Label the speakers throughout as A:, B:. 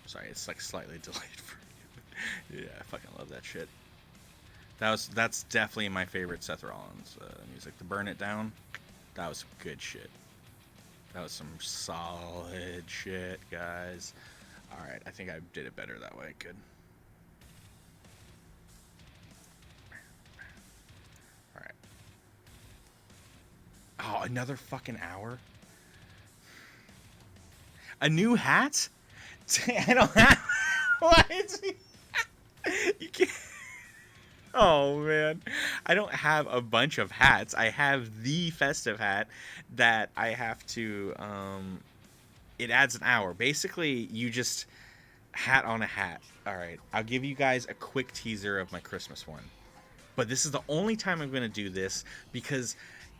A: Sorry, it's like slightly delayed for you. Yeah, I fucking love that shit. That's definitely my favorite Seth Rollins music. The Burn It Down, that was good shit. That was some solid shit, guys. All right, I think I did it better that way. Good. All right. Oh, another fucking hour. A new hat? I don't have. What? You can't. Oh man, I don't have a bunch of hats. I have the festive hat that I have to. It adds an hour. Basically, you just hat on a hat. All right, I'll give you guys a quick teaser of my Christmas one. But this is the only time I'm going to do this because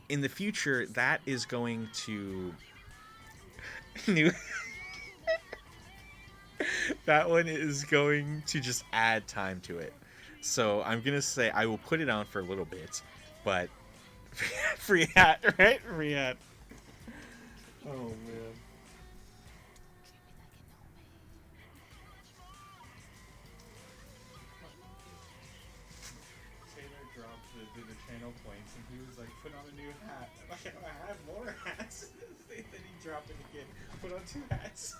A: in the future that is going to new. That one is going to just add time to it. So I'm gonna say I will put it on for a little bit, but free hat, right? Free hat. Oh man. Taylor dropped the channel points, and he was like, "Put on a new hat." I have more hats. Then he dropped it again. Put on 2 hats.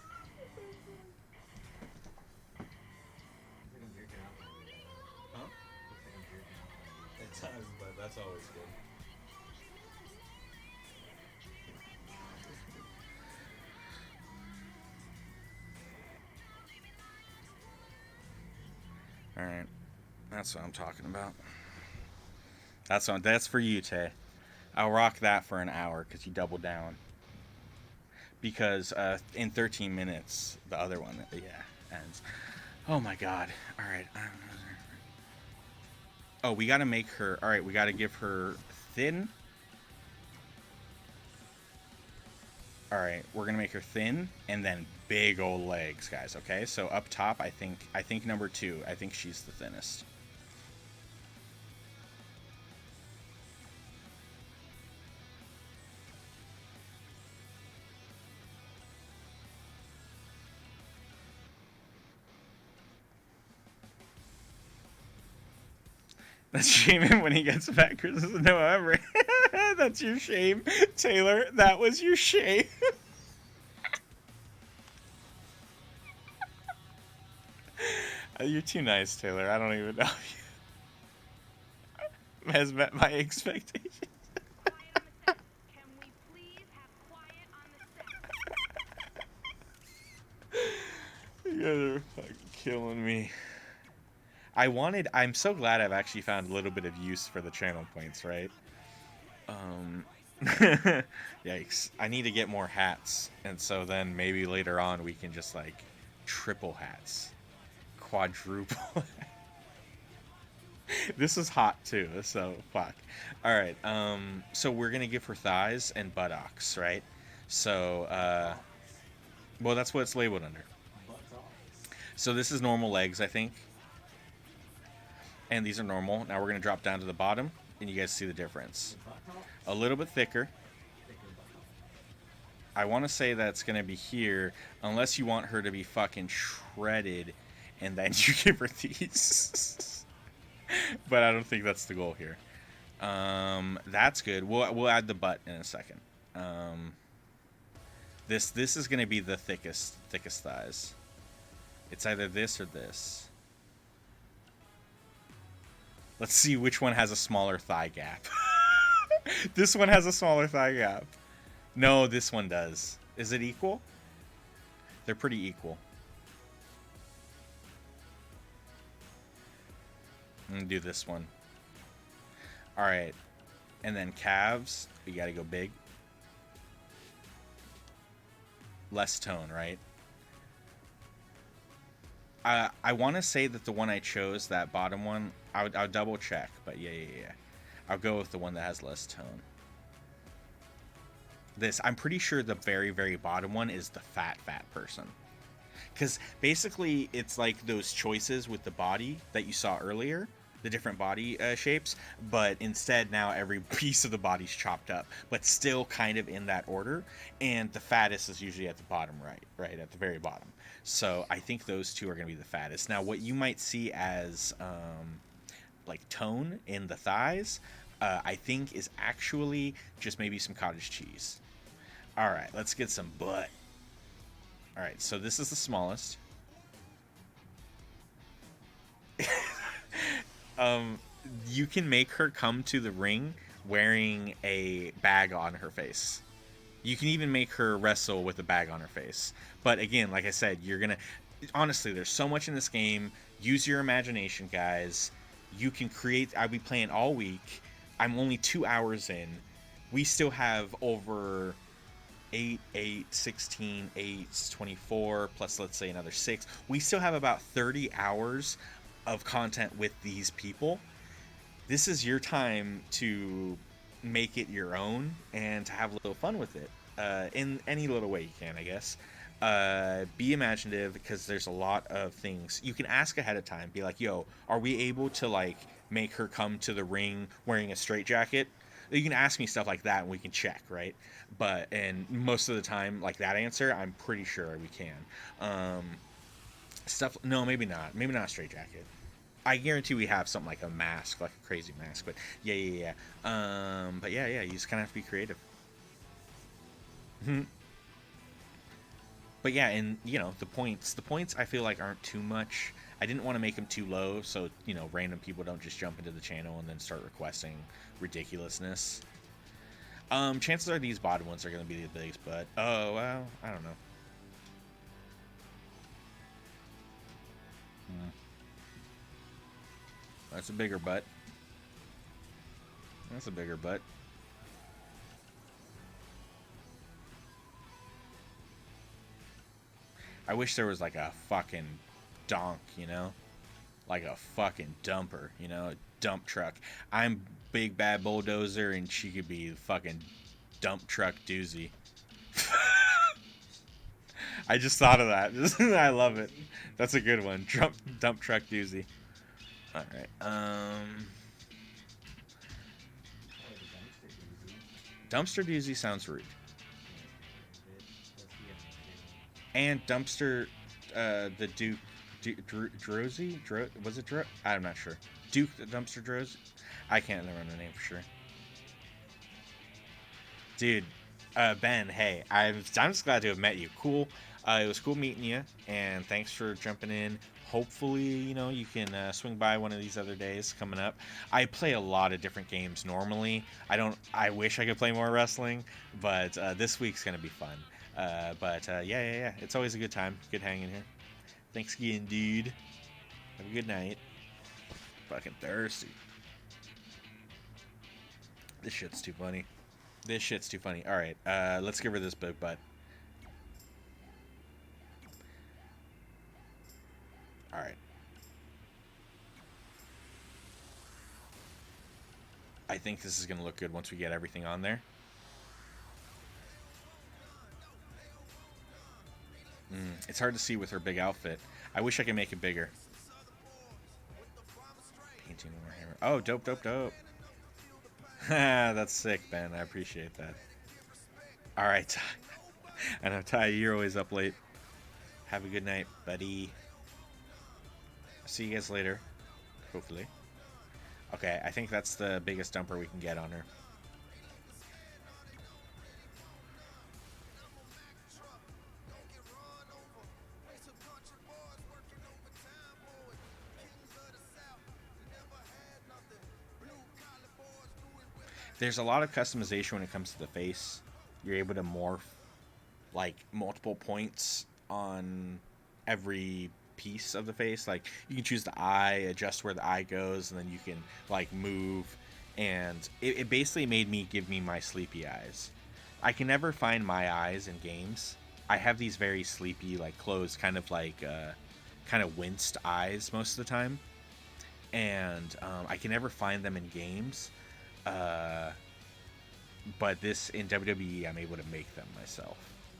A: Huh? It does, but that's always good. All right, that's what I'm talking about. That's for you, Tay. I'll rock that for an hour because you double down. Because in 13 minutes, the other one, yeah, ends. Oh my god. All right. Oh, we gotta make her. All right, we gotta give her thin. All right, we're gonna make her thin and then big old legs, guys. Okay, so up top, I think number 2. I think she's the thinnest. That's shaming when he gets back Christmas in November. That's your shame, Taylor. That was your shame. You're too nice, Taylor. I don't even know. Has met my expectations. You guys are fucking killing me. I'm so glad I've actually found a little bit of use for the channel points, right? Yikes. I need to get more hats. And so then maybe later on we can just like triple hats. Quadruple. This is hot too, so fuck. Alright, so we're gonna give her thighs and buttocks, right? So, well, that's what it's labeled under. So this is normal legs, I think. And these are normal. Now we're going to drop down to the bottom, and you guys see the difference. A little bit thicker. I want to say that's going to be here, unless you want her to be fucking shredded, and then you give her these. But I don't think that's the goal here. That's good. We'll add the butt in a second. This is going to be the thickest thighs. It's either this or this. Let's see which one has a smaller thigh gap. This one has a smaller thigh gap. No, this one does. Is it equal? They're pretty equal. I'm gonna do this one. Alright. And then calves. We gotta go big. Less tone, right? I want to say that the one I chose, that bottom one, I'll double check, but yeah. I'll go with the one that has less tone. I'm pretty sure the very, very bottom one is the fat person. Because basically, it's like those choices with the body that you saw earlier. the different body shapes, but instead now every piece of the body's chopped up, but still kind of in that order. And the fattest is usually at the bottom right at the very bottom. So I think those two are going to be the fattest. Now, what you might see as like tone in the thighs, I think is actually just maybe some cottage cheese. All right, let's get some butt. All right, so this is the smallest. You can make her come to the ring wearing a bag on her face. You can even make her wrestle with a bag on her face. But again, like I said, you're gonna honestly, there's so much in this game. Use your imagination, guys. You can create. I'll be playing all week. I'm only 2 hours in. We still have over 8, 8, 16, 8, 24, plus let's say another 6. We still have about 30 hours of content with these people. This is your time to make it your own and to have a little fun with it in any little way you can, I guess. Be imaginative, because there's a lot of things you can ask ahead of time. Be like, yo, are we able to like make her come to the ring wearing a straitjacket? You can ask me stuff like that and we can check, right? But and most of the time, like that answer, I'm pretty sure we can. Stuff, no, maybe not, maybe not a straitjacket. I guarantee we have something like a mask, like a crazy mask. But yeah. But yeah, you just kind of have to be creative. But yeah, and the points I feel like aren't too much. I didn't want to make them too low, so random people don't just jump into the channel and then start requesting ridiculousness. Chances are these bottom ones are going to be the biggest, but oh well, I don't know. That's a bigger butt. That's a bigger butt. I wish there was like a fucking donk, like a fucking dumper, a dump truck. I'm big bad bulldozer, and she could be fucking dump truck doozy. I just thought of that. I love it. That's a good one. Dump truck doozy. All right. Dumpster doozy sounds rude. And dumpster, the Duke, Drozy? Was it I'm not sure. Duke the Dumpster Drozy? I can't remember the name for sure. Dude, Ben, hey, I'm just glad to have met you. Cool. It was cool meeting you, and thanks for jumping in. Hopefully, you can swing by one of these other days coming up. I play a lot of different games normally. I wish I could play more wrestling, but this week's gonna be fun. But yeah. It's always a good time. Good hanging here. Thanks again, dude. Have a good night. Fucking thirsty. This shit's too funny. All right, let's give her this big butt. All right. I think this is gonna look good once we get everything on there. It's hard to see with her big outfit. I wish I could make it bigger. Painting Warhammer. Oh, dope. That's sick, Ben. I appreciate that. All right. I know, Ty, you're always up late. Have a good night, buddy. See you guys later. Hopefully. Okay, I think that's the biggest dumper we can get on her. There's a lot of customization when it comes to the face. You're able to morph like multiple points on every piece of the face. Like you can choose the eye, adjust where the eye goes, and then you can like move. And it basically made me give me my sleepy eyes. I can never find my eyes in games. I have these very sleepy, like closed, kind of like kind of winced eyes most of the time, and I can never find them in games. But this in WWE, I'm able to make them myself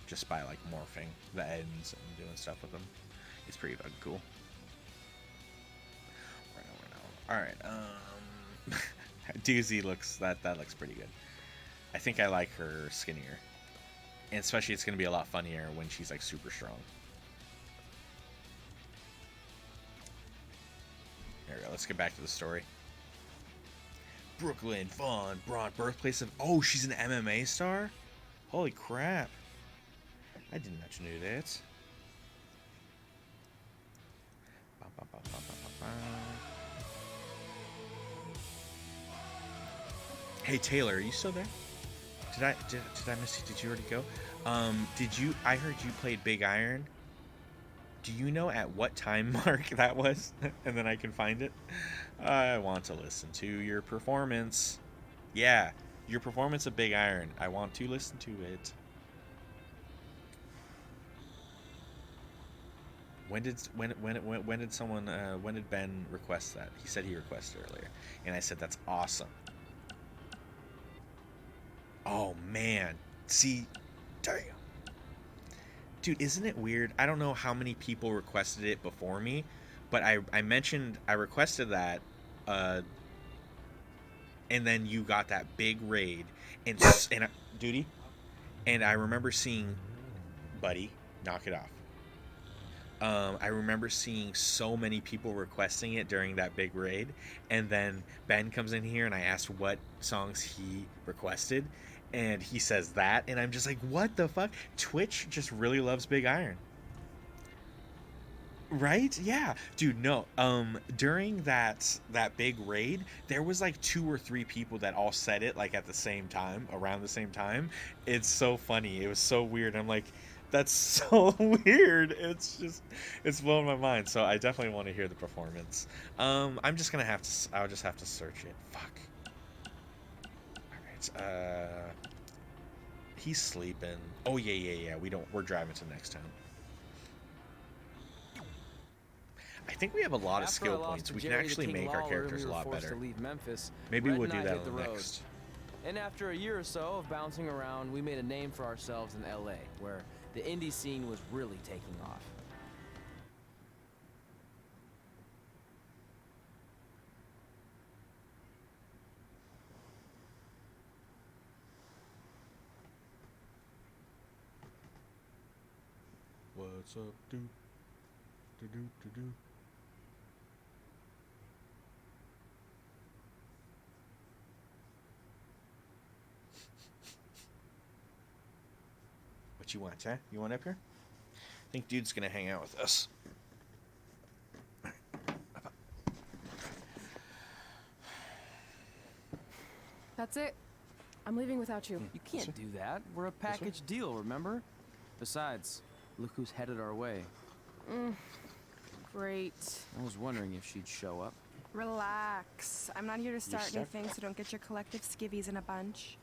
A: just by like morphing the ends and doing stuff with them. It's pretty fucking cool. Right now. All right. Doozy looks that looks pretty good. I think I like her skinnier, and especially it's gonna be a lot funnier when she's like super strong. There we go. Let's get back to the story. Brooklyn, Vaughn, Braun, birthplace of. Oh, she's an MMA star. Holy crap! I did not know that. Hey Taylor, are you still there? Did I miss you? Did you already go? Did you? I heard you played Big Iron. Do you know at what time mark that was? And then I can find it. I want to listen to your performance. Yeah, your performance of Big Iron. I want to listen to it. When did Ben request that? He said he requested earlier, and I said that's awesome. Oh man, see, damn, dude, isn't it weird? I don't know how many people requested it before me, but I mentioned I requested that, and then you got that big raid, and duty, and I remember seeing, buddy, knock it off. I remember seeing so many people requesting it during that big raid, and then Ben comes in here and I asked what songs he requested, and he says that, and I'm just like, what the fuck? Twitch just really loves Big Iron. Right? Yeah. Dude, no. During that big raid, there was like 2 or 3 people that all said it like at the same time, around the same time. It's so funny. It was so weird. I'm like, that's so weird. It's blowing my mind. So I definitely want to hear the performance. I'm just gonna have to. I'll just have to search it. Fuck. All right. He's sleeping. Oh yeah. We're driving to the next town. I think we have a lot of skill points. We can actually make our characters a lot better. Maybe we'll do that on the next.
B: And after a year or so of bouncing around, we made a name for ourselves in LA, where the indie scene was really taking off.
A: What's up, dude? Do. What you want, huh? You want up here? I think dude's gonna hang out with us.
C: That's it. I'm leaving without you.
B: You can't do that. We're a package deal, remember? Besides, look who's headed our way.
C: Great.
B: I was wondering if she'd show up.
C: Relax. I'm not here to start anything, so don't get your collective skivvies in a bunch.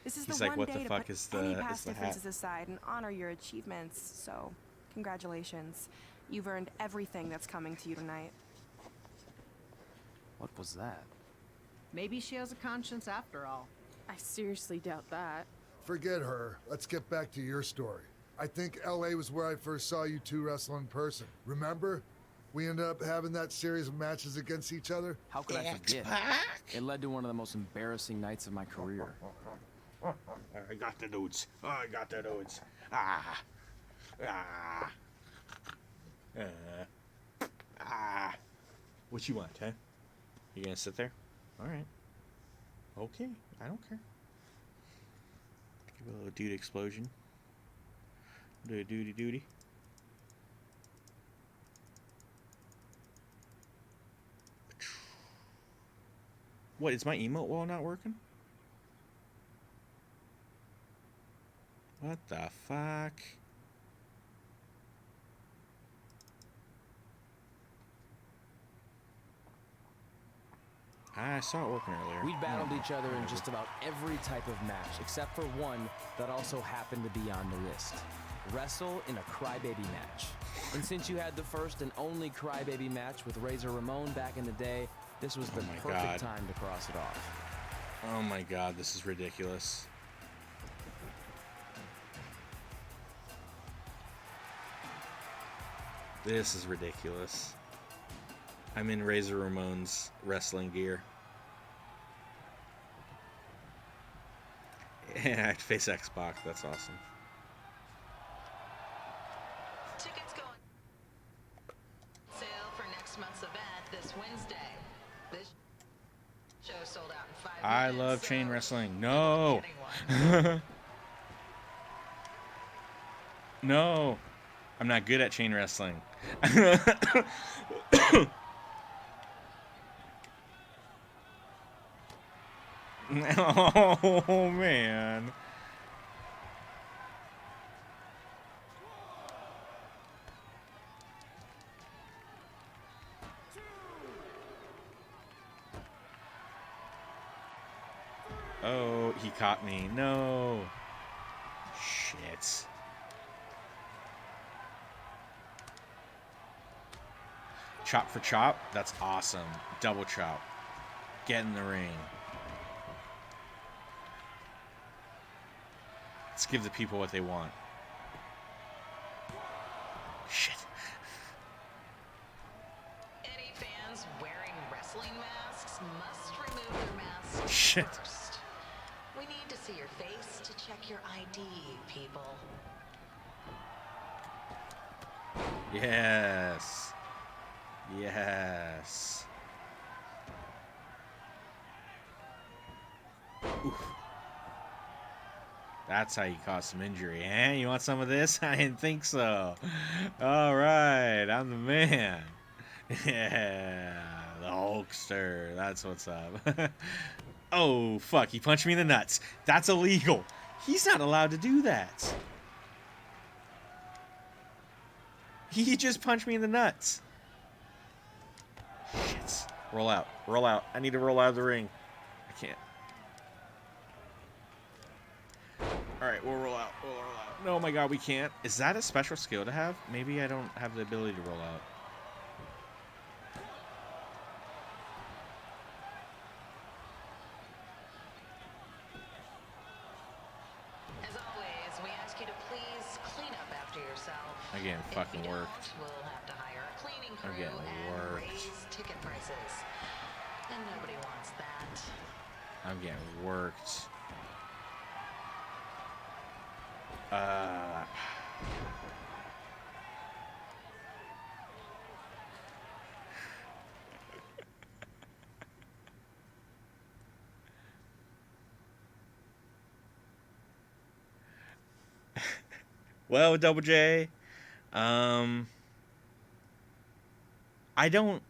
C: This is the
A: He's like,
C: one
A: what
C: day
A: the
C: to
A: fuck
C: put
A: is the
C: any past
A: hat?
C: differences aside and honor your achievements. So, congratulations. You've earned everything that's coming to you tonight.
B: What was that?
D: Maybe she has a conscience after all.
C: I seriously doubt that.
E: Forget her. Let's get back to your story. I think LA was where I first saw you two wrestle in person. Remember? We ended up having that series of matches against each other.
B: How could I forget? It led to one of the most embarrassing nights of my career.
A: I got the dudes. I got the dudes. What you want, huh? You gonna sit there? All right. Okay, I don't care. Give a little dude explosion. Do a duty. What, is my emote wall not working? What the fuck? I saw it working earlier.
B: We battled each other in just about every type of match, except for one that also happened to be on the list. Wrestle in a crybaby match. And since you had the first and only crybaby match with Razor Ramon back in the day, this was the perfect time to cross it off.
A: Oh my god, this is ridiculous. This is ridiculous. I'm in Razor Ramon's wrestling gear. And I face Xbox. That's awesome.
F: Tickets go on sale for next month's event this Wednesday. This show sold out in 5
A: I
F: minutes.
A: love chain wrestling.
F: Good
A: No.
F: luck getting one.
A: No. I'm not good at chain wrestling. Oh, man. Oh, he caught me. No. Shit. Chop for chop? That's awesome. Double chop. Get in the ring. Let's give the people what they want. Shit.
F: Any fans wearing wrestling masks must remove their masks
A: Shit.
F: first. We need to see your face to check your ID, people.
A: Yes. Yes. Oof. That's how you cause some injury, eh? You want some of this? I didn't think so. All right, I'm the man. Yeah, the Hulkster. That's what's up. Oh, fuck. He punched me in the nuts. That's illegal. He's not allowed to do that. He just punched me in the nuts. Shit. Roll out. Roll out. I need to roll out of the ring. I can't. Alright, we'll roll out. We'll roll out. No, my god, we can't. Is that a special skill to have? Maybe I don't have the ability to roll out.
F: As always, we ask you to please clean up after yourself.
A: I'm getting
F: If
A: fucking
F: you
A: worked.
F: don't, we'll have to hire a cleaning
A: I'm
F: crew
A: getting
F: and
A: worked.
F: raise ticket prices. And nobody wants that.
A: I'm getting worked. Well, Double J, I don't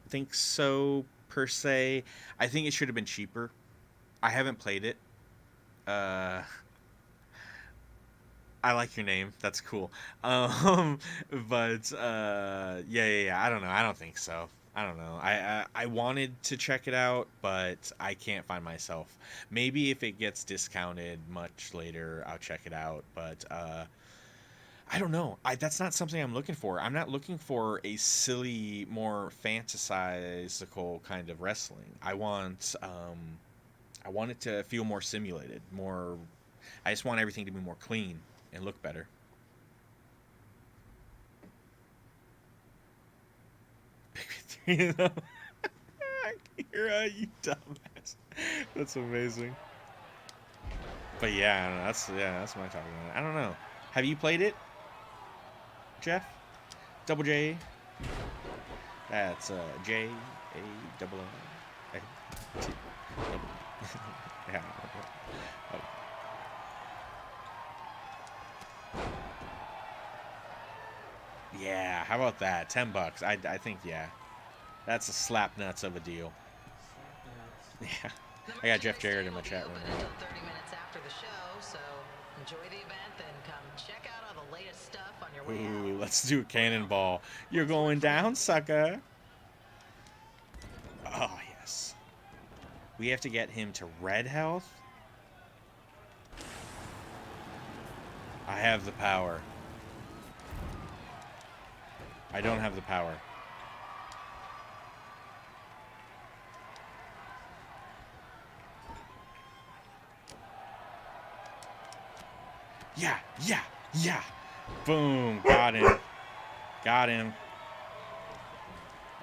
A: think so per se. I think it should have been cheaper. I haven't played it. I like your name. That's cool. But yeah. I don't know. I don't think so. I don't know. I wanted to check it out, but I can't find myself. Maybe if it gets discounted much later, I'll check it out. But I don't know. That's not something I'm looking for. I'm not looking for a silly, more fantasical kind of wrestling. I want it to feel more simulated. More. I just want everything to be more clean and look better. You know? Akira, you dumbass. That's amazing. But yeah, I don't know. That's what I'm talking about. I don't know. Have you played it, Jeff? Double J. That's J A double O T. Yeah. Yeah, how about that? $10. I think, yeah. That's a slap nuts of a deal. Yeah. I got Jeff Jarrett in my chat room.
F: Until 30 minutes after the show, so enjoy the event and come check out all the latest stuff on your way
A: Ooh,
F: out.
A: let's do a cannonball. You're going down, sucker. Oh, yes. We have to get him to red health. I have the power. I don't have the power. Yeah. Boom. Got him. Got him.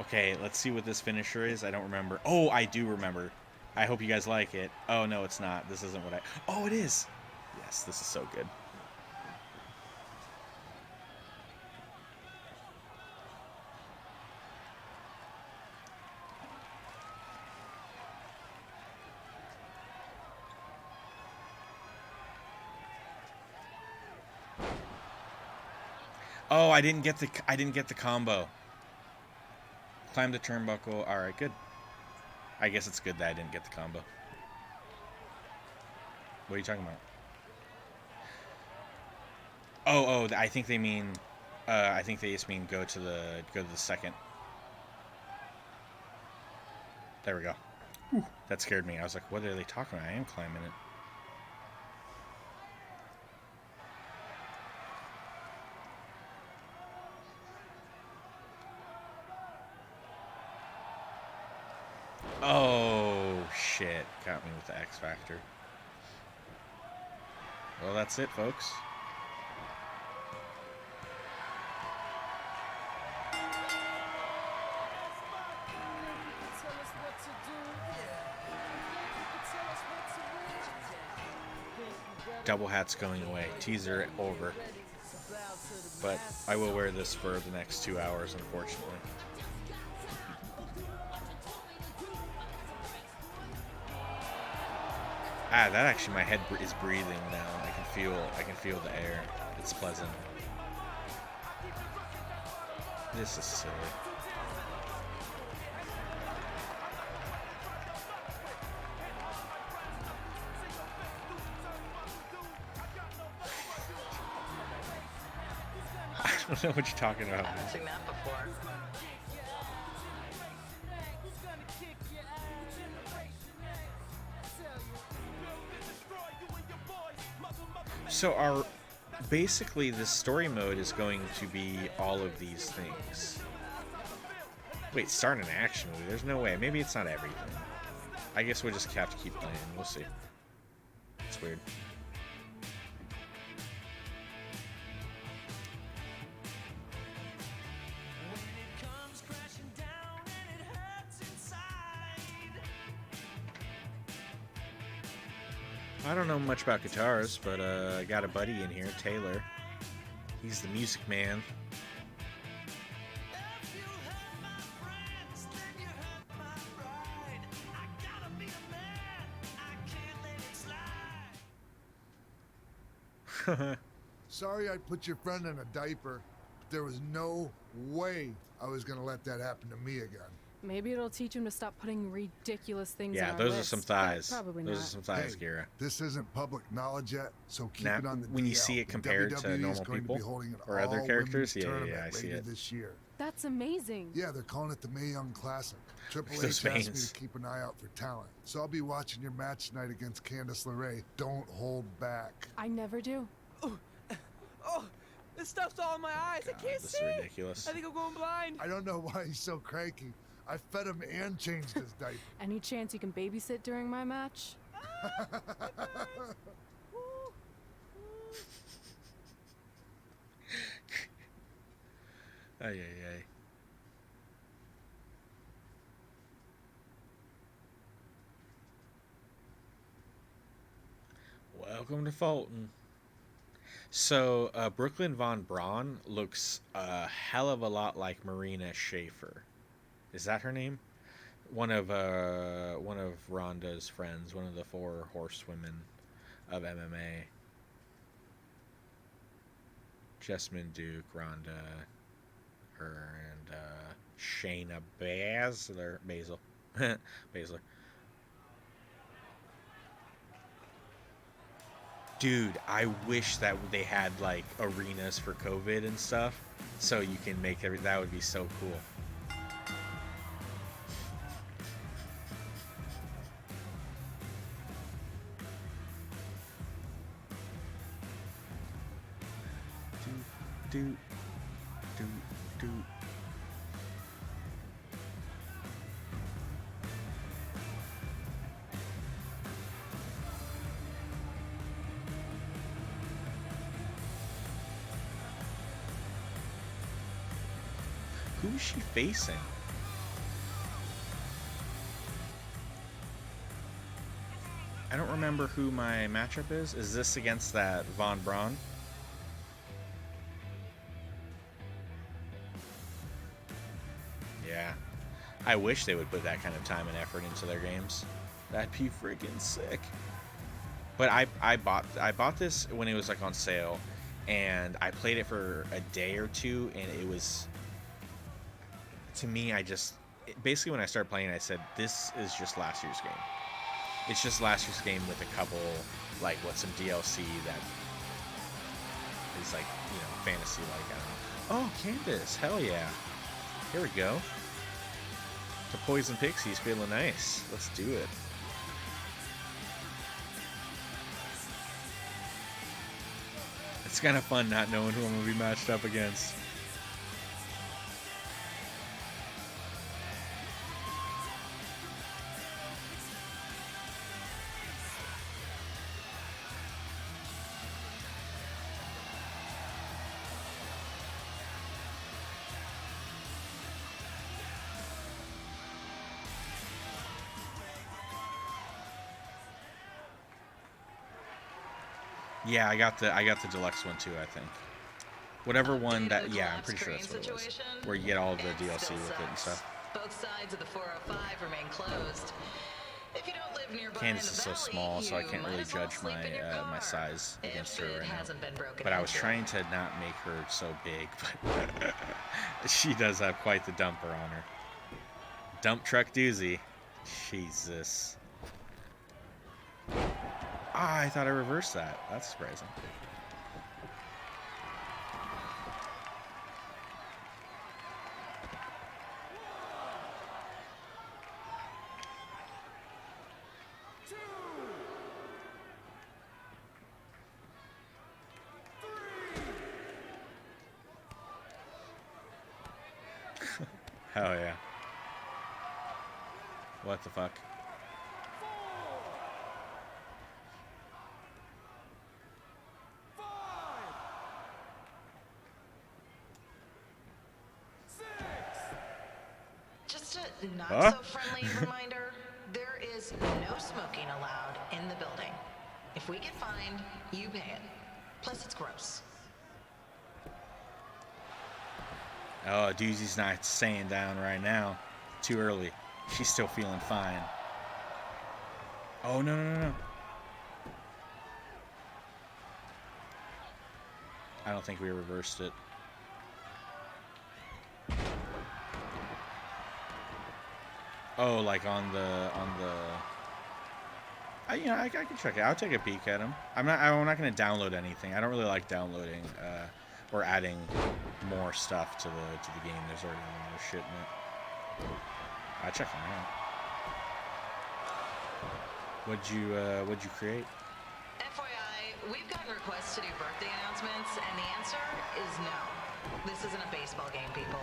A: Okay, let's see what this finisher is. I don't remember. Oh, I do remember. I hope you guys like it. Oh, no, it's not. This isn't what I... Oh, it is. Yes, this is so good. Oh, I didn't get the combo. Climb the turnbuckle. All right, good. I guess it's good that I didn't get the combo. What are you talking about? Oh, I think they mean I think they just mean go to the second. There we go. Whew, that scared me. I was like, what are they talking about? I am climbing it. Oh, shit. Got me with the X Factor. Well, that's it, folks. Double hat's going away. Teaser over. But I will wear this for the next 2 hours, unfortunately. Ah, that actually, my head is breathing now. I can feel the air. It's pleasant. This is silly. I don't know what you're talking about.
F: I haven't seen that before.
A: So basically the story mode is going to be all of these things. Wait, start an action movie? There's no way. Maybe it's not everything. I guess we'll just have to keep playing. We'll see. It's weird. I don't know much about guitars, but I got a buddy in here, Taylor. He's the music man.
E: Sorry I put your friend in a diaper, but there was no way I was gonna let that happen to me again.
G: Maybe it'll teach him to stop putting ridiculous things on
A: Yeah,
G: our
A: those
G: list.
A: are some thighs.
G: Probably
A: Those
G: not.
A: are some thighs,
E: Hey,
A: Gira.
E: this isn't public knowledge yet, so keep
A: Now,
E: it on the
A: when you
E: DL.
A: see it
E: The
A: compared to
E: WWE is
A: normal
E: going
A: people
E: to be holding an
A: or other
E: all-women's
A: characters, yeah,
E: tournament
A: I see
E: later
A: it.
E: this year.
G: That's amazing.
E: Yeah, they're calling it the Mae Young Classic. Triple H
A: Those
E: asked me
A: veins.
E: to keep an eye out for talent, so I'll be watching your match tonight against Candice LeRae. Don't hold back.
G: I never do.
B: Oh, this stuff's all in my eyes. I can't
A: This
B: see.
A: is ridiculous.
B: I think I'm going blind.
E: I don't know why he's so cranky. I fed him and changed his diaper.
G: Any chance you can babysit during my match?
A: Ay, ay, ay. Welcome to Fulton. So, Brooklyn Von Braun looks a hell of a lot like Marina Schaefer. Is that her name? One of Rhonda's friends, one of the 4 horsewomen of MMA. Jessamine Duke, Rhonda, her, and Shayna Baszler. Baszler. Dude, I wish that they had like arenas for COVID and stuff, so you can make that would be so cool. Do. Who is she facing? I don't remember who my matchup is. Is this against that Von Braun? Yeah. I wish they would put that kind of time and effort into their games. That'd be freaking sick. But I bought this when it was like on sale, and I played it for a day or two, and it was, to me, basically when I started playing, I said, this is just last year's game. It's just last year's game with a couple, like, with some DLC that is like, you know, fantasy, like, I don't know. Oh, Candace, hell yeah. Here we go. The Poison Pixie's feeling nice. Let's do it. It's kind of fun not knowing who I'm going to be matched up against. Yeah, I got the deluxe one too, I think. Whatever one that, yeah, I'm pretty sure that's what it was. Where you get all the DLC with it and stuff.
F: Both sides of the 405 remain closed. If you don't live nearby
A: Candace
F: in
A: is
F: the
A: so
F: valley,
A: small, so I
F: you
A: can't
F: might
A: really
F: as well
A: judge
F: sleep in your
A: my
F: car.
A: size against her
F: If it
A: right now.
F: hasn't been broken
A: But I was
F: into.
A: trying to not make her so big, but she does have quite the dumper on her. Dump truck doozy. Jesus. Ah, I thought I reversed that. That's surprising. Hell yeah. What the fuck?
F: Just a not
A: Huh?
F: so friendly reminder, there is no smoking allowed in the building. If we get fined, you pay it. Plus it's gross.
A: Oh, Doozy's not staying down right now. Too early. She's still feeling fine. Oh, no, no, no, no. I don't think we reversed it. Oh, like on the you know, I can check it. I'll take a peek at them. I'm not going to download anything. I don't really like downloading or adding more stuff to the game. There's already a lot of shit in it. I check them out. What'd you create?
F: FYI, we've gotten requests to do birthday announcements, and the answer is no. This isn't a baseball game, people.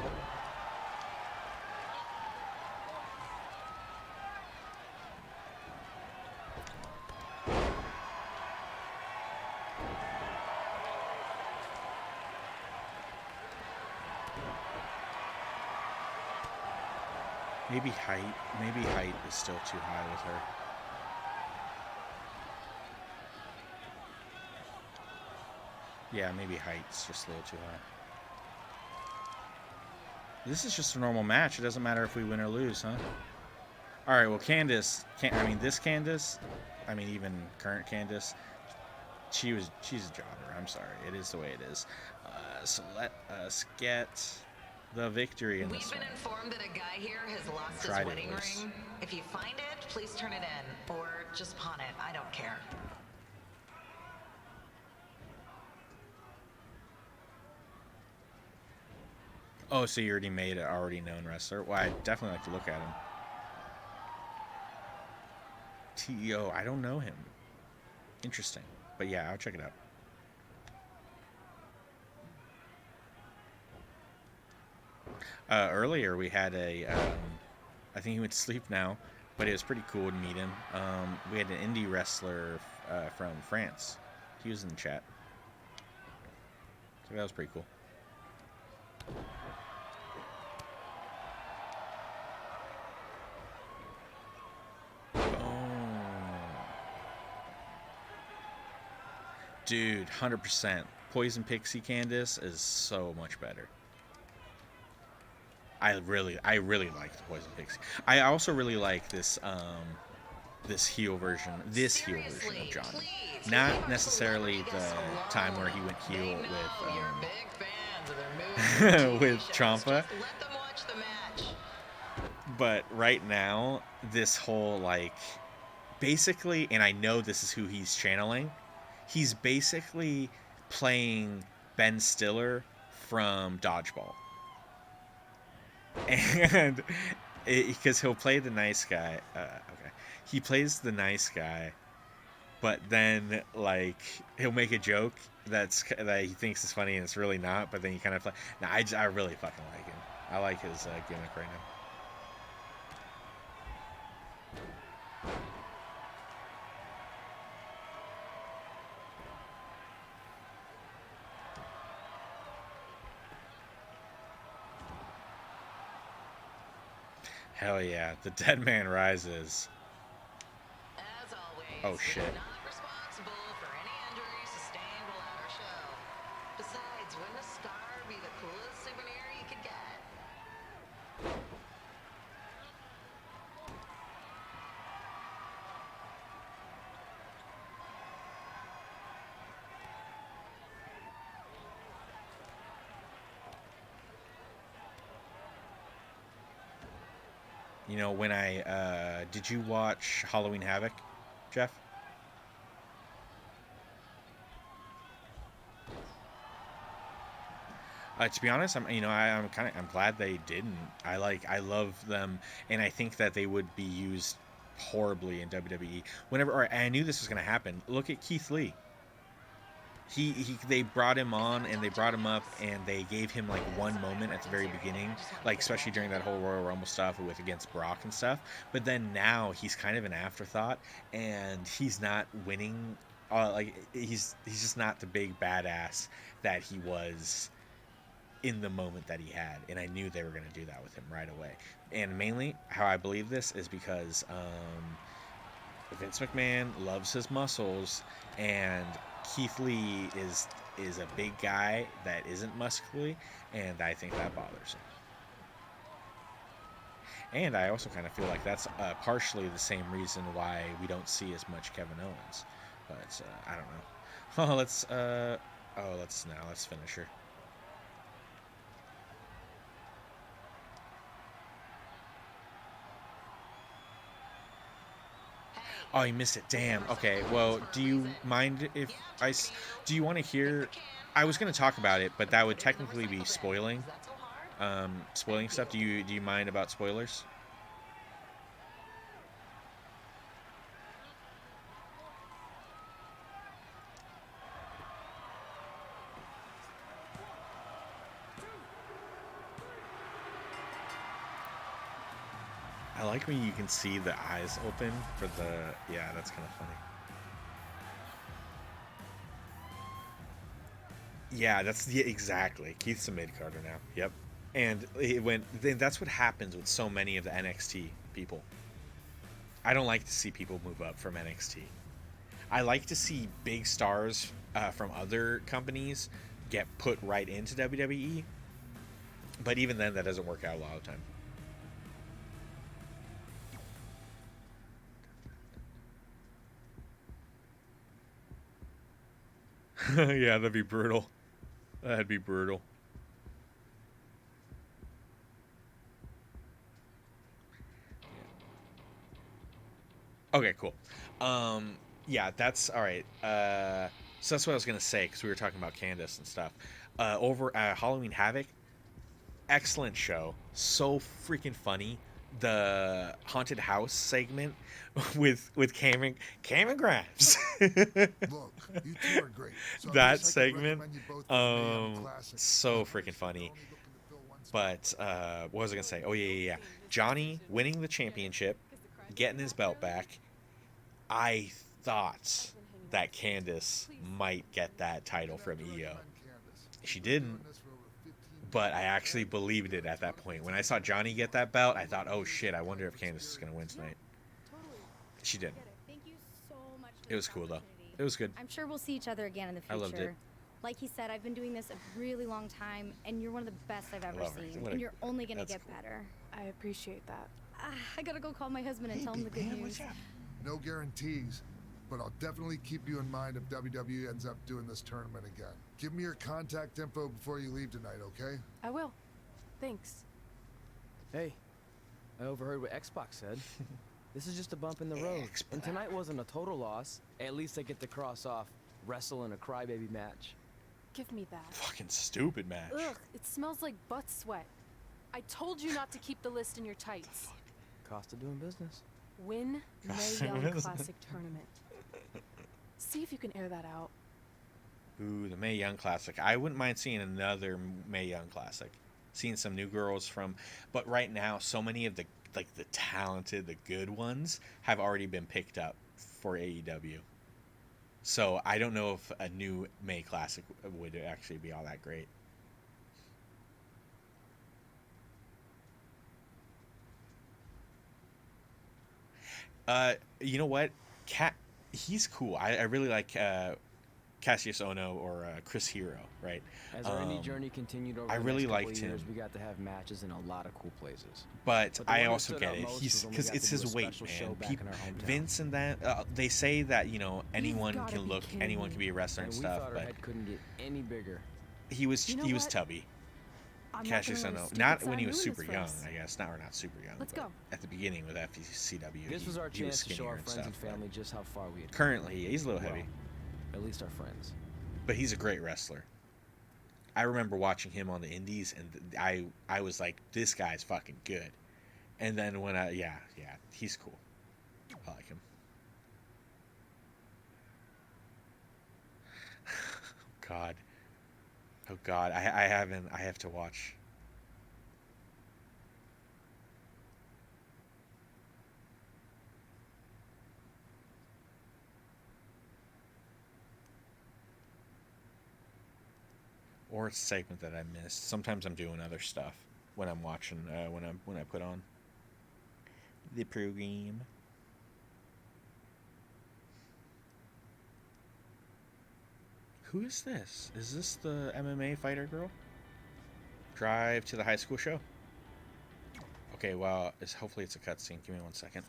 A: Maybe height is still too high with her. Yeah, maybe height's just a little too high. This is just a normal match. It doesn't matter if we win or lose, huh? Alright, well, Candace, this Candace, even current Candace, she's a jobber. I'm sorry. It is the way it is. So let us get the victory in this
F: We've been
A: one.
F: informed that a guy here has lost
A: Tried
F: his
A: it
F: wedding
A: at least.
F: ring. If you find it, please turn it in, or just pawn it. I don't care.
A: Oh, so you already made an already known wrestler? Well, I'd definitely like to look at him. TEO, I don't know him. Interesting. But yeah, I'll check it out. Earlier we had I think he went to sleep now, but it was pretty cool to meet him. We had an indie wrestler from France. He was in the chat. So that was pretty cool. Dude, 100%. Poison Pixie Candace is so much better. I really like the Poison Pixie. I also really like this this heel version of Johnny. Not necessarily the time where he went heel with with Ciampa. But right now, this whole like basically, and I know this is who he's channeling. He's basically playing Ben Stiller from Dodgeball. And because he'll play the nice guy. Okay. He plays the nice guy, but then like he'll make a joke that he thinks is funny and it's really not, but then he kind of like, nah, I really fucking like him. I like his gimmick right now. Hell yeah, the Dead Man Rises.
F: As always,
A: oh shit.
F: we're not responsible for any injuries sustained while at our show. Besides, wouldn't a scar be the coolest souvenir you could get?
A: You know, when I did you watch Halloween Havoc, Jeff? To be honest, I'm glad they didn't. I love them, and I think that they would be used horribly in WWE. Or I knew this was going to happen. Look at Keith Lee. They brought him on and they brought him up and they gave him like one moment at the very beginning, like especially during that whole Royal Rumble stuff with against Brock and stuff. But then now he's kind of an afterthought and he's not winning. Like he's just not the big badass that he was in the moment that he had, and I knew they were going to do that with him right away. And mainly how I believe this is because Vince McMahon loves his muscles, and Keith Lee is a big guy that isn't muscly, and I think that bothers him. And I also kind of feel like that's partially the same reason why we don't see as much Kevin Owens. But I don't know. Let's finish her. Oh, you missed it. Damn. Okay. Well, do you mind if do you want to hear? I was going to talk about it, but that would technically be spoiling. Spoiling stuff. Do you mind about spoilers? I like when you can see the eyes open for the... Yeah, that's kind of funny. Yeah, exactly. Keith's a mid-carder now. Yep. And that's what happens with so many of the NXT people. I don't like to see people move up from NXT. I like to see big stars from other companies get put right into WWE. But even then, that doesn't work out a lot of the time. Yeah, that'd be brutal. That'd be brutal. Okay, cool. Yeah, that's all right. So that's what I was gonna say because we were talking about Candace and stuff. Over at Halloween Havoc, excellent show. So freaking funny. The haunted house segment with Cameron Grimes.
E: Look, you two are great. So
A: That segment, so freaking funny. But what was I gonna say? Oh yeah. Johnny winning the championship, getting his belt back. I thought that Candace might get that title from EO. She didn't. But I actually believed it at that point. When I saw Johnny get that belt, I thought, oh shit, I wonder if Candace is going to win tonight. She didn't. It was cool though. It was good.
H: I'm sure we'll see each other again in the
A: I
H: future.
A: loved it.
H: Like he said, I've been doing this a really long time, and you're one of the best I've ever
A: love her.
H: seen.
A: What
H: And
A: a-
H: you're only gonna
A: that's
H: get
A: cool.
H: better.
G: I appreciate that.
H: I gotta go call my husband and tell him the good news.
E: No guarantees, but I'll definitely keep you in mind if WWE ends up doing this tournament again. Give me your contact info before you leave tonight, okay?
G: I will. Thanks.
B: Hey, I overheard what Xbox said. This is just a bump in the road. And tonight wasn't a total loss. At least I get to cross off wrestle in a crybaby match.
G: Give me that.
A: Fucking stupid match.
G: Ugh, it smells like butt sweat. I told you not to keep the list in your tights.
B: Cost of doing business.
G: Win Mae
A: Cost of
G: Young
A: business.
G: Classic Tournament. See if you can air that out.
A: Ooh, the Mae Young Classic. I wouldn't mind seeing another Mae Young Classic. Seeing some new girls from, but right now, so many of the talented, the good ones have already been picked up for AEW. So I don't know if a new Mae Classic would actually be all that great. You know what? He's cool. I really like Cassius Ono or Chris Hero, right?
B: As our indie journey continued over
A: I
B: the
A: really
B: next couple
A: liked
B: of years,
A: him.
B: we got to have matches in a lot of cool places.
A: But
B: But the
A: I
B: one that
A: also
B: stood
A: get
B: out
A: it.
B: most
A: He's
B: was when we
A: because
B: got
A: it's
B: to do
A: his
B: a
A: weight,
B: special show
A: man.
B: back in our hometown.
A: Vince and that they say that anyone
G: gotta
A: can
G: be
A: look,
G: kidding
A: anyone
G: me.
A: can be a wrestler
B: And
A: and
B: we
A: stuff.
B: thought our
A: But
B: head couldn't get any bigger.
A: he was
G: You know
A: he was
G: what?
A: tubby.
G: I'm not
A: Cassius
G: gonna let a
A: Ono,
G: stupid
A: not
G: sign
A: when he was
G: ruin
A: super
G: this for
A: young,
G: us.
A: I guess. Not super young.
G: Let's
A: but
G: go.
A: At the beginning with FCW,
B: This was our
A: he was
B: chance to show
A: skinnier
B: our
A: and
B: friends and
A: stuff, but
B: family just how far we had come.
A: Currently, he's a little
B: Well,
A: heavy,
B: at least our friends.
A: but he's a great wrestler. I remember watching him on the Indies, and I was like, this guy's fucking good. And then when yeah, he's cool. I like him. Oh God, I have to watch. Or it's a segment that I missed. Sometimes I'm doing other stuff when I'm watching when I put on the program. Who is this? Is this the MMA fighter girl? Drive to the high school show? Okay, well, hopefully it's a cutscene. Give me 1 second.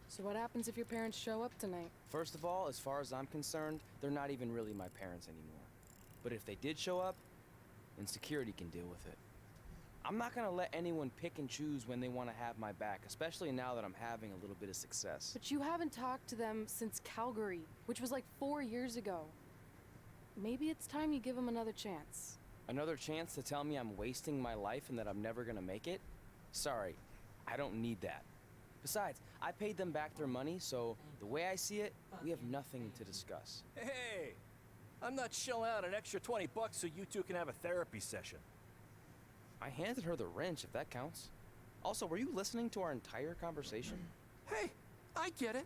G: So what happens if your parents show up tonight?
B: First of all, as far as I'm concerned, they're not even really my parents anymore. But if they did show up, then security can deal with it. I'm not gonna let anyone pick and choose when they want to have my back, especially now that I'm having a little bit of success.
G: But you haven't talked to them since Calgary, which was like 4 years ago. Maybe it's time you give them another chance.
B: Another chance to tell me I'm wasting my life and that I'm never gonna make it? Sorry, I don't need that. Besides, I paid them back their money, so the way I see it, we have nothing to discuss.
I: Hey, I'm not shelling out an extra 20 bucks so you two can have a therapy session.
B: I handed her the wrench, if that counts. Also, were you listening to our entire conversation?
I: Hey, I get it.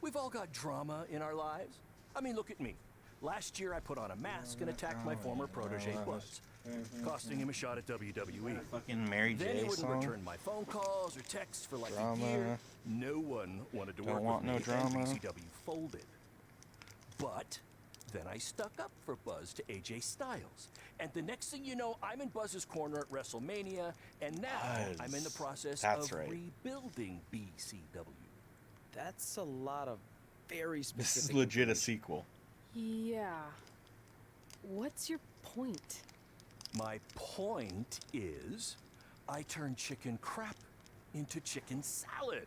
I: We've all got drama in our lives. I mean, look at me. Last year I put on a mask and attacked my former protege Buzz, costing him a shot at WWE.
A: Fucking Mary
I: Then
A: J
I: he wouldn't
A: song.
I: return my phone calls or texts for like
A: Drama.
I: a year. No one wanted to
A: Don't
I: work
A: want
I: with
A: no
I: me,
A: drama.
I: and BCW folded. But then I stuck up for Buzz to AJ Styles. And the next thing you know, I'm in Buzz's corner at WrestleMania, and now I'm in the process
A: That's
I: of
A: right.
I: rebuilding BCW.
B: That's a lot of very specific.
A: This is legit a
B: information.
A: sequel.
G: Yeah. What's your point?
I: My point is, I turned chicken crap into chicken salad.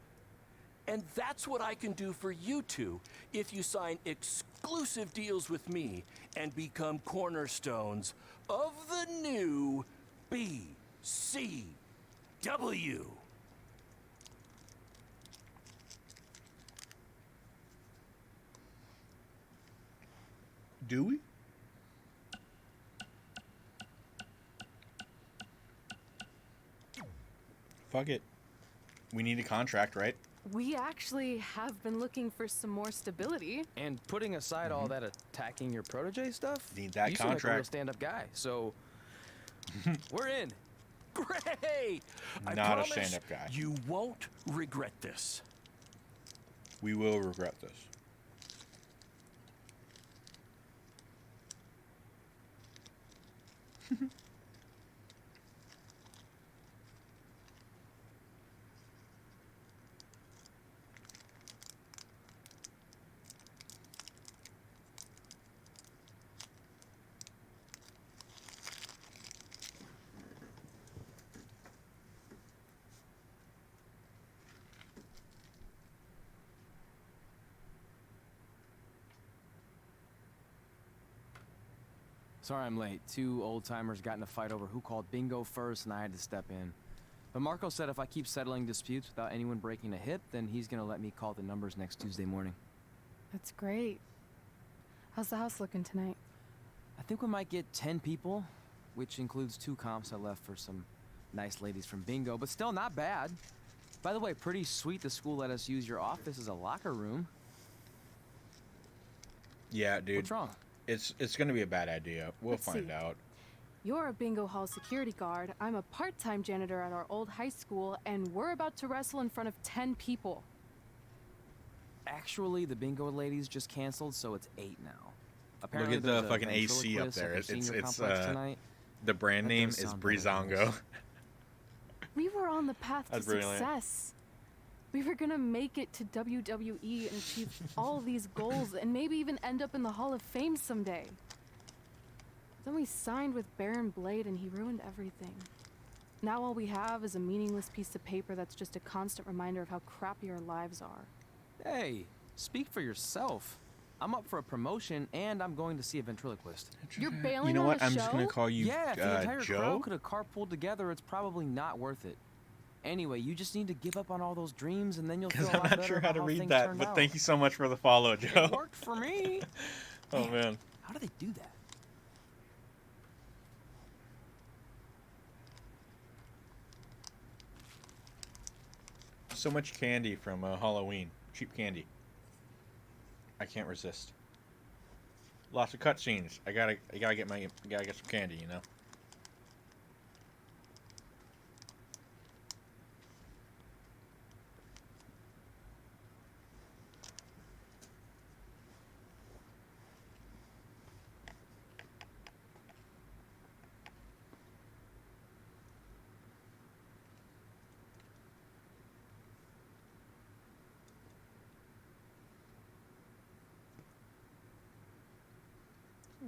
I: And that's what I can do for you two if you sign exclusive deals with me and become cornerstones of the new BCW.
A: Do we? Fuck it. We need a contract, right?
G: We actually have been looking for some more stability.
B: And putting aside all that attacking your protege stuff,
A: Need that
B: you seem like a real
A: contract.
B: stand-up guy. So we're in.
I: Great! I
A: Not a
I: promise
A: stand-up guy.
I: You won't regret this.
A: We will regret this.
B: Sorry I'm late. Two old-timers got in a fight over who called bingo first, and I had to step in. But Marco said if I keep settling disputes without anyone breaking a hip, then he's gonna let me call the numbers next Tuesday morning.
G: That's great. How's the house looking tonight?
B: I think we might get 10 people, which includes 2 comps I left for some nice ladies from bingo, but still not bad. By the way, pretty sweet the school let us use your office as a locker room.
A: Yeah, dude.
B: What's wrong?
A: It's gonna be a bad idea. We'll
G: Let's
A: find
G: see.
A: out.
G: You're a bingo hall security guard. I'm a part-time janitor at our old high school, and we're about to wrestle in front of 10 people.
B: Actually, the bingo ladies just canceled, so it's 8 now.
A: Look
B: Apparently
A: at the
B: there's a
A: fucking AC up
B: ventriloquist at
A: there.
B: their
A: It's
B: senior complex tonight.
A: the brand
B: That
A: name
B: does
A: is
B: sound better than
A: Breezango.
G: We were on the path to
A: That's brilliant.
G: success. We were gonna make it to WWE and achieve all these goals and maybe even end up in the Hall of Fame someday. Then we signed with Baron Blade and he ruined everything. Now all we have is a meaningless piece of paper that's just a constant reminder of how crappy our lives are.
B: Hey, speak for yourself. I'm up for a promotion and I'm going to see a ventriloquist.
G: You're bailing
A: You know
G: on
A: what?
G: a
A: I'm
G: show?
A: just gonna call you
B: Yeah, if the entire
A: Joe.
B: crowd could have carpooled together, it's probably not worth it. Anyway, you just need to give up on all those dreams and then you'll feel
A: Because
B: a
A: I'm
B: lot
A: not
B: better
A: sure how
B: about
A: to read
B: things
A: that,
B: turned
A: but
B: out.
A: thank you so much for the follow,
B: It
A: Joe.
B: worked for me.
A: Oh man.
B: How do they do that?
A: So much candy from Halloween. Cheap candy. I can't resist. Lots of cutscenes. I gotta get some candy, you know.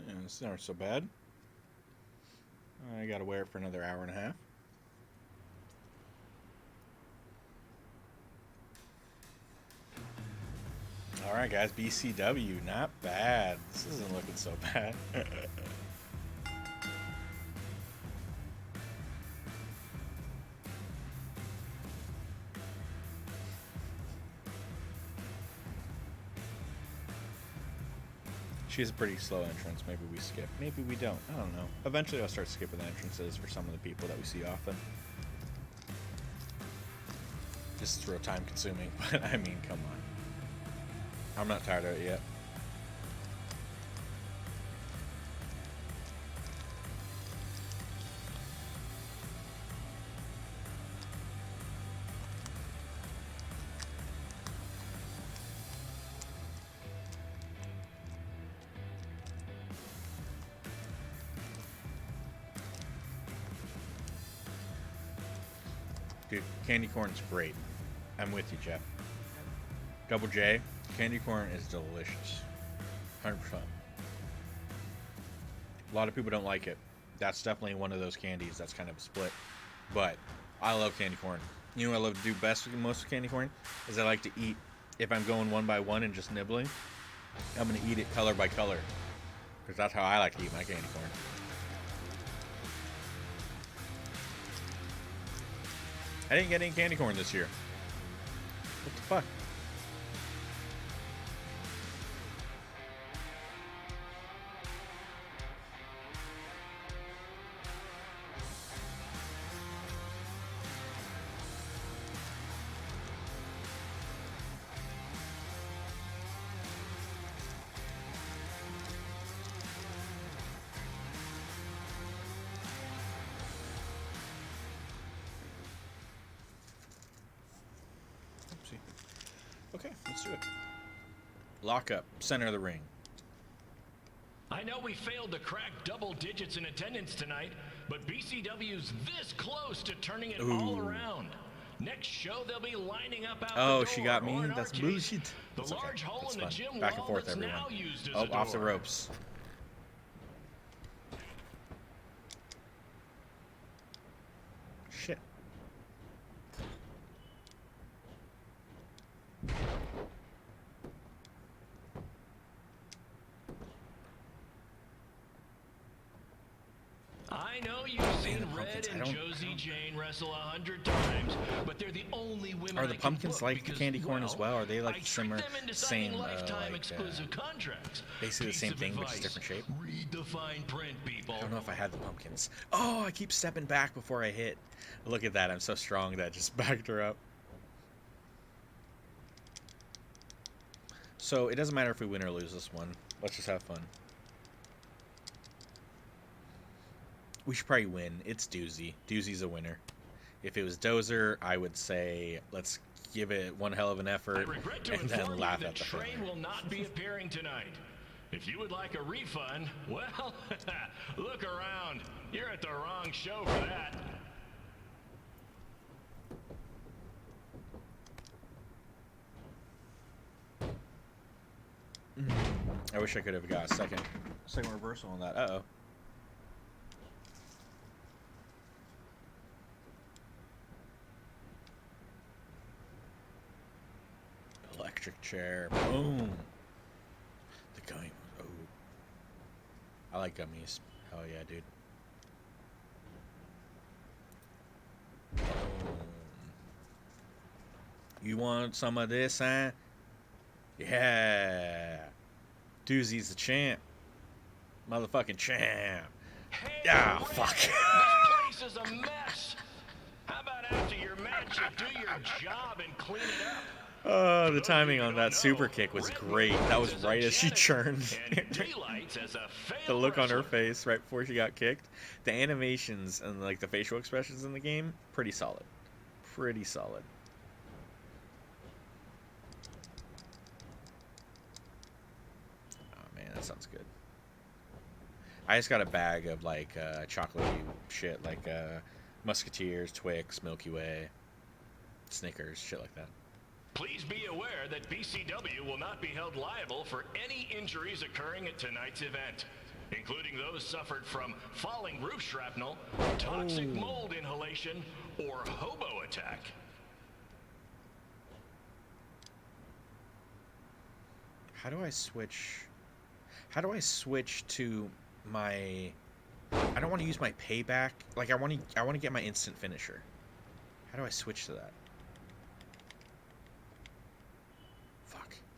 A: Yeah, it's not so bad. I gotta wear it for another hour and a half. Alright guys, BCW, not bad. This isn't looking so bad. She has a pretty slow entrance. Maybe we skip. Maybe we don't. I don't know. Eventually I'll start skipping entrances for some of the people that we see often. This is real time consuming, but I mean, come on. I'm not tired of it yet. Dude, candy corn's great. I'm with you, Jeff. Double J, candy corn is delicious. 100%. A lot of people don't like it. That's definitely one of those candies that's kind of a split. But I love candy corn. You know what I love to do best with most of candy corn? Is I like to eat, if I'm going one by one and just nibbling, I'm going to eat it color by color. Because that's how I like to eat my candy corn. I didn't get any candy corn this year. What the fuck? Let's do it. Lock up. Center of the ring.
J: I know we failed to crack double digits in attendance tonight, but BCW's this close to turning it all around. Next show, they'll be lining up out the door.
A: She got me. That's
J: case,
A: bullshit.
J: The
A: That's
J: large
A: okay.
J: hole
A: That's
J: in the
A: fun.
J: gym
A: Back and
J: wall
A: forth,
J: that's
A: everyone.
J: now used as
A: Oh,
J: a door.
A: off the ropes. Shit.
J: I know you've seen Red and Josie Jane wrestle 100 times, but they're the only women
A: Are the pumpkins like the candy corn as well? Are they like similar, same,
J: exclusive contracts.
A: basically the same thing, but just different shape?
J: Read the fine print, people.
A: I don't know if I had the pumpkins. Oh, I keep stepping back before I hit. Look at that. I'm so strong that I just backed her up. So it doesn't matter if we win or lose this one. Let's just have fun. We should probably win. It's Doozy. Doozy's a winner. If it was Dozer, I would say let's give it one hell of an effort and then laugh at the
J: train will not be appearing tonight. If you would like a refund, well, look around. You're at the wrong show for that.
A: I wish I could have got a second reversal on that. Uh-oh. Electric chair. Boom. The gummy. Oh. I like gummies. Hell yeah, dude. Boom. You want some of this, huh? Yeah. Doozy's the champ. Motherfucking champ.
J: Hey,
A: Ah,
J: Red,
A: fuck.
J: This place is a mess. How about after your match, you do your job and clean it up?
A: Oh, the timing on that super kick was great. That was right as she churned. The look on her face right before she got kicked. The animations and like the facial expressions in the game, pretty solid. Pretty solid. Oh man, that sounds good. I just got a bag of like chocolatey shit like Musketeers, Twix, Milky Way, Snickers, shit like that.
J: Please be aware that BCW will not be held liable for any injuries occurring at tonight's event, including those suffered from falling roof shrapnel, toxic mold inhalation, or hobo attack.
A: How do I switch? How do I switch to my? I don't want to use my payback. Like I want to get my instant finisher. How do I switch to that?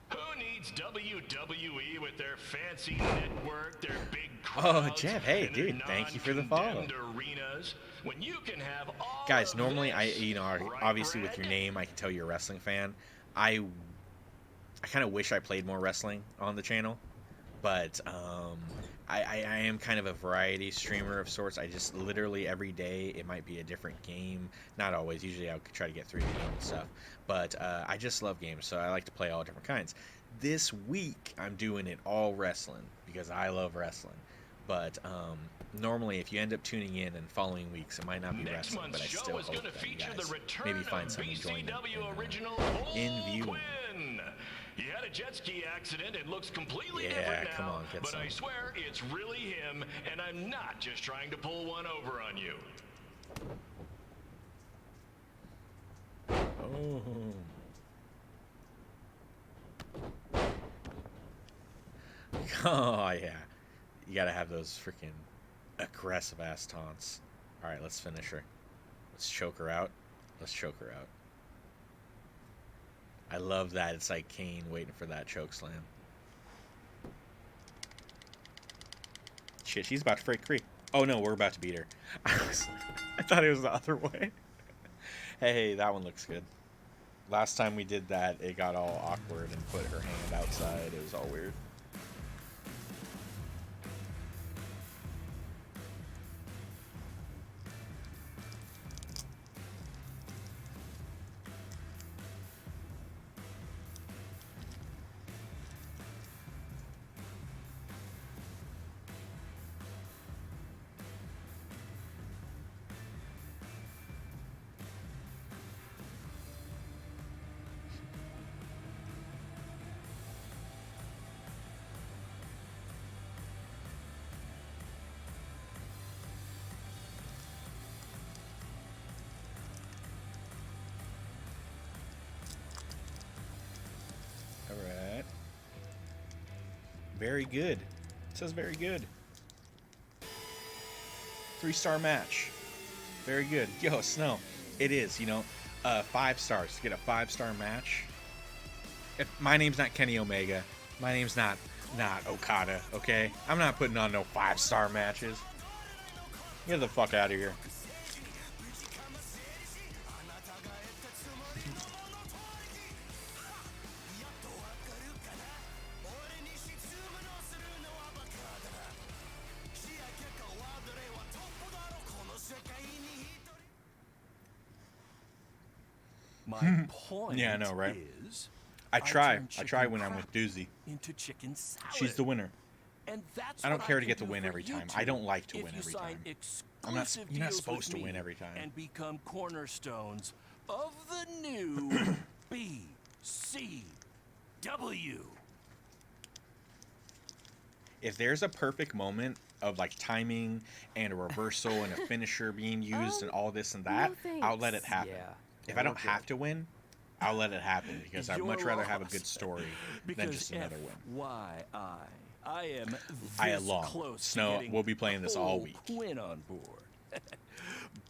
J: Who needs WWE with their fancy network, their big
A: Oh,
J: crowds,
A: Jeff, hey,
J: and their
A: dude, thank you for the follow.
J: non-condemned arenas, when you can have all
A: Guys,
J: of
A: normally
J: this, right,
A: obviously with
J: Red?
A: your name, I can tell you're a wrestling fan. I kind of wish I played more wrestling on the channel, but I am kind of a variety streamer of sorts. I just literally every day it might be a different game. Not always. Usually I'll try to get through the game and stuff. But I just love games, so I like to play all different kinds. This week I'm doing it all wrestling because I love wrestling. But normally if you end up tuning in and following weeks, it might not be
J: Next
A: wrestling,
J: month's
A: but I
J: show
A: still
J: is
A: hope
J: gonna
A: that you
J: feature
A: guys
J: the return
A: maybe find
J: of
A: some enjoyment
J: BCW original
A: in viewing.
J: Quinn. He had a jet ski accident. It looks completely
A: Yeah,
J: different now,
A: come on, get
J: but
A: some.
J: I swear it's really him, and I'm not just trying to pull one over on you.
A: Oh. Oh, yeah. You gotta have those freaking aggressive ass taunts. Alright, let's finish her. Let's choke her out. Let's choke her out. I love that. It's like Kane waiting for that choke slam. Shit, she's about to break free. Oh no, we're about to beat her. I thought it was the other way. Hey, that one looks good. Last time we did that, it got all awkward and put her hand outside. It was all weird. Very good. It says very good. 3-star match. Very good. Yo, Snow. It is, 5 stars. To get a 5-star match. My name's not Kenny Omega. My name's not Okada, okay? I'm not putting on no 5-star matches. Get the fuck out of here.
I: My point
A: Yeah, I know, right?
I: is
A: I try
I: turn
A: when I'm
I: chicken
A: with Doozy.
I: into chicken salad.
A: She's the winner.
I: And that's
A: I don't
I: what
A: care
I: I
A: to
I: can
A: get the
I: do
A: win
I: for
A: every
I: you
A: time.
I: two
A: I don't like to
I: if
A: win
I: you
A: every
I: sign
A: time.
I: exclusive
A: You're not
I: deals
A: supposed
I: with
A: to win
I: me
A: every time.
I: and become cornerstones of the new BCW.
A: If there's a perfect moment of like timing and a reversal and a finisher being used and all this and that,
G: no
A: I'll let it
G: thanks.
A: happen.
B: Yeah.
A: If I don't have to win, I'll let it happen because I'd much
I: You're
A: rather have a
I: lost.
A: good story than
I: Because
A: just another win.
I: I am this
A: I along.
I: close
A: Snow,
I: to getting
A: we'll be playing this all
I: whole
A: week.
I: Quinn on board.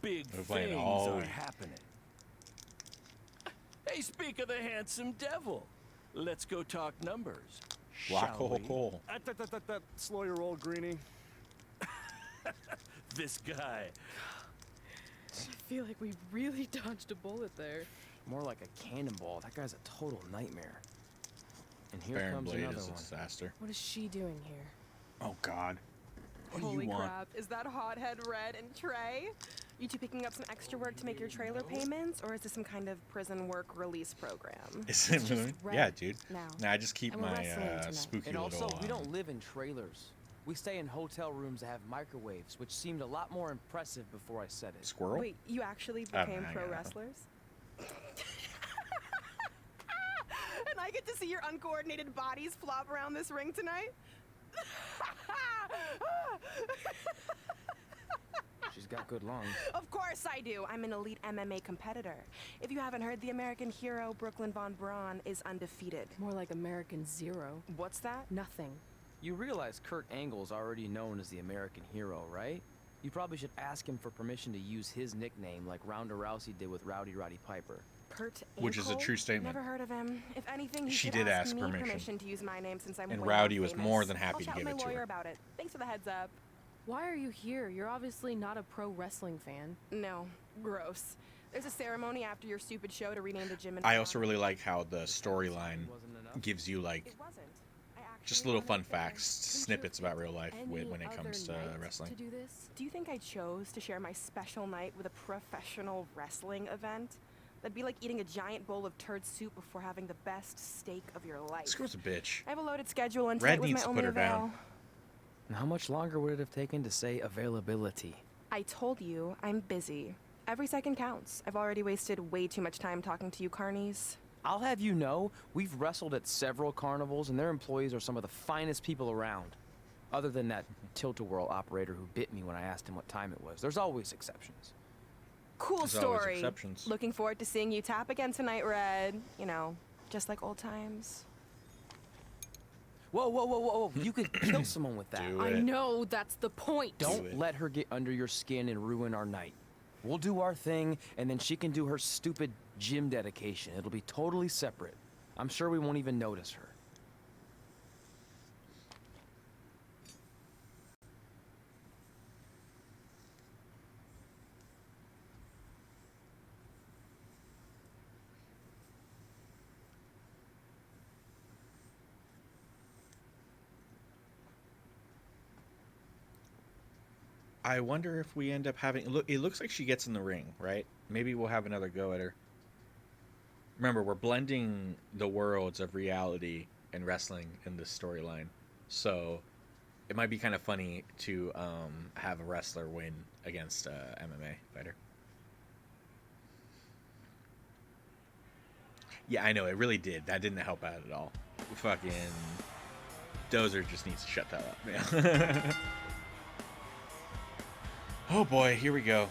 I: Big
A: We're playing
I: things
A: all
I: are
A: week.
I: happening. Hey, speak of the handsome devil. Let's go talk numbers.
A: Black
I: shall
A: hole
I: we?
A: coal.
K: Slow your roll, Greenie.
I: This guy.
G: I feel like we really dodged a bullet there.
B: More like a cannonball. That guy's a total nightmare. And here
A: Baron
B: comes
A: Blade
B: another
A: is a
B: one.
A: disaster.
G: What is she doing here?
A: Oh God. What do
C: Holy
A: you want?
C: crap, is that hothead Red and Trey? You two picking up some extra work to make your trailer payments, or is this some kind of prison work release program?
A: Is it
G: It's just
A: really?
G: red
A: Yeah, dude.
G: now.
A: Nah, I just keep
G: And we're
A: my
G: wrestling tonight.
A: spooky
B: And
A: little.
B: also, we don't live in trailers. We stay in hotel rooms that have microwaves, which seemed a lot more impressive before I said it.
A: Squirrel.
C: Wait, you actually
A: I don't
C: became
A: know, I
C: pro
A: don't know.
C: wrestlers? And I get to see your uncoordinated bodies flop around this ring tonight?
B: She's got good lungs.
C: Of course I do. I'm an elite MMA competitor. If you haven't heard, the American hero, Brooklyn Von Braun, is undefeated.
G: More like American Zero.
C: What's that?
G: Nothing.
B: You realize Kurt Angle's already known as the American hero, right? You probably should ask him for permission to use his nickname like Ronda Rousey did with Rowdy Roddy Piper.
C: Kurt
A: Which is a
C: Angle?
A: true statement.
C: Never heard of him. If anything, he
A: She
C: should
A: did ask
C: me
A: permission.
C: to use my name since I'm
A: And
C: way
A: Rowdy
C: more
A: was
C: famous.
A: more than happy
C: I'll
A: to
C: chat
A: give
C: with
A: it
C: my
A: to
C: lawyer
A: her.
C: about it. Thanks for the heads up.
G: Why are you here? You're obviously not a pro wrestling fan.
C: No, gross. There's a ceremony after your stupid show to rename the gym.
A: I also really like how the storyline
B: Wasn't enough?
A: gives you like
C: It wasn't. I actually
A: just little fun
C: wanted to-
A: facts, snippets about real life
G: Any
A: when it comes to
G: other night
A: wrestling.
G: To do this?
C: Do you think I chose to share my special night with a professional wrestling event? That'd be like eating a giant bowl of turd soup before having the best steak of your life.
A: This girl's a bitch.
C: I have a loaded schedule and
A: Red
C: tonight was
A: needs
C: my
A: to
C: only
A: put her down.
C: avail.
B: And how much longer would it have taken to say availability?
C: I told you, I'm busy. Every second counts. I've already wasted way too much time talking to you carnies.
B: I'll have you know, we've wrestled at several carnivals and their employees are some of the finest people around. Other than that tilt-a-whirl operator who bit me when I asked him what time it was. There's always exceptions.
C: Cool
A: There's always
C: story.
A: exceptions.
C: Looking forward to seeing you tap again tonight, Red. You know, just like old times.
B: Whoa, whoa, whoa, whoa, whoa. You could kill someone with that.
A: Do
G: I
A: it.
G: know, that's the point.
B: Don't
A: it.
B: let her get under your skin and ruin our night. We'll do our thing, and then she can do her stupid gym dedication. It'll be totally separate. I'm sure we won't even notice her.
A: I wonder if we end up having. Look, it looks like she gets in the ring, right? Maybe we'll have another go at her. Remember, we're blending the worlds of reality and wrestling in this storyline, so it might be kind of funny to have a wrestler win against a MMA fighter. Yeah, I know it really did. That didn't help out at all. Fucking Dozer just needs to shut that up, man. Oh boy, here we go.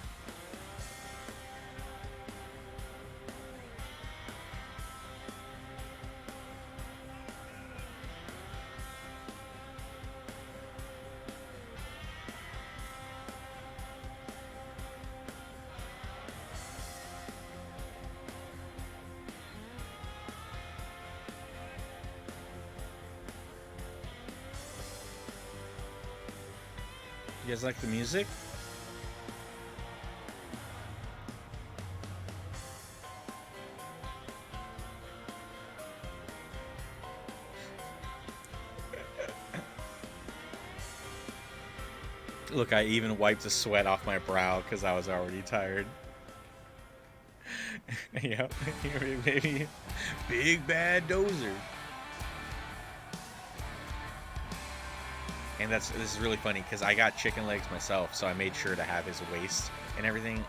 A: You guys like the music? Look, I even wiped the sweat off my brow because I was already tired. Yep, here, baby. Big bad Dozer. And this is really funny because I got chicken legs myself, so I made sure to have his waist and everything.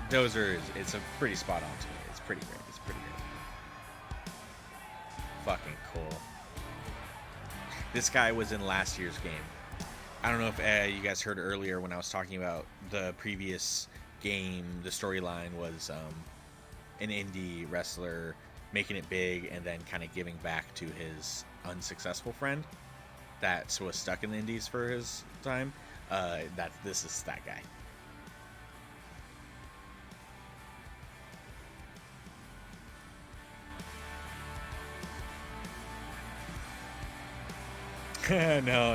A: Dozer it's a pretty spot on to me. It's pretty great. It's pretty great. Fucking cool. This guy was in last year's game. I don't know if you guys heard earlier when I was talking about the previous game. The storyline was an indie wrestler making it big and then kind of giving back to his unsuccessful friend that was stuck in the indies for his time. This is that guy. No.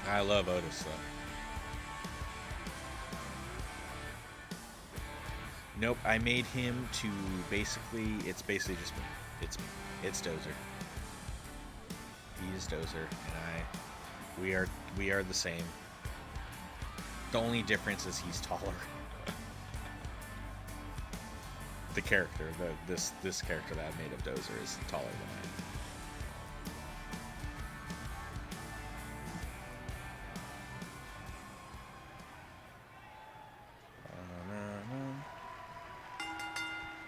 A: I love Otis though. Nope, I made him to it's basically just me. It's me. It's Dozer. He is Dozer, and we are the same. The only difference is he's taller. The character, this character that I made of Dozer is taller than I am.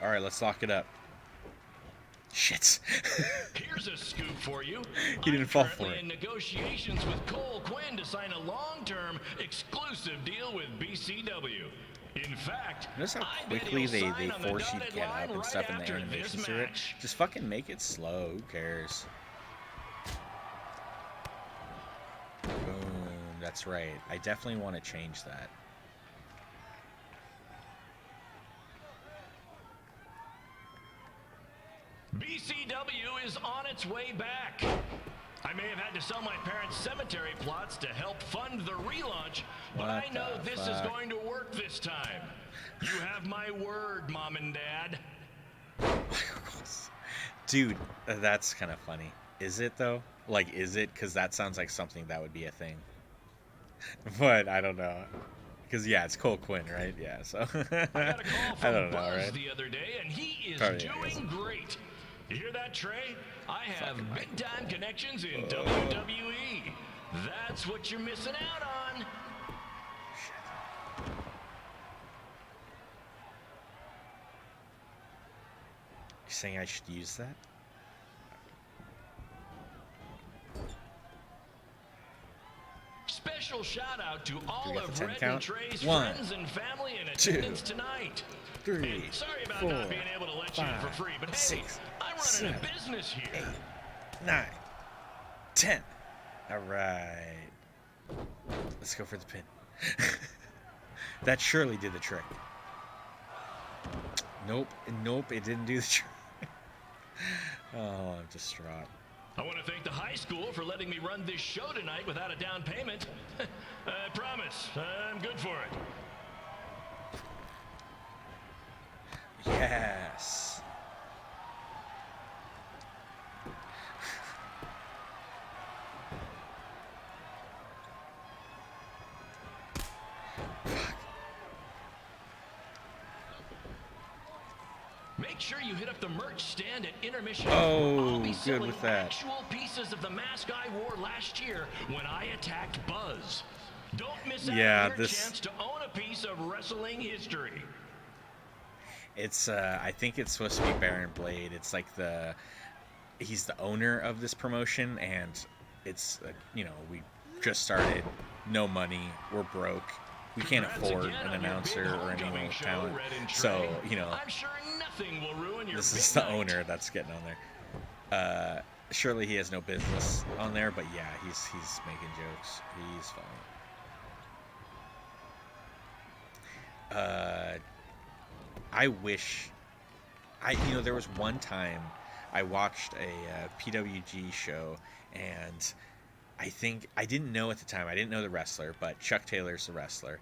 A: All right, let's lock it up. Shit.
J: Here's a scoop for you.
A: He didn't fall for
J: currently
A: it.
J: in negotiations with Cole Quinn to sign a long-term exclusive deal with BCW. In fact,
A: Notice how
J: I bet
A: quickly
J: he'll
A: they
J: sign on the
A: force you to
J: dotted
A: get
J: line
A: up and
J: right
A: stuff in the
J: after
A: animations
J: this
A: to it.
J: match.
A: Just fucking make it slow. Who cares? Boom. That's right. I definitely want to change that.
J: BCW is on its way back. I may have had to sell my parents' cemetery plots to help fund the relaunch, but
A: What
J: I know
A: the
J: this is
A: fuck?
J: going to work this time. You have my word, Mom and Dad.
A: Dude, that's kind of funny. Is it though? Like, is it? Because that sounds like something that would be a thing. But I don't know. Because yeah, it's Cole Quinn, right? Yeah. So
J: I got a call
A: I
J: from
A: don't know,
J: Buzz
A: right?
J: the other day, and he is
A: Probably, I guess.
J: doing great. You hear that, Trey? I have
A: Fucking
J: big-time connections in WWE. That's what you're missing out on.
A: You saying I should use that?
J: Special shout out to
A: we
J: all
A: get the
J: of
A: 10
J: Red and
A: count?
J: Trey's
A: 1,
J: friends and family in
A: 2,
J: attendance tonight.
A: 3,
J: And sorry about
A: 4,
J: not being able to let you in for
A: 5,
J: free, but hey,
A: 6,
J: I'm running
A: 7,
J: a business here.
A: 8, 9, 10. All right. Let's go for the pin. That surely did the trick. Nope, it didn't do the trick. Oh, I'm distraught.
J: I want to thank the high school for letting me run this show tonight without a down payment. I promise, I'm good for it.
A: Yes.
J: Make sure you hit up the merch stand at intermission.
A: Oh,
J: I'll be
A: good
J: selling
A: with that.
J: actual pieces of the mask I wore last year when I attacked Buzz. Don't miss out on your chance to own a piece of wrestling history.
A: It's I think it's supposed to be Baron Blade. It's like he's the owner of this promotion, and it's you know, we just started, no money, we're broke, we can't afford an announcer or any more talent. So you know,
J: I'm sure nothing will ruin your
A: this is
J: big
A: the
J: night.
A: owner that's getting on there. Surely he has no business on there, but yeah, he's making jokes. He's funny. I wish, you know, there was one time I watched a PWG show, and I think I didn't know at the time. I didn't know the wrestler, but Chuck Taylor's the wrestler.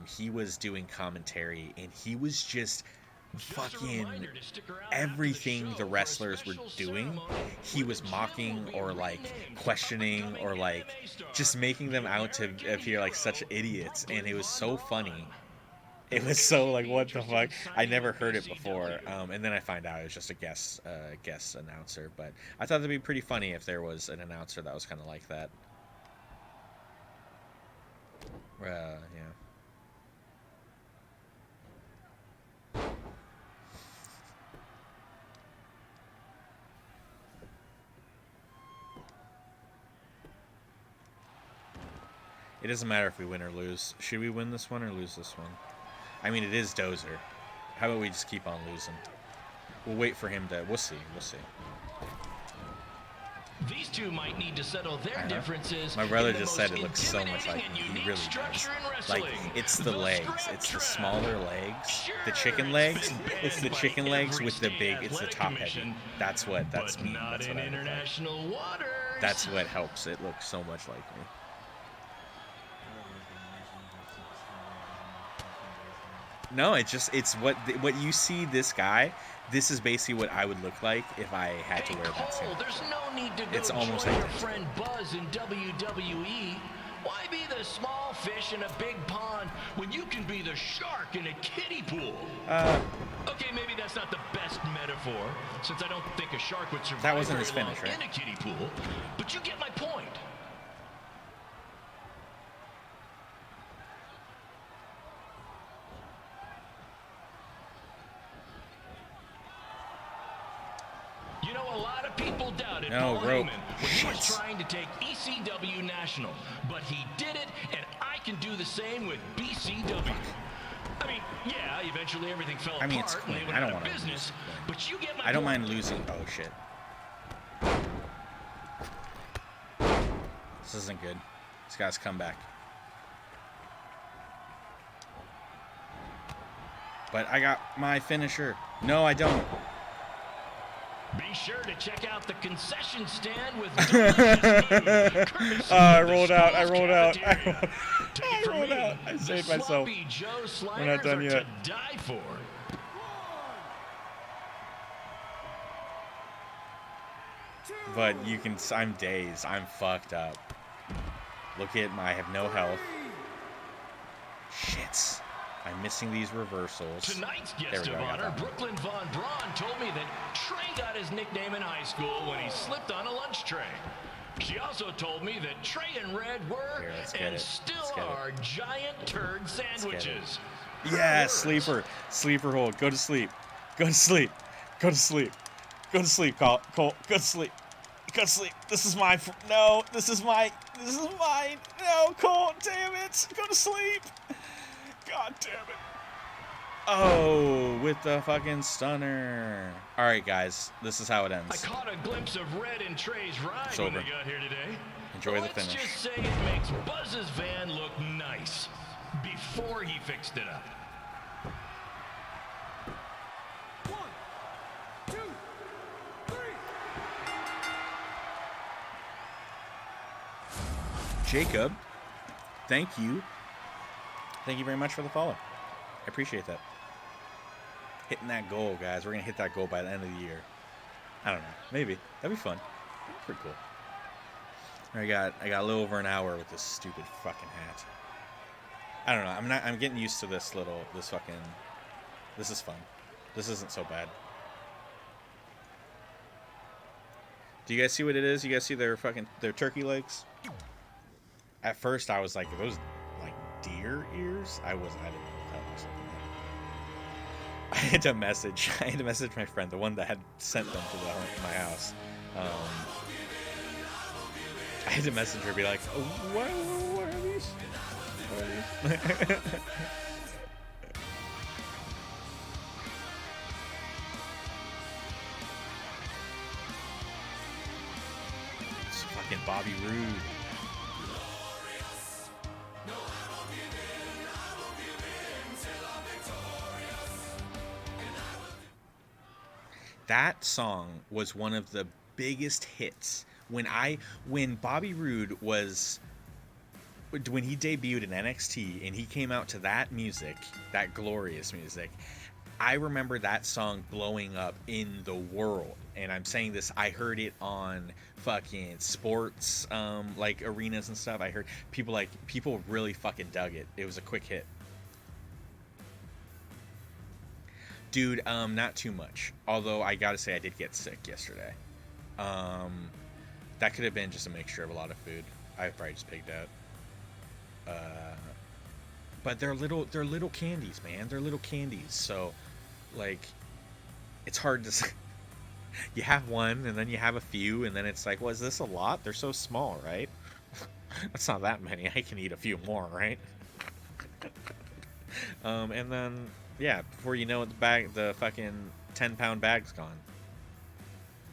A: He was doing commentary, and he was just fucking everything the wrestlers were doing. He was mocking or like questioning or like just making them out to appear like such idiots, and it was so funny. It was so like, what the fuck? I never heard it before, and then I find out it was just a guest announcer. But I thought it'd be pretty funny if there was an announcer that was kind of like that. Yeah. It doesn't matter if we win or lose. Should we win this one or lose this one? I mean, it is Dozer. How about we just keep on losing? We'll wait for him to... We'll see. We'll see.
J: These two might need to settle their differences.
A: My brother just said it looks so much like me. He really does. Like, it's the legs. It's the smaller legs. The chicken legs. It's the chicken legs with the big... It's the top heavy. That's me. That's what I look like. That's what helps it look so much like me. No, it's what you see this guy. This is basically what I would look like if I had to wear that suit.
J: There's no need to
A: it's
J: go
A: almost
J: join
A: like
J: your friend Buzz in WWE. Why be the small fish in a big pond when you can be the shark in a kiddie pool? Okay, maybe that's not the best metaphor, since I don't think a shark would survive
A: that wasn't his finish,
J: in
A: right?
J: a kiddie pool. But you get my point. You know, a lot of people doubted Paul Heyman when he was trying to take ECW National, but he did it, and I can do the same with BCW. I mean, yeah, eventually everything fell apart.
A: It's clean. I don't want to lose.
J: But you get my
A: I don't
J: point.
A: mind losing. Oh shit. This isn't good. This guy's come back. But I got my finisher. No, I don't.
J: Be sure to check out the concession stand with delicious
A: I rolled out. I rolled out.
J: I
A: rolled out. I saved myself. We're not done yet.
J: To die for.
A: But you can. I'm dazed. I'm fucked up. Look at my. I have no health. Shit. I'm missing these reversals.
J: Tonight's guest of honor, Brooklyn Von Braun, told me that Trey got his nickname in high school when he slipped on a lunch tray. She also told me that Trey and Red were and still are giant turd sandwiches.
A: Yeah, sleeper. Sleeper hold. Go to sleep. Go to sleep. Go to sleep. Go to sleep, Cole. Go to sleep. Go to sleep. This is my... No, this is mine. No, Cole, damn it. Go to sleep. God damn it. Oh, with the fucking stunner. All right, guys. This is how it ends.
J: I caught a glimpse of Red and Trey's ride
A: it's
J: when
A: over.
J: they got here today.
A: Enjoy the finish.
J: Let's just say it makes Buzz's van look nice before he fixed it up.
K: 1, 2, 3.
A: Jacob, thank you. Thank you very much for the follow. I appreciate that. Hitting that goal, guys. We're going to hit that goal by the end of the year. I don't know. Maybe. That'd be fun. Pretty cool. I got a little over an hour with this stupid fucking hat. I don't know. I'm getting used to this fucking... This is fun. This isn't so bad. Do you guys see what it is? You guys see their turkey legs? At first I was like, are those like deer ears? I didn't know what that was. I had to message my friend, the one that had sent them to my house. I had to message her, be like, oh, what are these? What are these? It's fucking Bobby Roode. That song was one of the biggest hits when Bobby Roode was when he debuted in NXT and he came out to that music, that glorious music. I remember that song blowing up in the world, and I'm saying this, I heard it on fucking sports like arenas and stuff. I heard people really fucking dug it. It was a quick hit. Dude, not too much. Although I gotta say I did get sick yesterday. That could have been just a mixture of a lot of food. I probably just pigged out. But they're little candies, man. They're little candies. So, like, it's hard to say. You have one, and then you have a few, and then it's like, well, is this a lot? They're so small, right? That's not that many. I can eat a few more, right? And then, yeah, before you know it, the fucking 10-pound bag's gone.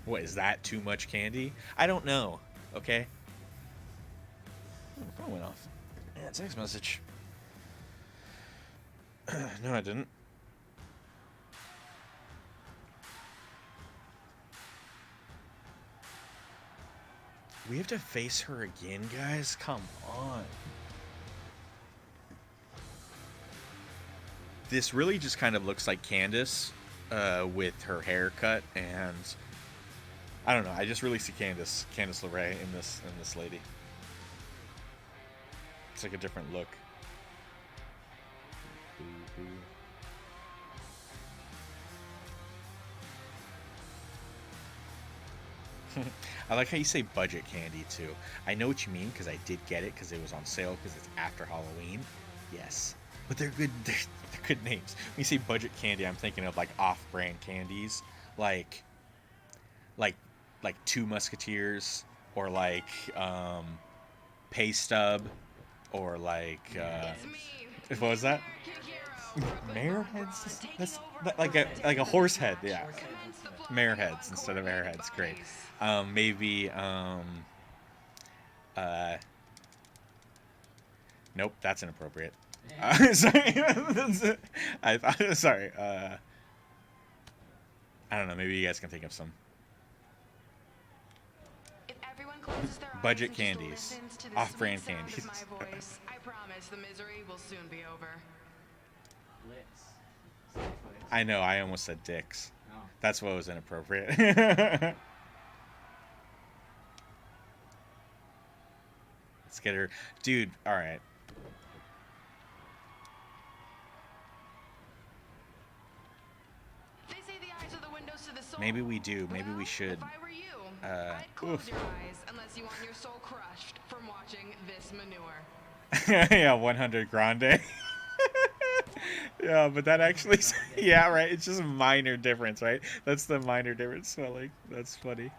A: What, is that too much candy? I don't know, okay? Phone went off. Yeah, text message. No, I didn't. We have to face her again, guys? Come on. This really just kind of looks like Candace with her haircut, and I don't know. I just really see Candace LeRae in this lady. It's like a different look. I like how you say budget candy too. I know what you mean because I did get it because it was on sale because it's after Halloween. Yes, but they're good. They're good names. When you say budget candy, I'm thinking of like off-brand candies, like Two Musketeers, or like Pay Stub, or like what was that? Mare heads? That's like a horse head, yeah. Mare heads instead of airheads. Great. Maybe nope, that's inappropriate. Sorry. Sorry. I don't know, maybe you guys can think of some. Budget candies. Off-brand candies.
C: I promise the misery will soon be over.
A: I know, I almost said dicks.
L: Oh.
A: That's what was inappropriate. Let's get her. Dude, alright. Maybe we do. Maybe we should.
C: I'd close your eyes unless you want your soul crushed from watching this manure.
A: Yeah, 100 grande. Yeah, but that actually, yeah, right. It's just a minor difference, right? That's the minor difference. So, like, that's funny.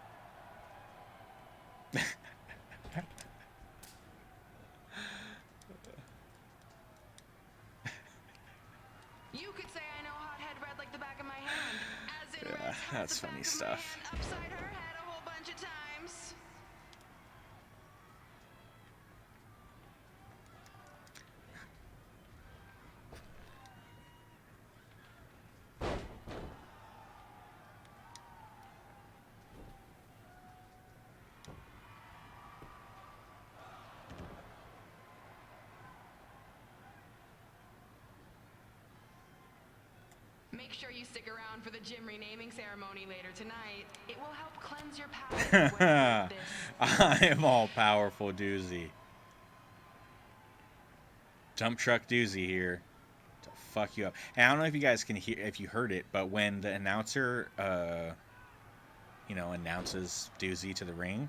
C: You could say I know hothead red like the back of my hand. As in
A: Yeah, that's funny stuff.
C: Upside her head a whole bunch of times. Make sure you stick around for the gym renaming ceremony later tonight. It will help cleanse your palate.
A: I am all powerful doozy. Dump truck doozy here to fuck you up. And I don't know if you guys can hear, if you heard it, but when the announcer, announces Doozy to the ring,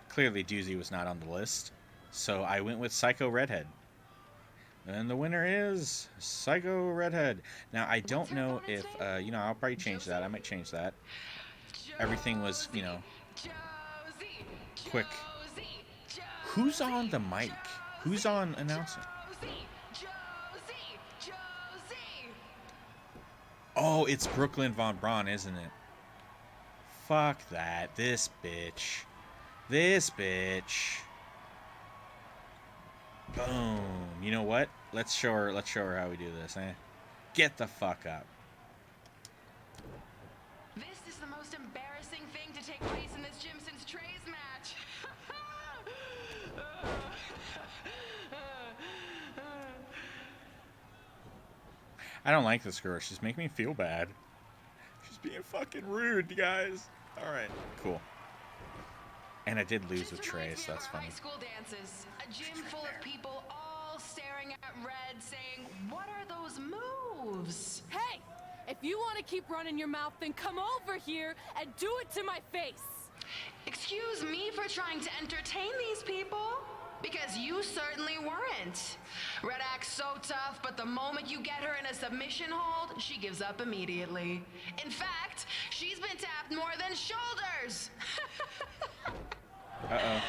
A: clearly Doozy was not on the list. So I went with Psycho Redhead. And the winner is Psycho Redhead. Now, I don't know if, I'll probably change that. I might change that. Everything was, quick. Who's on the mic? Who's on announcing? Oh, it's Brooklyn Von Braun, isn't it? Fuck that. This bitch. Boom. You know what? Let's show her how we do this, eh? Get the fuck up.
C: This is the
A: I don't like this girl. She's making me feel bad. She's being fucking rude, guys. All right, cool. And I did lose with Trey, so that's funny.
F: High school dances, a gym full of people all staring at Red, saying, "What are those moves?"
G: Hey, if you want to keep running your mouth, then come over here and do it to my face.
F: Excuse me for trying to entertain these people? Because you certainly weren't. Red acts so tough, but the moment you get her in a submission hold, she gives up immediately. In fact, she's been tapped more than shoulders.
A: Uh-oh.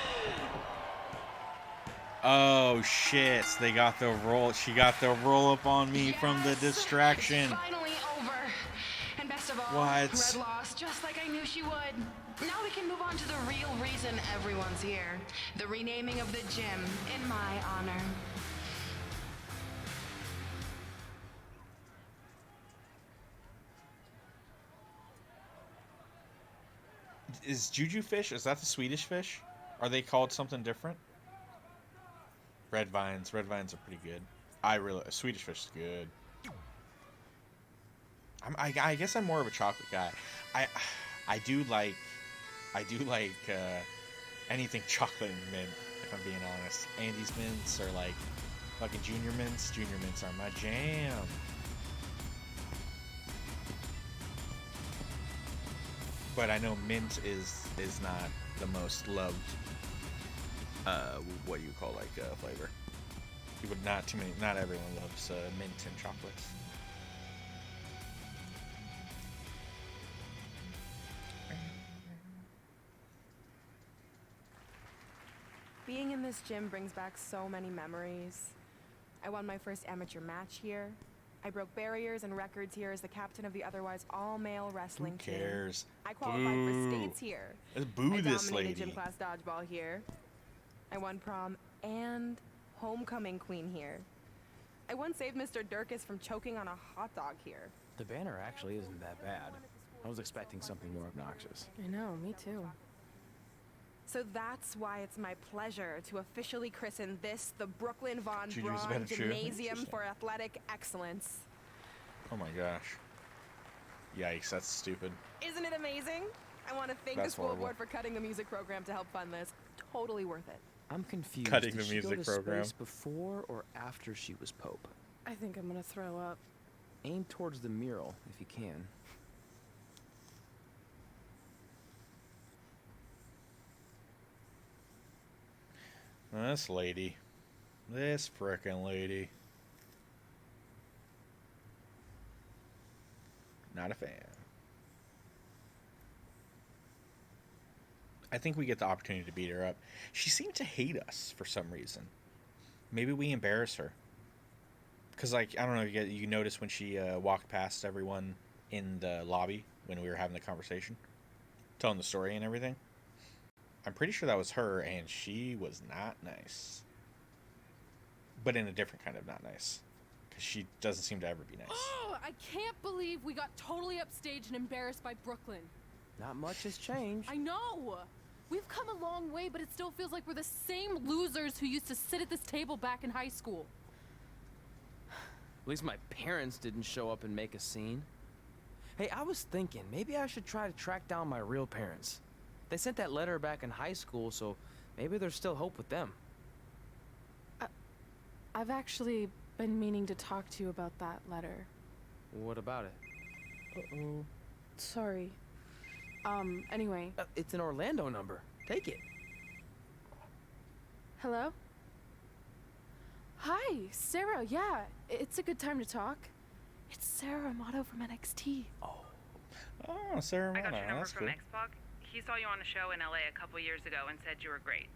A: Oh, shit. They got the roll. She got the roll up on me from the distraction.
F: It's finally over. And best of all,
A: What?
F: Red lost just like I knew she would. Now we can move on to the real reason everyone's here. The renaming of the gym in my honor.
A: Is Juju fish? Is that the Swedish fish? Are they called something different? Red vines. Red vines are pretty good. Swedish fish is good. I guess I'm more of a chocolate guy. I do like anything chocolate and mint, if I'm being honest. Andy's mints or like fucking junior mints. Junior mints are my jam. But I know mint is not the most loved what you call flavor. Not everyone loves mint and chocolates.
C: Being in this gym brings back so many memories. I won my first amateur match here. I broke barriers and records here as the captain of the otherwise all-male wrestling team.
A: Who cares?
C: I qualified for
A: Boo.
C: states here.
A: Let's boo
C: I
A: this
C: dominated
A: lady.
C: gym class dodgeball here. I won prom and homecoming queen here. I once saved Mr. Durkis from choking on a hot dog here.
B: The banner actually isn't that bad. I was expecting something more obnoxious.
G: I know, me too.
C: So that's why it's my pleasure to officially christen this the Brooklyn Von
A: Juju's
C: Braun
A: better too.
C: Gymnasium
A: Interesting.
C: for Athletic Excellence.
A: Oh my gosh. Yikes, that's stupid.
C: Isn't it amazing? I want to thank the
A: That's
C: school
A: horrible.
C: board for cutting the music program to help fund this. Totally worth it.
B: I'm confused.
A: Cutting
B: Did
A: the
B: she go
A: music
B: to
A: program.
B: space before or after she was Pope?
G: I think I'm gonna throw up.
B: Aim towards the mural if you can.
A: This lady. This frickin' lady. Not a fan. I think we get the opportunity to beat her up. She seemed to hate us for some reason. Maybe we embarrass her. Because, like, I don't know if you noticed when she walked past everyone in the lobby when we were having the conversation, telling the story and everything. I'm pretty sure that was her, and she was not nice. But in a different kind of not nice. Because she doesn't seem to ever be nice.
G: Oh, I can't believe we got totally upstaged and embarrassed by Brooklyn.
B: Not much has changed.
G: I know! We've come a long way, but it still feels like we're the same losers who used to sit at this table back in high school.
B: At least my parents didn't show up and make a scene. Hey, I was thinking, maybe I should try to track down my real parents. They sent that letter back in high school, so maybe there's still hope with them.
G: I've actually been meaning to talk to you about that letter.
B: What about it?
G: Uh-oh. Sorry. Anyway.
B: It's an Orlando number. Take it.
G: Hello? Hi, Sarah, yeah. It's a good time to talk. It's Sarah Amato from NXT.
A: Oh, Sarah
L: I got
A: Amato,
L: your number
A: that's
L: from
A: cool.
L: Xbox. He saw you on a show in LA a couple years ago and said you were great.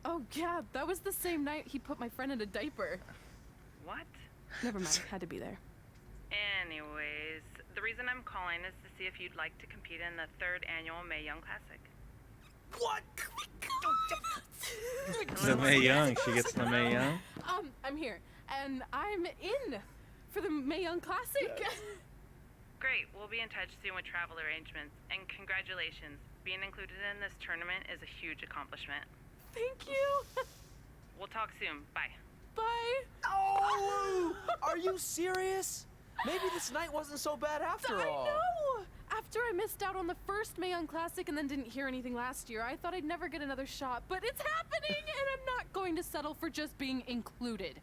G: Oh, yeah, that was the same night he put my friend in a diaper.
L: What?
G: Never mind, had to be there.
L: Anyways, the reason I'm calling is to see if you'd like to compete in the 3rd annual Mae Young Classic.
B: What?
A: The Mae Young. She gets the Mae Young.
G: I'm here, and I'm in for the Mae Young Classic.
L: Great, we'll be in touch soon with travel arrangements, and congratulations. Being included in this tournament is a huge accomplishment.
G: Thank you.
L: We'll talk soon. Bye.
G: Bye.
B: Oh! Are you serious? Maybe this night wasn't so bad after all.
G: I know! After I missed out on the first Mae Young Classic and then didn't hear anything last year, I thought I'd never get another shot, but it's happening, and I'm not going to settle for just being included.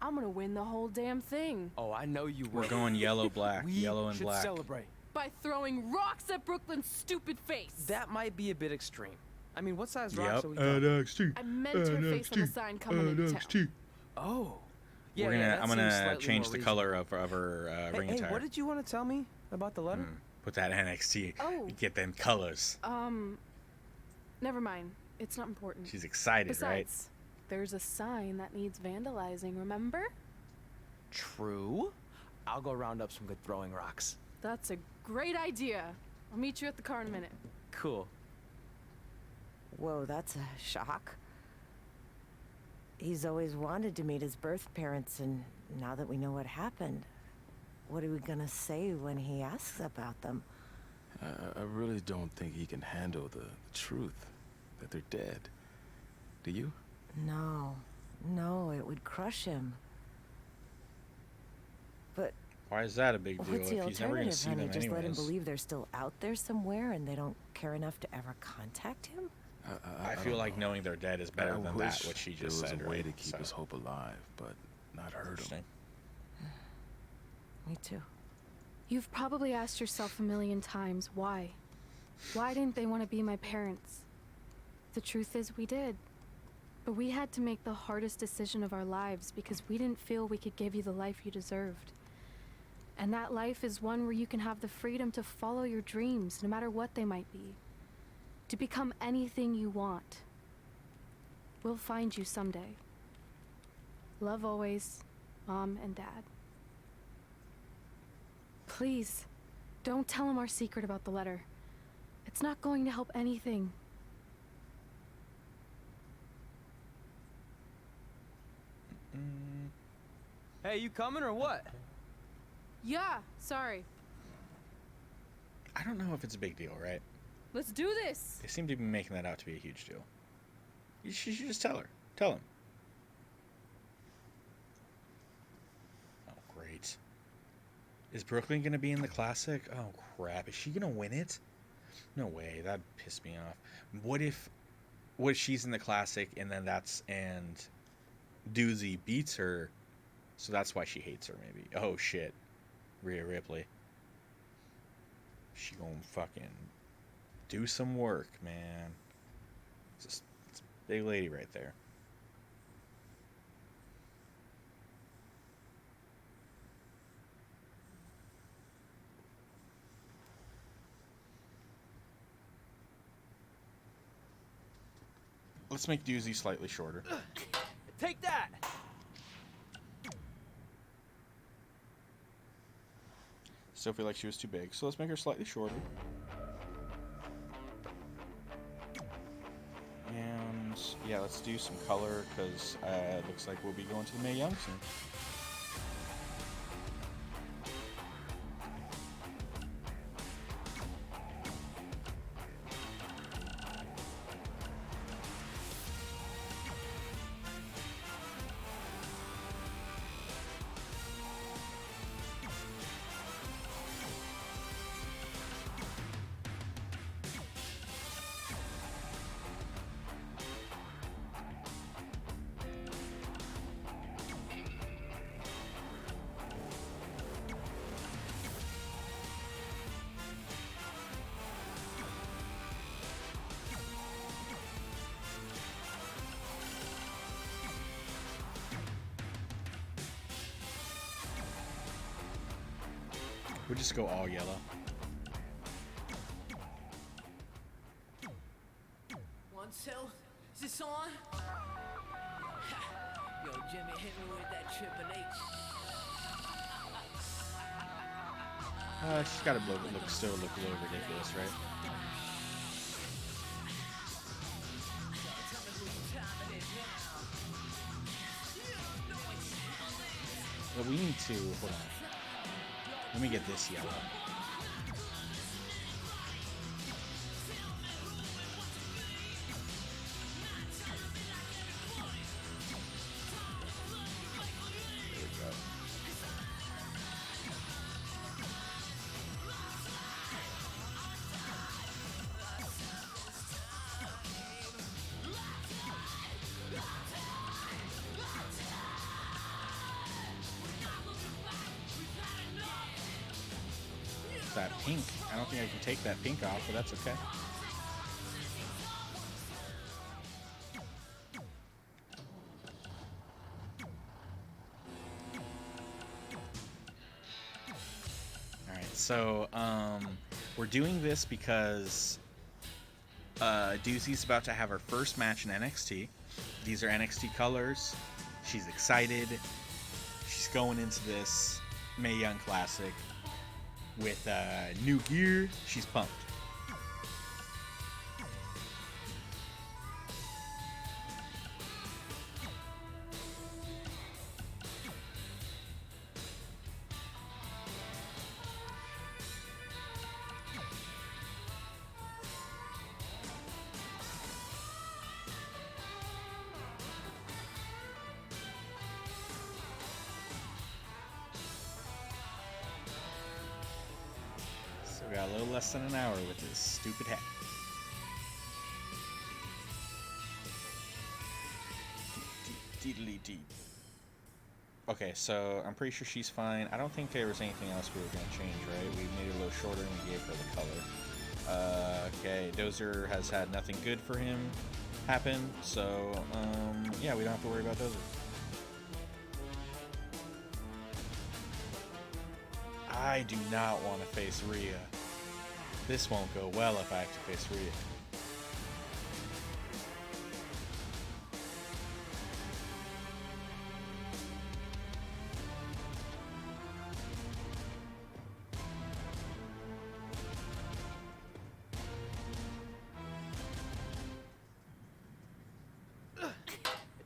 G: I'm gonna win the whole damn thing.
B: Oh, I know you will.
A: We're going yellow, black,
B: We
A: yellow and
B: should
A: black.
B: celebrate.
G: By throwing rocks at Brooklyn's stupid face.
B: That might be a bit extreme. I mean, what size rocks are we
A: Yep.
B: talking?
A: NXT.
G: I meant her face on the sign coming into town.
A: NXT.
B: Oh.
A: I'm
B: that
A: gonna
B: seems slightly
A: change
B: more
A: the color of her ring
B: Hey,
A: attire.
B: what did you want to tell me about the letter?
A: Put that NXT.
G: Oh.
A: Get them colors.
G: Never mind. It's not important.
A: She's excited, right?
G: Besides, there's a sign that needs vandalizing, remember?
B: True. I'll go round up some good throwing rocks.
G: That's a great idea. I'll meet you at the car in a minute.
B: Cool.
M: Whoa, that's a shock. He's always wanted to meet his birth parents, and now that we know what happened, what are we gonna say when he asks about them?
N: I really don't think he can handle the truth, that they're dead. Do you?
M: No, it would crush him. But
A: Why is that a big deal
M: what's the
A: if he's never gonna
M: alternative,
A: see
M: honey?
A: them
M: Just let him
A: anyways?
M: believe they're still out there somewhere and they don't care enough to ever contact him?
A: I feel like knowing they're dead is better
N: I
A: than
N: wish
A: that, what she
N: there
A: just
N: was
A: said,
N: a way
A: right?
N: to keep
A: So,
N: his hope alive, but not hurt him.
A: interesting.
M: Me too.
G: You've probably asked yourself a million times why. Why didn't they want to be my parents? The truth is, we did. But we had to make the hardest decision of our lives because we didn't feel we could give you the life you deserved. And that life is one where you can have the freedom to follow your dreams, no matter what they might be. To become anything you want. We'll find you someday. Love always, Mom and Dad. Please, don't tell him our secret about the letter. It's not going to help anything.
B: Hey, you coming or what?
G: Yeah, sorry.
A: I don't know if it's a big deal, right?
G: Let's do this.
A: They seem to be making that out to be a huge deal. You should just tell her. Tell him. Oh, great. Is Brooklyn going to be in the Classic? Oh, crap. Is she going to win it? No way. That pissed me off. What if she's in the Classic and then and Doozy beats her, so that's why she hates her, maybe. Oh, shit. Rhea Ripley. She gonna fucking do some work, man. It's a big lady right there. Let's make Doozy slightly shorter.
B: Take that!
A: Still feel like she was too big, so let's make her slightly shorter. And yeah, let's do some color because it looks like we'll be going to the Mae Young soon. We'll just go all yellow.
O: 1, 2, is this on? Yo, Jimmy, hit me with that Triple H.
A: She's got to still look a little ridiculous, right? Well, we need to, hold on. Let me get this yellow. that pink. I don't think I can take that pink off, but that's okay. Alright, so we're doing this because Doozy's about to have her first match in NXT. These are NXT colors. She's excited. She's going into this Mae Young Classic with new gear. She's pumped. So we got a little less than an hour with this stupid hat. Deedly-dee. Okay, so I'm pretty sure she's fine. I don't think there was anything else we were going to change, right? We made it a little shorter and we gave her the color. Okay, Dozer has had nothing good for him happen, so yeah, we don't have to worry about Dozer. I do not want to face Rhea. This won't go well if I have to face Rhea.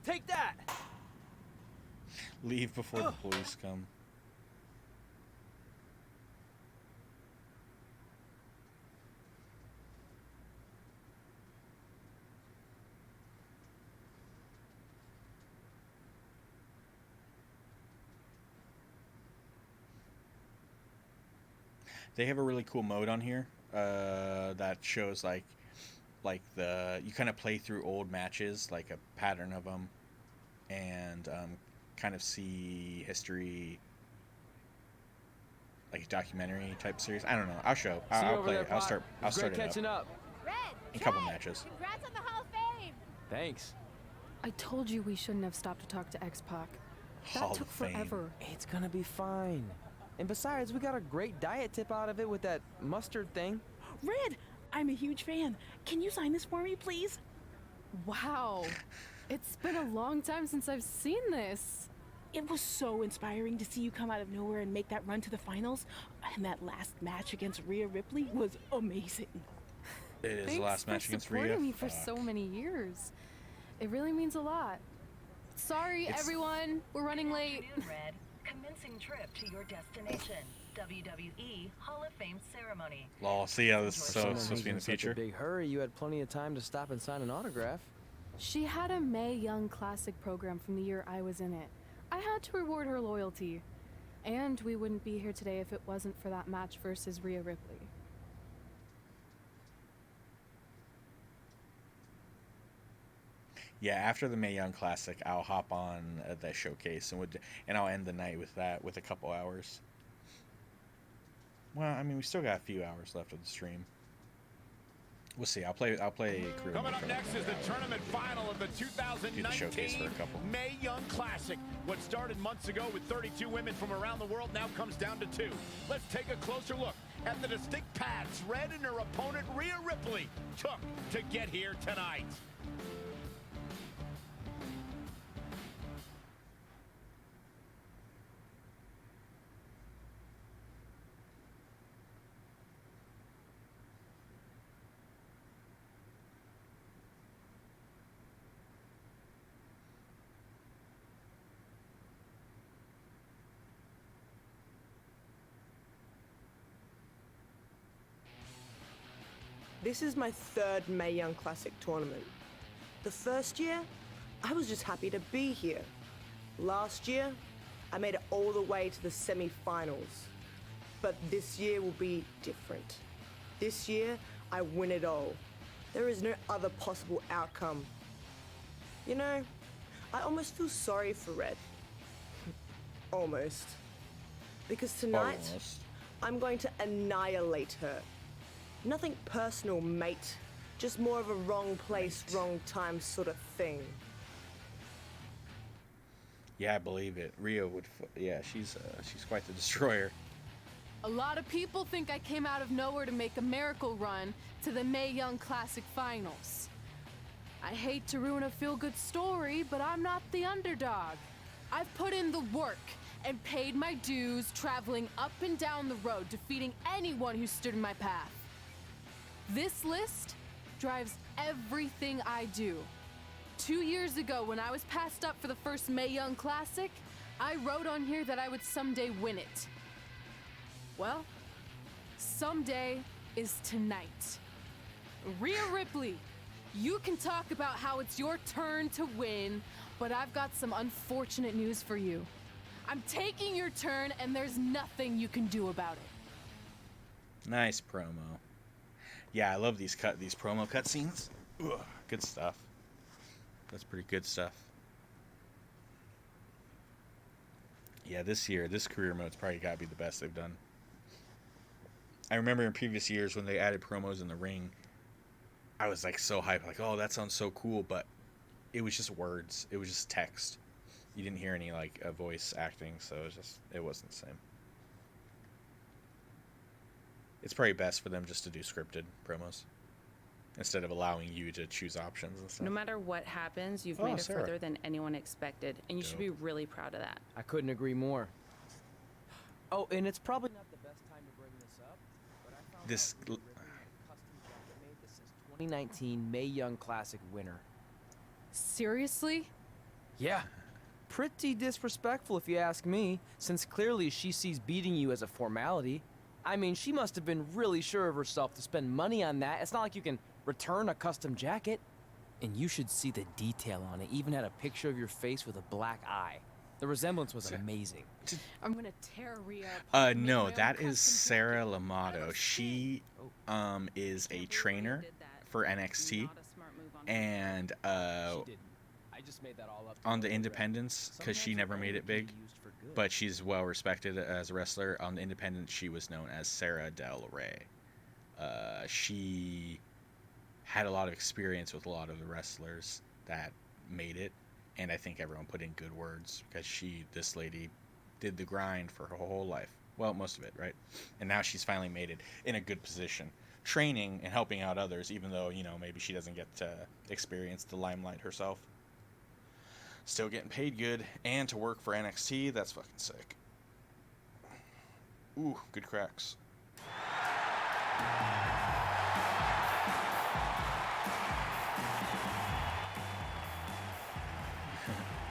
B: Take that!
A: Leave before the police come. They have a really cool mode on here that shows like you kind of play through old matches, like a pattern of them, and kind of see history, like a documentary type series. I don't know. I'll show. I'll play it. I'll start it
B: catching up.
A: In a couple matches.
H: Congrats on the Hall of Fame!
B: Thanks.
G: I told you we shouldn't have stopped to talk to X-Pac.
A: Hall
G: That took
A: of Fame.
G: forever.
B: It's gonna be fine. And besides, we got a great diet tip out of it with that mustard thing.
P: Red, I'm a huge fan. Can you sign this for me, please?
G: Wow. It's been a long time since I've seen this.
P: It was so inspiring to see you come out of nowhere and make that run to the finals. And that last match against Rhea Ripley was amazing.
A: It is
G: Thanks
A: the last match
G: for
A: against
G: supporting
A: Rhea.
G: me for so many years. It really means a lot. Sorry, everyone. We're running late.
Q: Red. Commencing trip to your destination. WWE Hall of Fame ceremony.
A: Lol, see how this is supposed to be in the
B: Such a
A: future.
B: big hurry, you had plenty of time to stop and sign an autograph.
G: She had a Mae Young Classic program from the year I was in it. I had to reward her loyalty. And we wouldn't be here today if it wasn't for that match versus Rhea Ripley.
A: Yeah, after the Mae Young Classic, I'll hop on the showcase and I'll end the night with that with a couple hours. Well, I mean, we still got a few hours left of the stream. We'll see. I'll play crew.
K: Coming up next is the tournament final of the
A: do the showcase for a
K: 2019
A: couple.
K: Mae Young Classic. What started months ago with 32 women from around the world now comes down to 2. Let's take a closer look at the distinct paths Red and her opponent Rhea Ripley took to get here tonight.
R: This is my 3rd Mae Young Classic tournament. The first year, I was just happy to be here. Last year, I made it all the way to the semi-finals. But this year will be different. This year, I win it all. There is no other possible outcome. You know, I almost feel sorry for Red. Almost. Because tonight, I'm going to annihilate her. Nothing personal, mate. Just more of a wrong place, wrong time sort of thing.
A: Yeah, I believe it. Rhea would. Yeah, she's quite the destroyer.
G: A lot of people think I came out of nowhere to make a miracle run to the Mae Young Classic Finals. I hate to ruin a feel-good story, but I'm not the underdog. I've put in the work and paid my dues traveling up and down the road, defeating anyone who stood in my path. This list drives everything I do. 2 years ago, when I was passed up for the first Mae Young Classic, I wrote on here that I would someday win it. Well, someday is tonight. Rhea Ripley, you can talk about how it's your turn to win, but I've got some unfortunate news for you. I'm taking your turn, and there's nothing you can do about it.
A: Nice promo. Yeah, I love these promo cutscenes. Good stuff. That's pretty good stuff. Yeah, this career mode's probably got to be the best they've done. I remember in previous years when they added promos in the ring, I was like so hyped, like, oh, that sounds so cool, but it was just words. It was just text. You didn't hear any like voice acting, so it wasn't the same. It's probably best for them just to do scripted promos instead of allowing you to choose options and stuff.
S: No matter what happens, you've made it
A: Sarah.
S: further than anyone expected, and you should be really proud of that.
B: I couldn't agree more. Oh, and it's probably not the best time to bring this up, but I found
A: This
B: out Rhea Ripley had a custom jacket made that says 2019 Mae Young Classic winner.
G: Seriously?
B: Yeah. Pretty disrespectful if you ask me, since clearly she sees beating you as a formality. I mean, she must have been really sure of herself to spend money on that. It's not like you can return a custom jacket. And you should see the detail on it. Even had a picture of your face with a black eye. The resemblance was amazing.
G: I'm gonna tear Rhea apart.
A: No, that is Sarah Lamato. She is a trainer for NXT, and
B: I just made that all up
A: on the independents, because she never made it big, but she's well respected as a wrestler. On the independents, she was known as Sarah Del Rey. She had a lot of experience with a lot of the wrestlers that made it, and I think everyone put in good words, because this lady did the grind for her whole life. Well, most of it, right? And now she's finally made it in a good position, training and helping out others, even though, maybe she doesn't get to experience the limelight herself. Still getting paid good, and to work for NXT, that's fucking sick. Ooh, good cracks.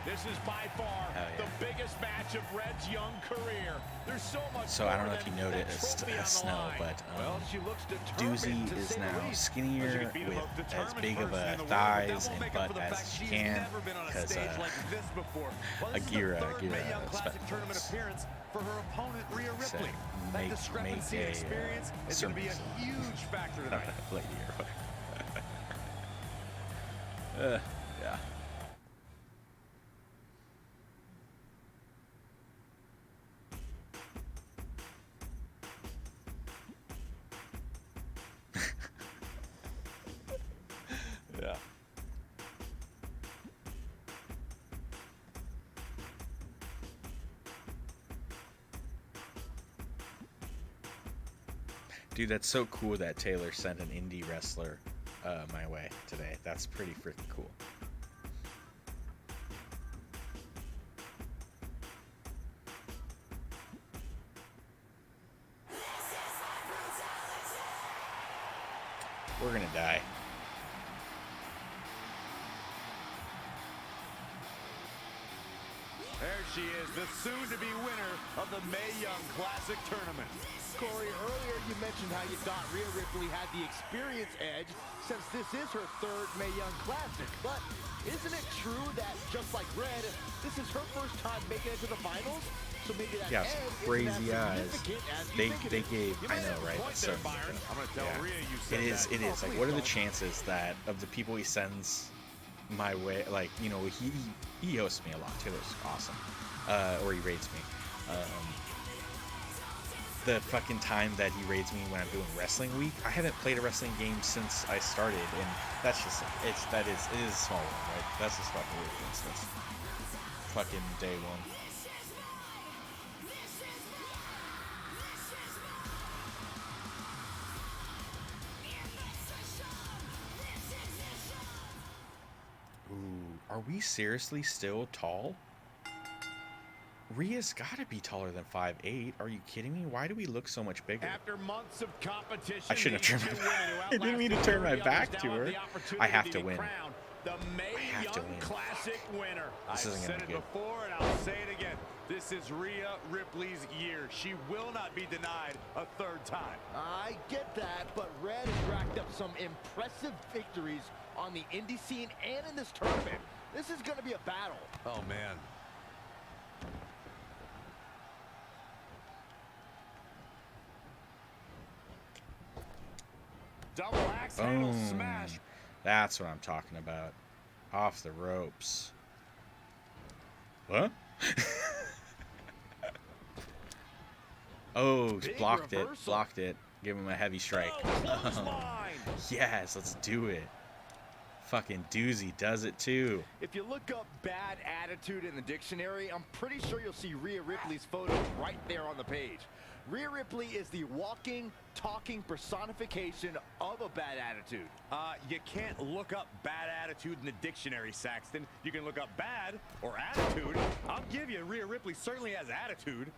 K: This is by far the biggest match of Red's young career. There's so much.
A: So I don't know if you noticed, Snow, but Doozy is now skinnier with as big of a thighs and butt as she can, because Akira
K: appearance for her opponent Rhea Ripley. That discrepancy in experience is going to be a huge factor tonight.
A: Yeah. Yeah. Dude, that's so cool that Taylor sent an indie wrestler my way today. That's pretty freaking cool. We're gonna die.
K: There she is, the soon-to-be winner of the Mae Young Classic Tournament. Corey, earlier you mentioned how you thought Rhea Ripley had the experience edge since this is her third Mae Young Classic. But isn't it true that, just like Red, this is her first time making it to the finals? So maybe that edge
A: crazy eyes. They gave, I know, right? So,
K: I'm gonna tell Rhea you said
A: it is. Like, what are the chances that of the people he sends my way, like, he hosts me a lot. Taylor's awesome. Or he rates me. the fucking time that he raids me when I'm doing wrestling week. I haven't played a wrestling game since I started, and that's just it is a small one, right? That's just fucking ridiculous. That's fucking day one. Ooh, are we seriously still tall? Rhea's gotta be taller than 5'8". Are you kidding me? Why do we look so much bigger?
K: After months of competition,
A: I shouldn't have turned my back. I didn't mean to turn my back to her. I have to win. I have to win.
K: Classic winner.
A: This isn't gonna be good.
K: Before and I'll say it again. This is Rhea Ripley's year. She will not be denied a third time.
T: I get that, but Red has racked up some impressive victories on the indie scene and in this tournament. This is going to be a battle.
K: Oh, man. Double axe handle smash.
A: That's what I'm talking about. Off the ropes. What? Oh,
K: Big
A: blocked
K: reversal.
A: it. Blocked it. Give him a heavy strike. Yes, let's do it. Fucking Doozy does it too.
T: If you look up bad attitude in the dictionary, I'm pretty sure you'll see Rhea Ripley's photo right there on the page. Rhea Ripley is the walking, talking personification of a bad attitude.
K: You can't look up bad attitude in the dictionary, Saxton. You can look up bad or attitude. I'll give you, Rhea Ripley certainly has attitude.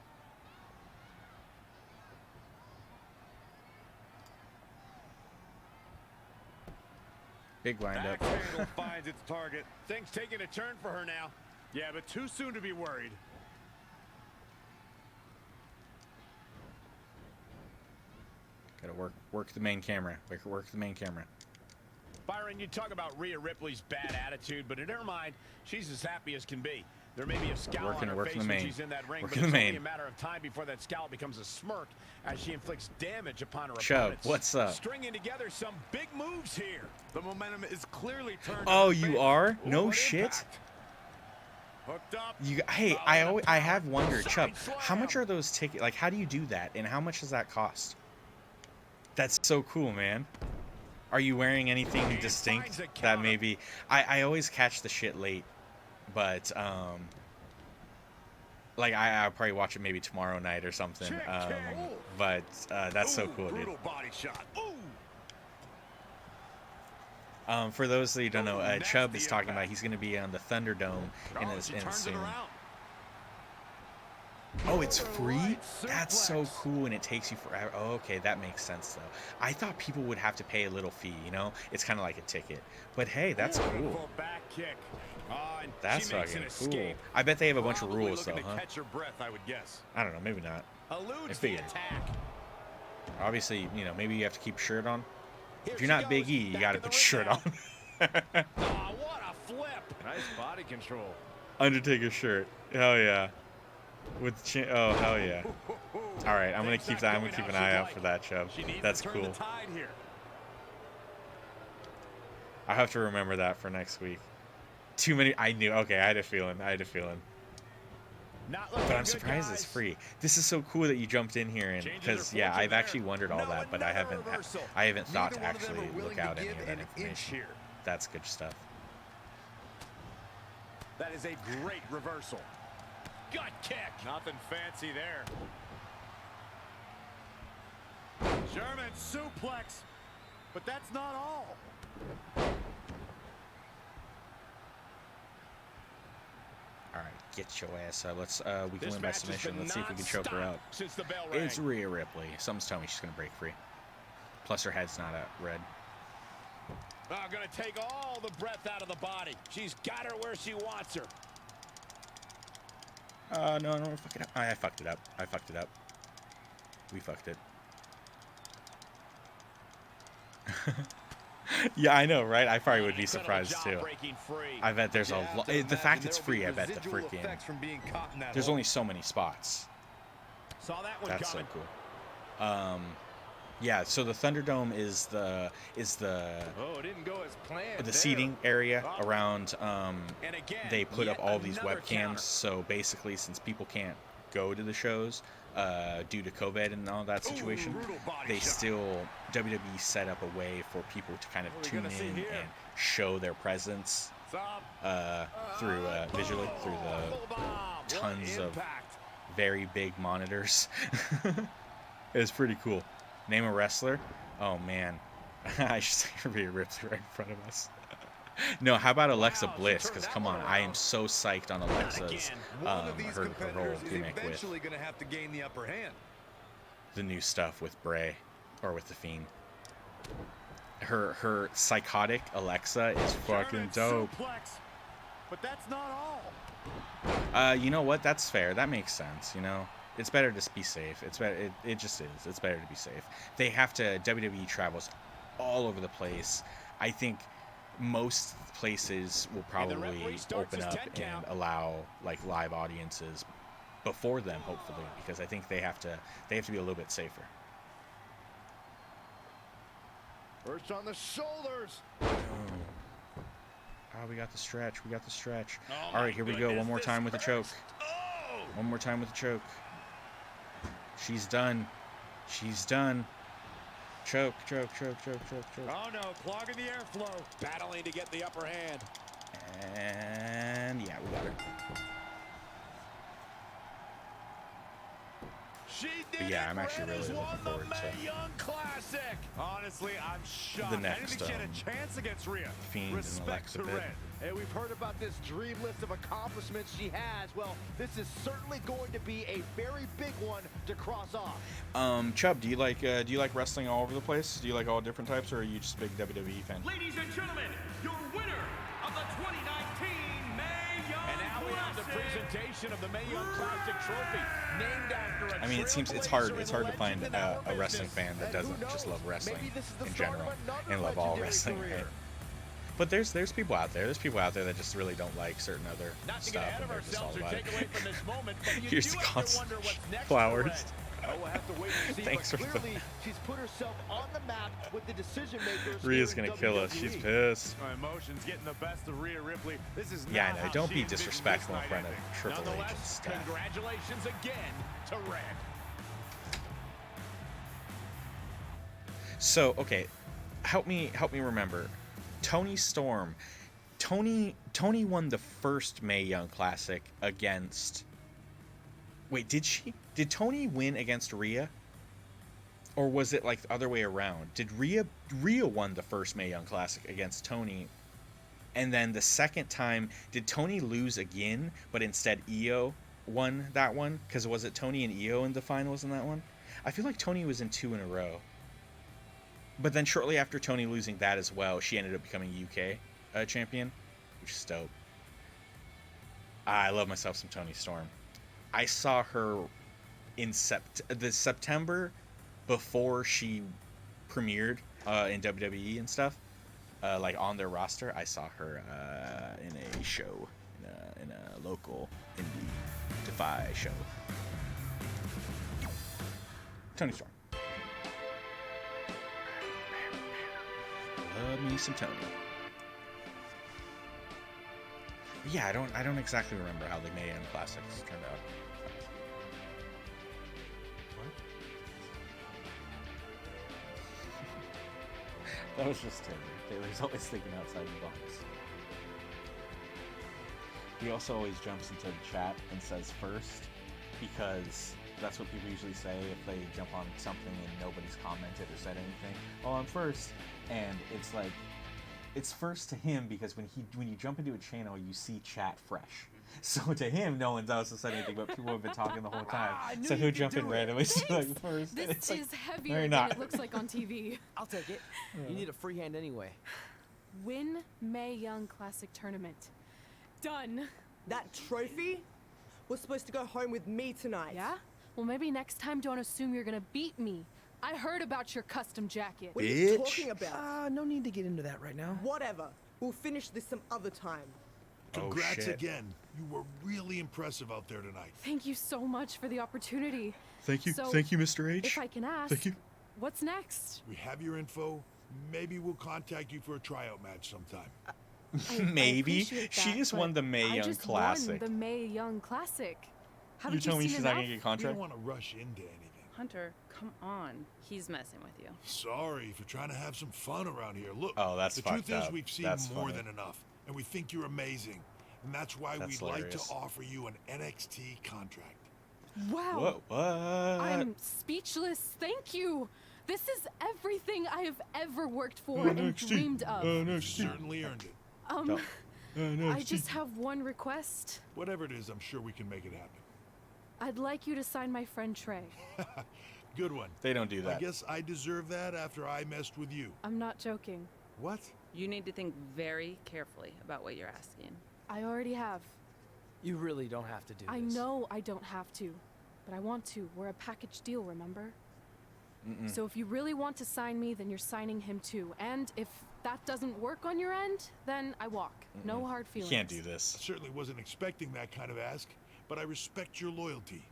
A: Big windup.
K: Axe handle finds its target. Things taking a turn for her now. Yeah, but too soon to be worried.
A: Gotta work the main camera. Work the main camera.
K: Byron, you talk about Rhea Ripley's bad attitude, but in her mind, she's as happy as can be. There may be a scowl on her face when she's in that ring, but it's only a matter of time before that scowl becomes a smirk as she inflicts damage upon her opponents.
A: What's up?
K: Stringing together some big moves here. The momentum is clearly turned.
A: Oh, you are? No shit.
K: Hooked up.
A: Hey, I have wondered, Chubb, how much are those tickets? Like, how do you do that, and how much does that cost? That's so cool, man. Are you wearing anything distinct that maybe... I always catch the shit late, but, like, I'll probably watch it maybe tomorrow night or something, but that's so cool, dude.
K: Body shot.
A: For those that you don't know, Chubb is talking about he's going to be on the Thunderdome in soon. Oh, it's free? That's so cool, and it takes you forever. Oh, okay, that makes sense, though. I thought people would have to pay a little fee, you know? It's kind of like a ticket. But hey, that's cool. That's fucking cool. I bet they have a bunch of rules, though, huh?
K: Catch your breath, I would guess.
A: I don't know, maybe not.
K: Eludes the attack.
A: Obviously, you know, maybe you have to keep your shirt on. If you're not Big E, you got to put your shirt on.
K: Oh, what a flip. Nice body control.
A: Undertaker shirt. Hell yeah. With chin. Oh, hell yeah. All right, I'm going to keep that. I'm going to keep an eye out for that, Chubb. That's cool. I have to remember that for next week. Too many. I knew. Okay, I had a feeling. But I'm surprised it's free. This is so cool that you jumped in here, and because yeah, I've actually wondered all that, but I haven't thought to actually look out any of that information. That's good stuff.
K: That is a great reversal. Gut kick. Nothing fancy there. German suplex, but that's not all.
A: All right, get your ass up. Let's we can win by submission. Let's see if we can choke her out. It's Rhea Ripley. Something's telling me she's gonna break free. Plus her head's not red.
K: Gonna take all the breath out of the body. She's got her where she wants her.
A: No, fuck it up. I fucked it up. We fucked it. Yeah, I know, right? I probably would be surprised too. I bet there's a lot. The fact it's free, I bet the freaking. There's only so many spots. That's so cool. Yeah, so the Thunderdome is the seating area around. They put up all these webcams, so basically, since people can't go to the shows due to COVID and all that situation, they still WWE set up a way for people to kind of tune in and show their presence through visually through the tons of very big monitors. It's pretty cool. Name a wrestler? Oh man, I should say Rhea Ripley right in front of us. No, how about Alexa Bliss? Because come on, I am so psyched on Alexa's her role gimmick with
T: gonna have to gain the upper hand.
A: the new stuff with Bray or with the Fiend. Her psychotic Alexa is fucking dope.
K: But that's not all.
A: You know what? That's fair. That makes sense. You know, it's better to be safe. It's better. It just is. It's better to be safe. They have to. WWE travels all over the place. I think most places will probably open up and allow like live audiences before them, hopefully, because I think they have to be a little bit safer.
T: First on the shoulders.
A: Oh, we got the stretch. We got the stretch. All right, here we go. One more time with the choke. One more time with the choke. She's done. She's done. Choke, choke, choke, choke, choke, choke.
K: Oh no, clogging the airflow. Battling to get the upper hand.
A: And yeah, we got her. But yeah, I'm actually really looking forward to
K: Classic. Honestly, I'm shocked.
A: the next
K: I didn't think she had a chance against Rhea.
A: Fiend and Alexa bit.
T: Hey, we've heard about this dream list of accomplishments she has. Well, this is certainly going to be a very big one to cross off.
A: Chubb, do you like wrestling all over the place? Do you like all different types, or are you just a big WWE fan?
J: Ladies and gentlemen, your winner of the 2019 Mae Young
K: And now we have the presentation of the Mae Young Classic Trophy, named after a
A: I mean, it's hard to find a wrestling fan that doesn't just love wrestling in general and love all wrestling, right? But there's people out there. There's people out there that just really don't like certain other stuff, and they're just all about it. Here's the constant flowers. Thanks for that.
T: She's put herself on the map with the decision makers.
A: Rhea's gonna kill us. She's pissed.
K: My emotions getting the best of Rhea Ripley. This is
A: Yeah, I know. Don't be disrespectful in front of Triple H and stuff.
K: Congratulations again to Red.
A: So, okay, help me remember. Toni Storm. Toni won the first Mae Young Classic against. Wait, did Toni win against Rhea? Or was it like the other way around? Did Rhea won the first Mae Young Classic against Toni? And then the second time, did Toni lose again, but instead Io won that one? Because was it Toni and Io in the finals in that one? I feel like Toni was in 2 in a row. But then shortly after Toni losing that as well, she ended up becoming UK champion, which is dope. I love myself some Toni Storm. I saw her in the September before she premiered in WWE and stuff, like on their roster. I saw her in a show, in a local indie Defy show. Toni Storm. Love me some Toni. Yeah, I don't exactly remember how the Mae Young Classics turned out. What? That was just Taylor. Taylor's always thinking outside the box. He also always jumps into the chat and says first, because that's what people usually say if they jump on something and nobody's commented or said anything. Oh, I'm first. And it's like, it's first to him because when you jump into a channel, you see chat fresh. So to him, no one's also said anything, but people have been talking the whole time. So he'll jump in randomly, like first.
G: This
A: it's
G: is
A: like,
G: heavier than it looks like on TV.
B: I'll take it. You need a free hand anyway.
G: Win Mae Young Classic Tournament. Done.
R: That trophy was supposed to go home with me tonight.
G: Yeah? Well, maybe next time don't assume you're gonna beat me. I heard about your custom jacket.
R: What are you talking about?
B: No need to get into that right now.
R: Whatever. We'll finish this some other time.
U: Congrats again. You were really impressive out there tonight.
G: Thank you so much for the opportunity.
A: Thank you.
G: So,
A: Thank you, Mr. H.
G: If I can ask,
A: Thank you.
G: What's next?
U: We have your info. Maybe we'll contact you for a tryout match sometime.
A: Maybe.
G: I
A: She just won the Mae Young Classic.
G: Won the Mae Young Classic. Haven't
A: You tell me
G: seen
A: she's not
G: enough?
A: gonna get a
U: We
A: contract?
U: don't want to rush into anything.
S: Hunter, come on. He's messing with you.
U: Sorry for trying to have some fun around here. Look,
A: Oh, that's
U: the
A: fucked
U: truth is
A: up.
U: we've seen
A: That's
U: more
A: funny.
U: than enough, and we think you're amazing. And that's why
A: That's
U: we'd like to
A: hilarious.
U: offer you an NXT contract.
G: Wow.
A: What?
G: I'm speechless. Thank you. This is everything I have ever worked for and dreamed of.
U: You certainly earned it.
G: I just have one request.
U: Whatever it is, I'm sure we can make it happen.
G: I'd like you to sign my friend Trey.
U: Good one.
A: They don't do that.
U: I guess I deserve that after I messed with you.
G: I'm not joking.
U: What?
S: You need to think very carefully about what you're asking.
G: I already have.
B: You really don't have to do this.
G: I know I don't have to, but I want to. We're a package deal, remember? So if you really want to sign me, then you're signing him too. And if that doesn't work on your end, then I walk. No hard
A: You
G: feelings.
A: can't do this.
U: I certainly wasn't expecting that kind of ask, but I respect your loyalty.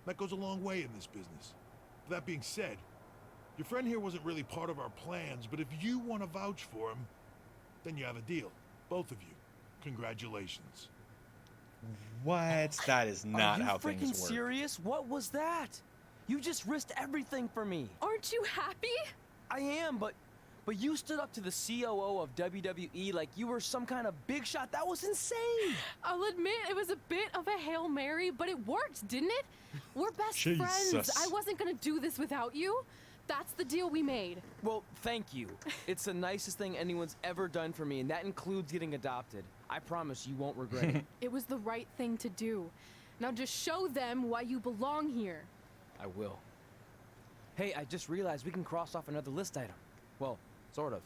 U: That goes a long way in this business. That being said, your friend here wasn't really part of our plans, but if you want to vouch for him, then you have a deal. Both of you. Congratulations.
A: What? That is not how
B: Are you freaking
A: things work.
B: serious? What was that? You just risked everything for me.
G: Aren't you happy?
B: I am, but you stood up to the COO of WWE like you were some kind of big shot. That was insane.
G: I'll admit it was a bit of a Hail Mary, but it worked, didn't it? We're best friends.
A: Jesus.
G: I wasn't gonna do this without you. That's the deal we made.
B: Well, thank you. It's the nicest thing anyone's ever done for me, and that includes getting adopted. I promise you won't regret it.
G: It was the right thing to do. Now just show them why you belong here.
B: I will. Hey, I just realized we can cross off another list item. Well, sort of.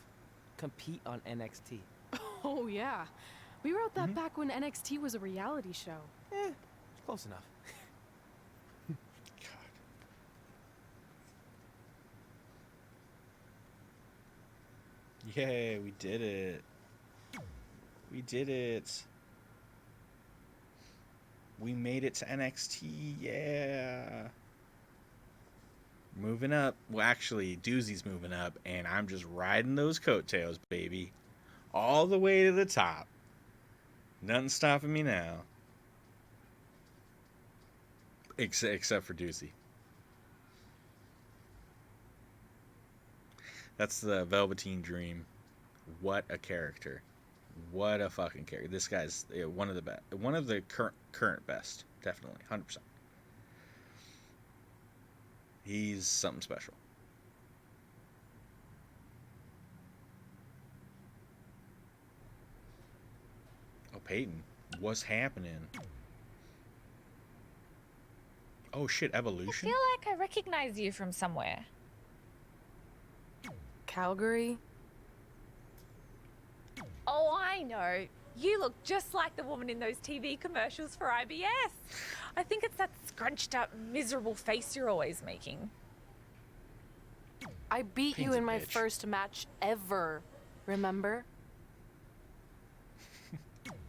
B: Compete on NXT.
G: Oh yeah. We wrote that back when NXT was a reality show.
B: It's close enough.
A: Yay, we did it. We did it. We made it to NXT, yeah. Moving up. Well, actually, Doozy's moving up, and I'm just riding those coattails, baby. All the way to the top. Nothing stopping me now. Except for Doozy. That's the Velveteen Dream. What a character. What a fucking character. This guy's one of the best. One of the current best. Definitely. 100%. He's something special. Oh, Peyton. What's happening? Oh, shit. Evolution?
D: I feel like I recognize you from somewhere.
G: Calgary?
D: Oh, I know. You look just like the woman in those TV commercials for IBS. I think it's that scrunched up, miserable face you're always making.
G: I beat you in my first match ever. Remember?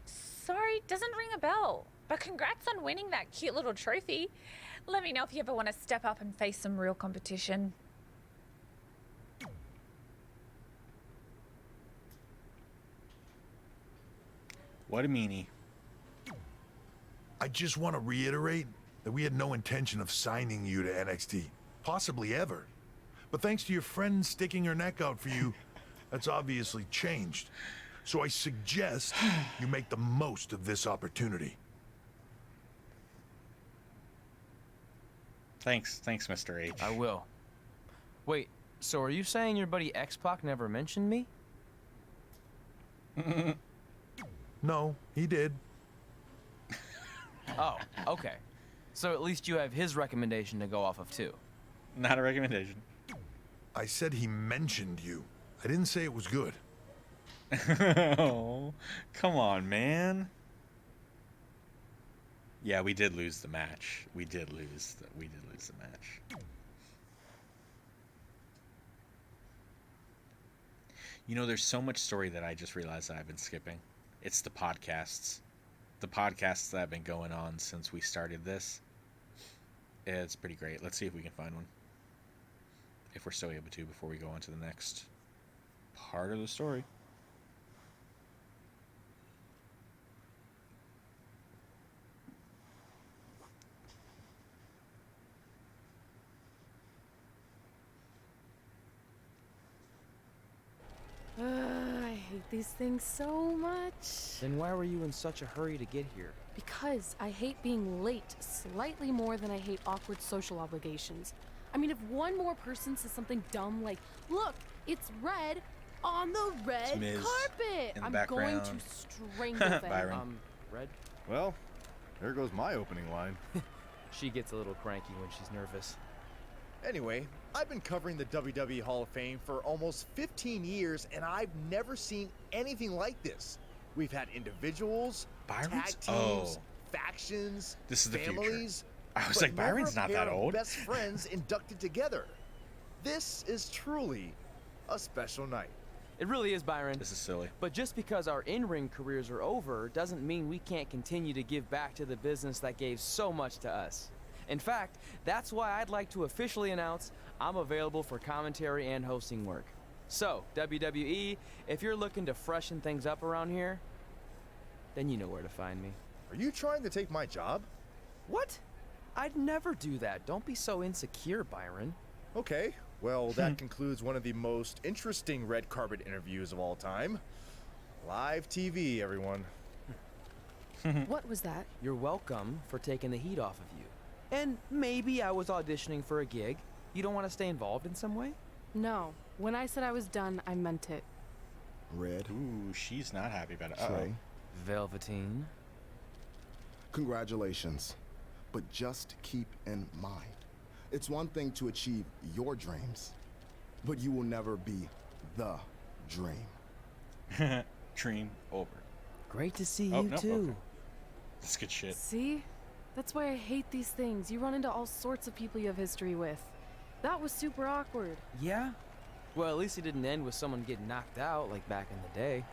D: Sorry, doesn't ring a bell. But congrats on winning that cute little trophy. Let me know if you ever want to step up and face some real competition.
A: What a meanie.
U: I just want to reiterate that we had no intention of signing you to NXT. Possibly ever. But thanks to your friend sticking her neck out for you, that's obviously changed. So I suggest you make the most of this opportunity.
A: Thanks, Mr. H.
B: I will. Wait, so are you saying your buddy X-Pac never mentioned me?
U: No, he did.
B: Oh, okay. So at least you have his recommendation to go off of too.
A: Not a recommendation.
U: I said he mentioned you. I didn't say it was good.
A: Oh, come on, man. Yeah, we did lose the match. We did lose the match. You know, there's so much story that I just realized that I've been skipping. It's the podcasts. The podcasts that have been going on since we started this. It's pretty great. Let's see if we can find one. If we're still able to before we go on to the next part of the story.
G: hate these things so much.
B: Then why were you in such a hurry to get here?
G: Because I hate being late slightly more than I hate awkward social obligations. I mean, if one more person says something dumb like, look, it's red on the red
A: Miz
G: carpet,
A: in the
G: I'm going
A: background.
G: to strangle them.
A: Byron.
B: Red?
E: Well, there goes my opening line.
B: She gets a little cranky when she's nervous.
T: Anyway, I've been covering the WWE Hall of Fame for almost 15 years, and I've never seen anything like this. We've had individuals,
A: Byron's?
T: tag teams,
A: Oh.
T: factions,
A: This is the future.
T: families.
A: I was
T: but
A: like, Byron's
T: never a
A: not that
T: pair of
A: old.
T: Best friends inducted together. This is truly a special night.
B: It really is, Byron.
A: This is silly.
B: But just because our in-ring careers are over doesn't mean we can't continue to give back to the business that gave so much to us. In fact, that's why I'd like to officially announce I'm available for commentary and hosting work. So, WWE, if you're looking to freshen things up around here, then you know where to find me.
T: Are you trying to take my job?
B: What? I'd never do that. Don't be so insecure, Byron.
T: Okay, well, that concludes one of the most interesting red carpet interviews of all time. Live TV, everyone.
G: What was that?
B: You're welcome for taking the heat off of you. And maybe I was auditioning for a gig. You don't want to stay involved in some way?
G: No. When I said I was done, I meant it.
E: Red.
A: Ooh, she's not happy about it.
E: Trey.
B: Velveteen.
E: Congratulations. But just keep in mind, it's one thing to achieve your dreams, but you will never be the dream.
A: Dream over.
B: Great to see
A: Oh,
B: you
A: no,
B: too.
A: okay. That's good shit.
G: See? That's why I hate these things. You run into all sorts of people you have history with. That was super awkward.
B: Yeah? Well, at least it didn't end with someone getting knocked out like back in the day.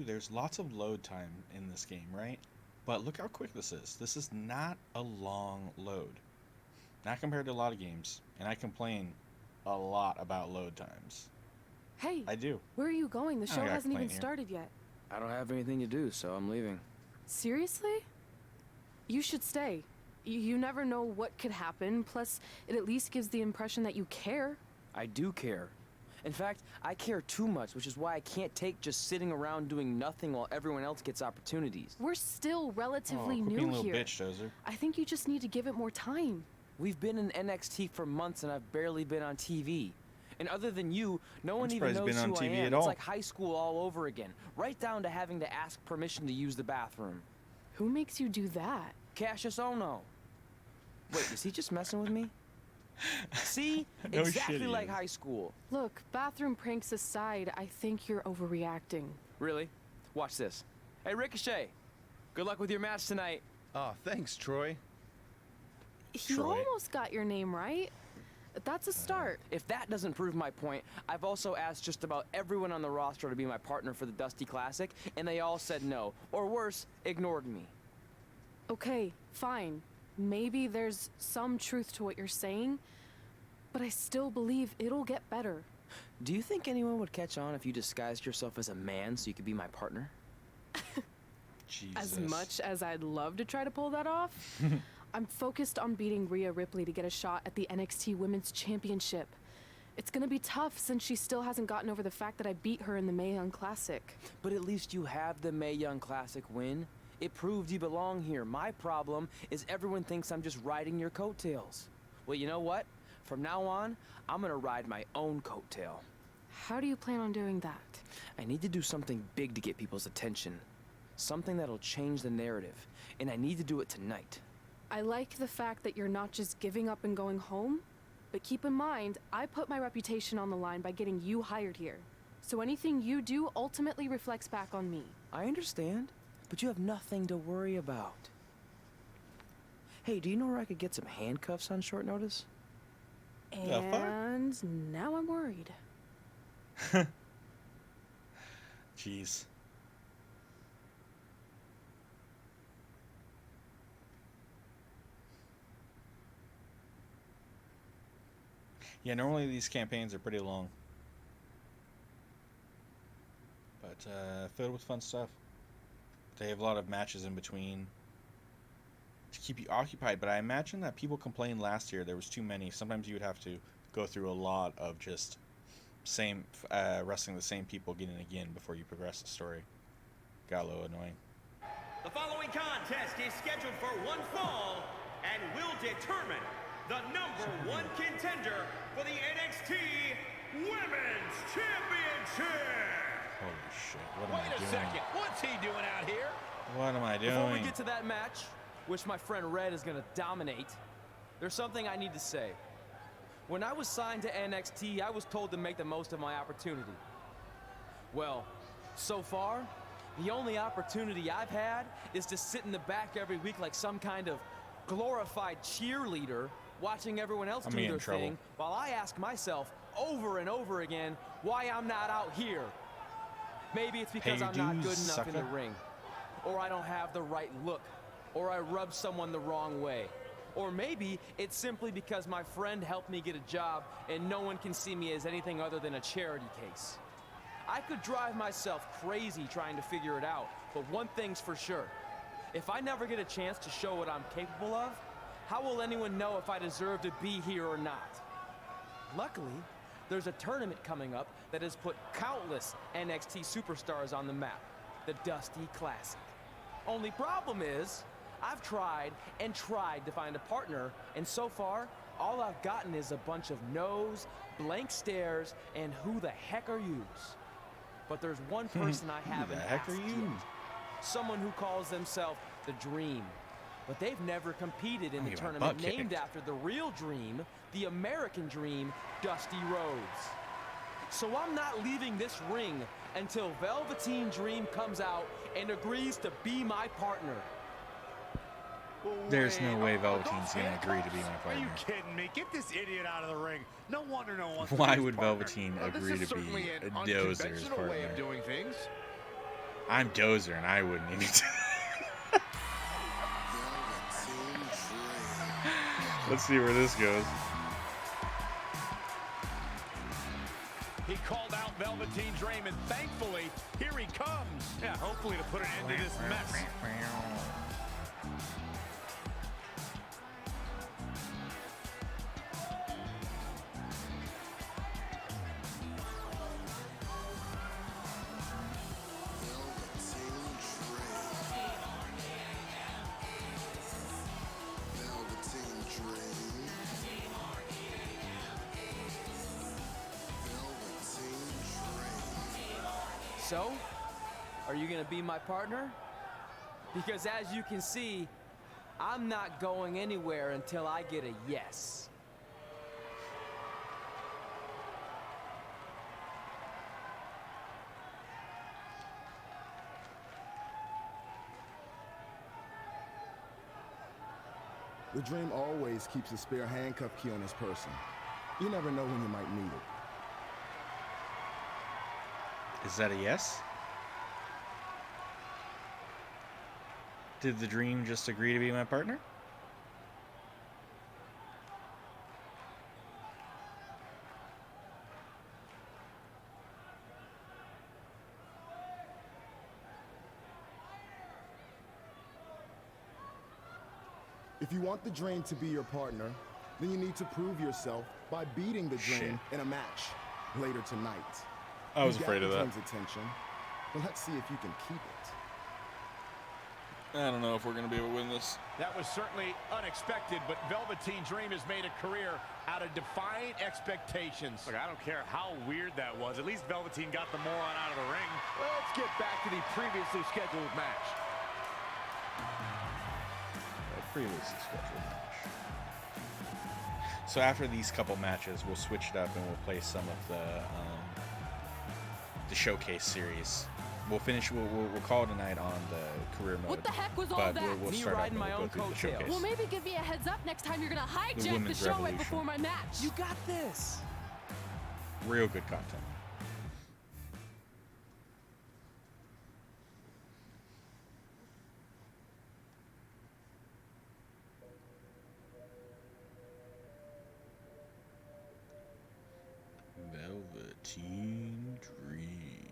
A: There's lots of load time in this game, right? But look how quick this is. This is not a long load. Not compared to a lot of games. And I complain a lot about load times.
G: Hey,
A: I do.
G: where are you going? The
A: I
G: show
A: gotta
G: hasn't even
A: complain here.
G: started yet.
B: I don't have anything to do, so I'm leaving.
G: Seriously? You should stay. You never know what could happen, plus it at least gives the impression that you care.
B: I do care. In fact, I care too much, which is why I can't take just sitting around doing nothing while everyone else gets opportunities.
G: We're still relatively
A: quit being
G: new
A: a little
G: here.
A: bitch, Dozer.
G: I think you just need to give it more time.
B: We've been in NXT for months and I've barely been on TV. And other than you, no one even
A: surprised
B: knows
A: you've
B: who
A: been on
B: I
A: TV
B: am.
A: at
B: It's
A: all.
B: like high school all over again, right down to having to ask permission to use the bathroom.
G: Who makes you do that?
B: Cassius Ono. Wait, is he just messing with me? See?
A: No
B: Exactly
A: shit, he
B: like
A: is.
B: high school.
G: Look, bathroom pranks aside, I think you're overreacting.
B: Really? Watch this. Hey, Ricochet. Good luck with your match tonight.
T: Oh, thanks, Troy.
G: He almost got your name right. That's a start.
B: If that doesn't prove my point, I've also asked just about everyone on the roster to be my partner for the Dusty Classic, and they all said no. Or worse, ignored me.
G: Okay, fine. Maybe there's some truth to what you're saying, but I still believe it'll get better.
B: Do you think anyone would catch on if you disguised yourself as a man so you could be my partner?
A: Jesus.
G: As much as I'd love to try to pull that off, I'm focused on beating Rhea Ripley to get a shot at the NXT Women's Championship. It's gonna be tough since she still hasn't gotten over the fact that I beat her in the Mae Young Classic.
B: But at least you have the Mae Young Classic win. It proved you belong here. My problem is everyone thinks I'm just riding your coattails. Well, you know what? From now on, I'm gonna ride my own coattail.
G: How do you plan on doing that?
B: I need to do something big to get people's attention. Something that'll change the narrative. And I need to do it tonight.
G: I like the fact that you're not just giving up and going home, but keep in mind, I put my reputation on the line by getting you hired here. So anything you do ultimately reflects back on me.
B: I understand, but you have nothing to worry about. Hey, do you know where I could get some handcuffs on short notice?
G: And now I'm worried.
A: Jeez. Yeah, normally these campaigns are pretty long. But filled with fun stuff. They have a lot of matches in between to keep you occupied, but I imagine that people complained last year there was too many. Sometimes you would have to go through a lot of just wrestling the same people again and again before you progress the story. Got a little annoying.
I: The following contest is scheduled for one fall and will determine the #1 contender for the NXT Women's Championship.
A: Holy shit, what am I
K: Wait a
A: doing?
K: second, what's he doing out here?
A: What am I doing?
B: Before we get to that match, which my friend Red is going to dominate, there's something I need to say. When I was signed to NXT, I was told to make the most of my opportunity. Well, so far, the only opportunity I've had is to sit in the back every week like some kind of glorified cheerleader, watching everyone else do their thing, while I ask myself over and over again why I'm not out here. Maybe it's because I'm not good enough in the ring, or I don't have the right look, or I rub someone the wrong way. Or maybe it's simply because my friend helped me get a job and no one can see me as anything other than a charity case. I could drive myself crazy trying to figure it out, but one thing's for sure. If I never get a chance to show what I'm capable of, how will anyone know if I deserve to be here or not? Luckily, there's a tournament coming up that has put countless NXT superstars on the map, the Dusty Classic. Only problem is, I've tried and tried to find a partner, and so far, all I've gotten is a bunch of no's, blank stares, and who the heck are yous? But there's one person I haven't asked yet. Someone who calls themselves the Dream. But they've never competed in the tournament named after the real Dream, the American Dream, Dusty Rhodes. So I'm not leaving this ring until Velveteen Dream comes out and agrees to be my partner.
A: There's no way Velveteen's gonna agree to be my partner.
K: Are you kidding me? Get this idiot out of the ring. No wonder no one wants to
A: Why
K: be his
A: would
K: partner.
A: Velveteen
K: Well,
A: agree
K: this
A: to
K: is
A: be
K: certainly
A: a
K: an
A: Dozer's
K: unconventional way
A: partner?
K: of doing things.
A: I'm Dozer and I wouldn't need to. Let's see where this goes.
K: He called out Velveteen Dream, and thankfully, here he comes. Yeah, hopefully to put an end to this mess.
B: So, are you gonna be my partner? Because as you can see, I'm not going anywhere until I get a yes.
E: The Dream always keeps a spare handcuff key on his person. You never know when you might need it.
A: Is that a yes? Did the Dream just agree to be my partner?
E: If you want the Dream to be your partner, then you need to prove yourself by beating the Dream in a match later tonight.
A: I was afraid of that.
E: You got the Dream's attention, but let's see if you can keep it.
A: I don't know if we're going to be able to win this.
K: That was certainly unexpected, but Velveteen Dream has made a career out of defying expectations. Look, I don't care how weird that was. At least Velveteen got the moron out of the ring. Let's get back to the previously scheduled match.
A: Previously scheduled match. So after these couple matches, we'll switch it up and we'll play some of the showcase series. We'll finish. We'll call it a night on the career mode.
G: What the heck was all
A: but
G: that?
A: We'll
G: Me
A: start
G: riding
A: up and
G: my
A: we'll
G: own
A: go through the
G: coattails.
A: showcase.
G: Well, maybe give me a heads up next time you're gonna hijack the
A: Women's
G: show right
A: Revolution.
G: before my match.
B: You got this.
A: Real good content. Teen Dream.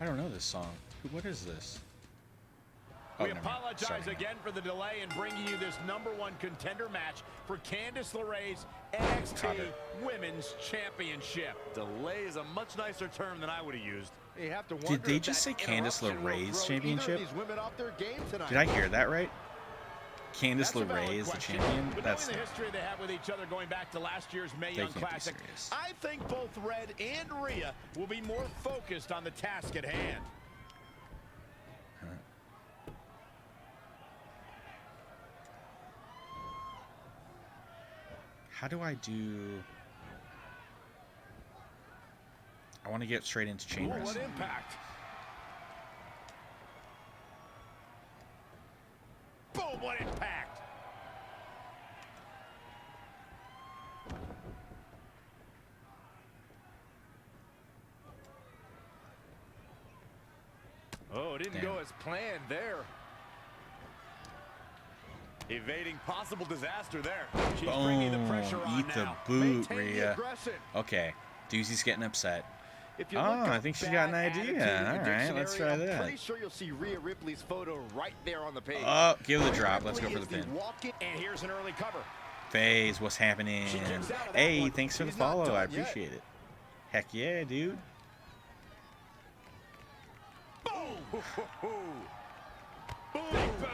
A: I don't know this song. What is this?
K: We
A: never mind.
K: apologize
A: Sorry,
K: again for the delay in bringing you this #1 contender match for Candice LeRae's NXT Women's Championship.
T: Delay is a much nicer term than I would have used. You have to wonder
A: Did they
T: if
A: just say
T: that
A: Candice
T: interruption will
A: LeRae's
T: throw either of
A: championship?
T: these women off their game tonight.
A: Did I hear that right? Candice
K: That's a valid
A: LeRae is the
K: question.
A: champion?
K: But
A: That's
K: knowing the history they have with each other going back to last year's Mae Young
A: can't be
K: Classic,
A: serious.
K: I think both Red and Rhea will be more focused on the task at hand.
A: How do I do... I want to get straight into chain
K: Ooh, what
A: wrestling.
K: impact. Boom, what impact.
T: Oh, it didn't go as planned there. Evading possible disaster there.
K: She's bringing the pressure
A: Boom!
K: on
A: Eat the
K: now.
A: boot,
T: Maintain the
A: Rhea.
T: aggression.
A: Okay, Doozy's getting upset.
T: If you
A: Oh,
T: look
A: I
T: up
A: think she's
T: bad
A: got an idea.
T: attitude in the
A: All right, let's
T: dictionary,
A: try
T: I'm
A: that.
T: pretty sure you'll see Rhea Ripley's photo right there on the page.
A: Oh, give the
T: Rhea
A: drop. Let's go
T: Ripley
A: for the
T: is
A: pin.
T: walking-
K: And here's an early cover.
A: FaZe, what's happening?
T: She kicks out of that
A: Hey,
T: one.
A: thanks for the
T: She's not
A: follow. I
T: done yet.
A: appreciate it. Heck yeah, dude.
T: Boom!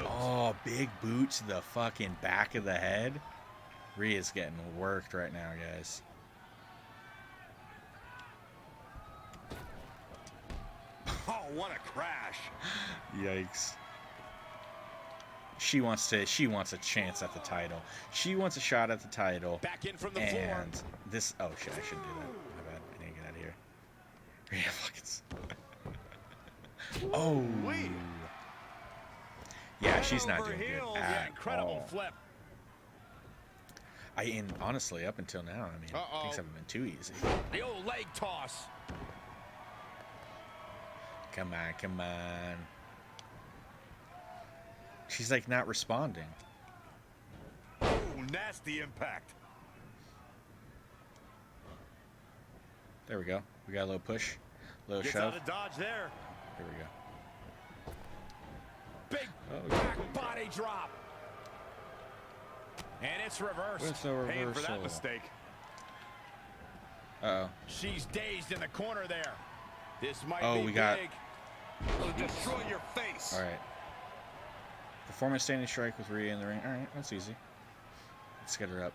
A: Oh, big boot to the fucking back of the head. Rhea's getting worked right now, guys.
T: Oh, what a crash.
A: Yikes. She wants a chance at the title. She wants a shot at the title.
K: Back in from the
A: and
K: floor.
A: this oh shit, I shouldn't do that. My bad. I need to get out of here. Rhea fucking Oh. Yeah, she's not doing good at
K: Incredible
A: all.
K: flip.
A: And honestly, up until now, I mean, things haven't been too easy.
K: The old leg toss.
A: Come on, come on. She's like not responding.
T: Oh, nasty impact.
A: There we go. We got a little push, a little
T: Gets
A: shove.
T: out of dodge there.
A: Here we go.
K: Big back body drop. And it's reversed.
A: With the
T: Paying for that
A: reversal.
T: mistake.
A: Uh-oh.
K: She's dazed in the corner there. This might
A: Oh,
K: be
A: we
K: big.
A: got-
T: It'll destroy your face.
A: All right. Performance standing strike with Rhea in the ring. All right, that's easy. Let's get her up.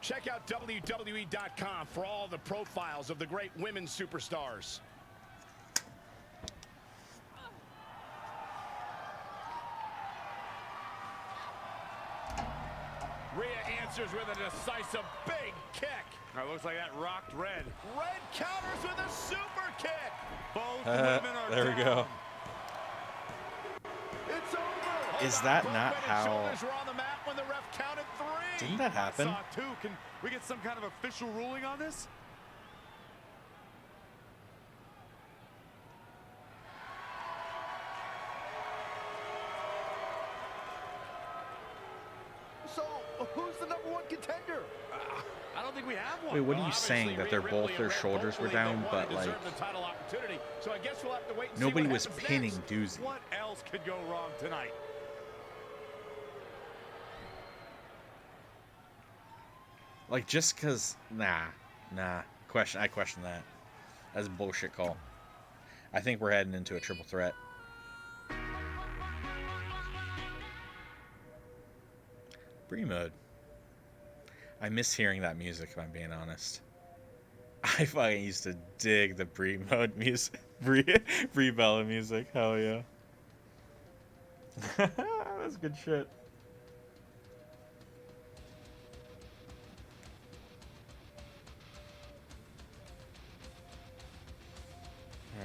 K: Check out WWE.com for all the profiles of the great women's superstars. Rhea answers with a decisive big kick.
T: Looks like that rocked Red.
K: Red counters with a super kick.
T: Both women are
A: There we go.
T: It's over.
A: Is that
K: Both
A: not
K: women's
A: how...
K: shoulders were on the mat when the ref counted 3.
A: Didn't that happen?
T: I saw it too. Can we get some kind of official ruling on this? So, who's the #1 contender? I don't think we have one.
A: Wait, what are
K: Well,
A: you saying?
K: obviously,
A: That they're
K: Rhea
A: both
K: Ripley
A: their
K: and Red
A: shoulders
K: both
A: were
K: believe they
A: down,
K: won
A: but
K: and deserve
A: like
K: the title opportunity. So I guess we'll have to wait and see
A: nobody
K: what
A: was
K: happens
A: pinning
K: next.
A: Doozy.
T: What else could go wrong tonight?
A: Like just cause nah. I question that. That's a bullshit call. I think we're heading into a triple threat. Brie mode. I miss hearing that music, if I'm being honest. I fucking used to dig the Brie mode music. Brie Bella music. Hell yeah. That's good shit.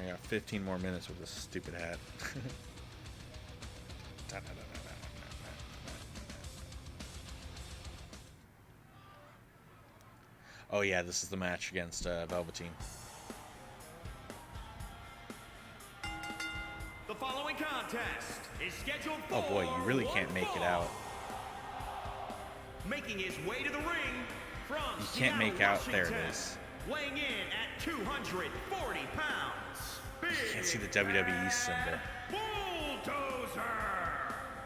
A: I got 15 more minutes with this stupid hat. Oh yeah, this is the match against Velveteen.
I: The following contest is scheduled for
A: Oh boy, you really can't make it out.
I: Making his way to the ring from
A: You can't make out. There it
I: Washington,
A: is.
I: weighing in at 240 pounds.
A: You can't see the WWE symbol.
I: Bulldozer!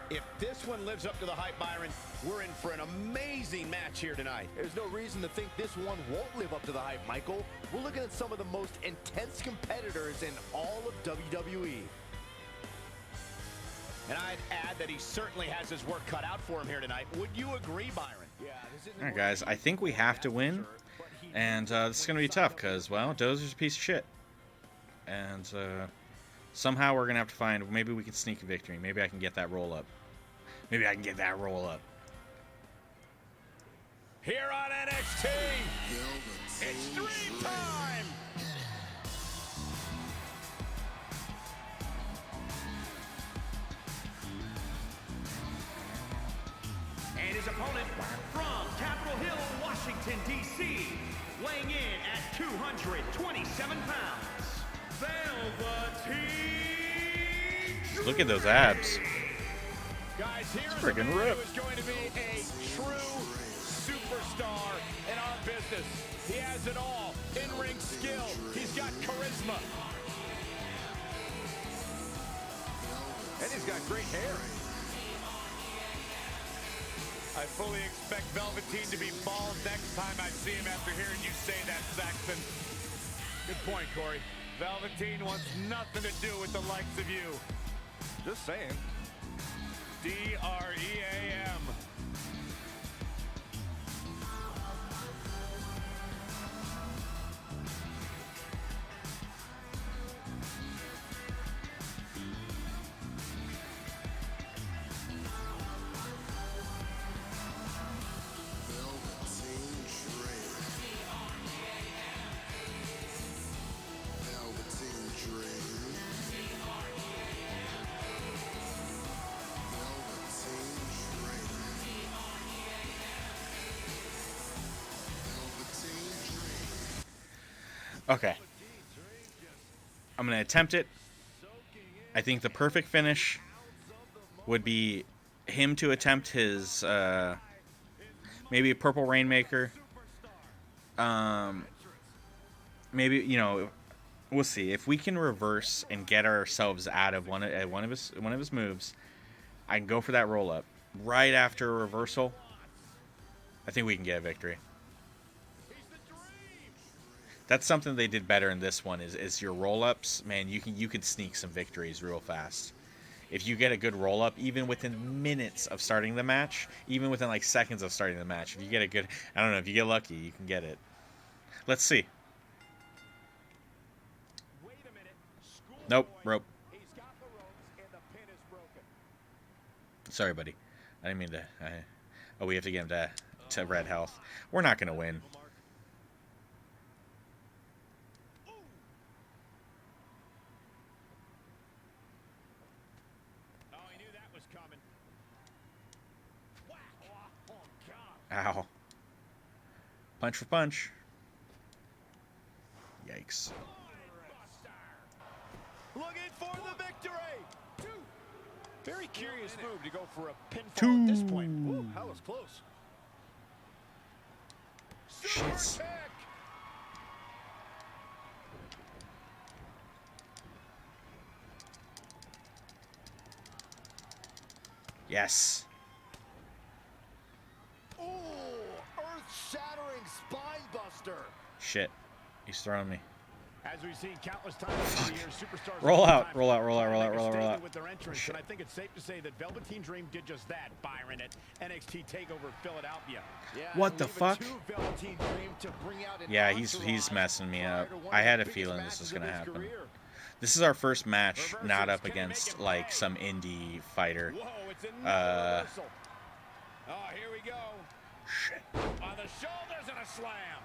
K: If this one lives up to the hype, Byron, we're in for an amazing match here tonight.
T: There's no reason to think this one won't live up to the hype, Michael. We're looking at some of the most intense competitors in all of WWE.
K: And I'd add that he certainly has his work cut out for him here tonight. Would you agree, Byron? Yeah,
A: All right, guys, I think we have to win. And this is going to be tough because, well, Dozer's a piece of shit. And somehow we're going to have to find, maybe we can sneak a victory. Maybe I can get that roll up. Maybe I can get that roll up.
K: Here on NXT, it's dream time!
I: And his opponent from Capitol Hill, Washington, D.C., weighing in at 227 pounds, Velveteen Dream.
A: Look at those abs.
K: Guys, here's a
A: friggin'
K: man who
A: ripped.
K: is going to be a true superstar in our business. He has it all. In-ring skill. He's got charisma.
T: And he's got great hair.
K: I fully expect Velveteen to be bald next time I see him after hearing you say that, Saxon. Good point, Corey. Velveteen wants nothing to do with the likes of you.
T: Just saying.
K: D-R-E-A-M.
A: Okay. I'm going to attempt it. I think the perfect finish would be him to attempt his, maybe a Purple Rainmaker. Maybe, you know, we'll see. If we can reverse and get ourselves out of one of his moves, I can go for that roll-up. Right after a reversal, I think we can get a victory. That's something they did better in this one is your roll-ups. Man, you can sneak some victories real fast. If you get a good roll-up, even within minutes of starting the match, even within like seconds of starting the match, if you get a good, I don't know, if you get lucky, you can get it. Let's see. Nope, rope. Sorry, buddy. I didn't mean to. Oh, we have to get him to red health. We're not going to win. Ow. Punch for punch. Yikes.
K: Looking for the victory! Very curious move to go for a pinfall at this point. Ooh, that was close.
A: Shit. Yes.
T: Ooh, earth-shattering spine buster.
A: Shit. He's throwing me.
K: As we've seen countless times over the years, superstars
A: Roll out,
K: time
A: roll out, roll out, roll out, roll out, roll out.
K: with their entrance, and I think it's safe to say that Velveteen Dream did just that, Byron, at NXT TakeOver Philadelphia.
T: Yeah,
A: What the fuck?
T: Velveteen Dream to bring out an
A: Yeah, he's
T: entourage
A: messing me
T: prior
A: up.
T: to one
A: I
T: of the
A: had a
T: biggest
A: feeling this
T: matches
A: was
T: of
A: gonna
T: his
A: happen.
T: career.
A: This is our first match, not up against like some indie fighter.
K: Whoa, it's another reversal. Oh, here we go.
A: Shit.
K: On the shoulders and a slam.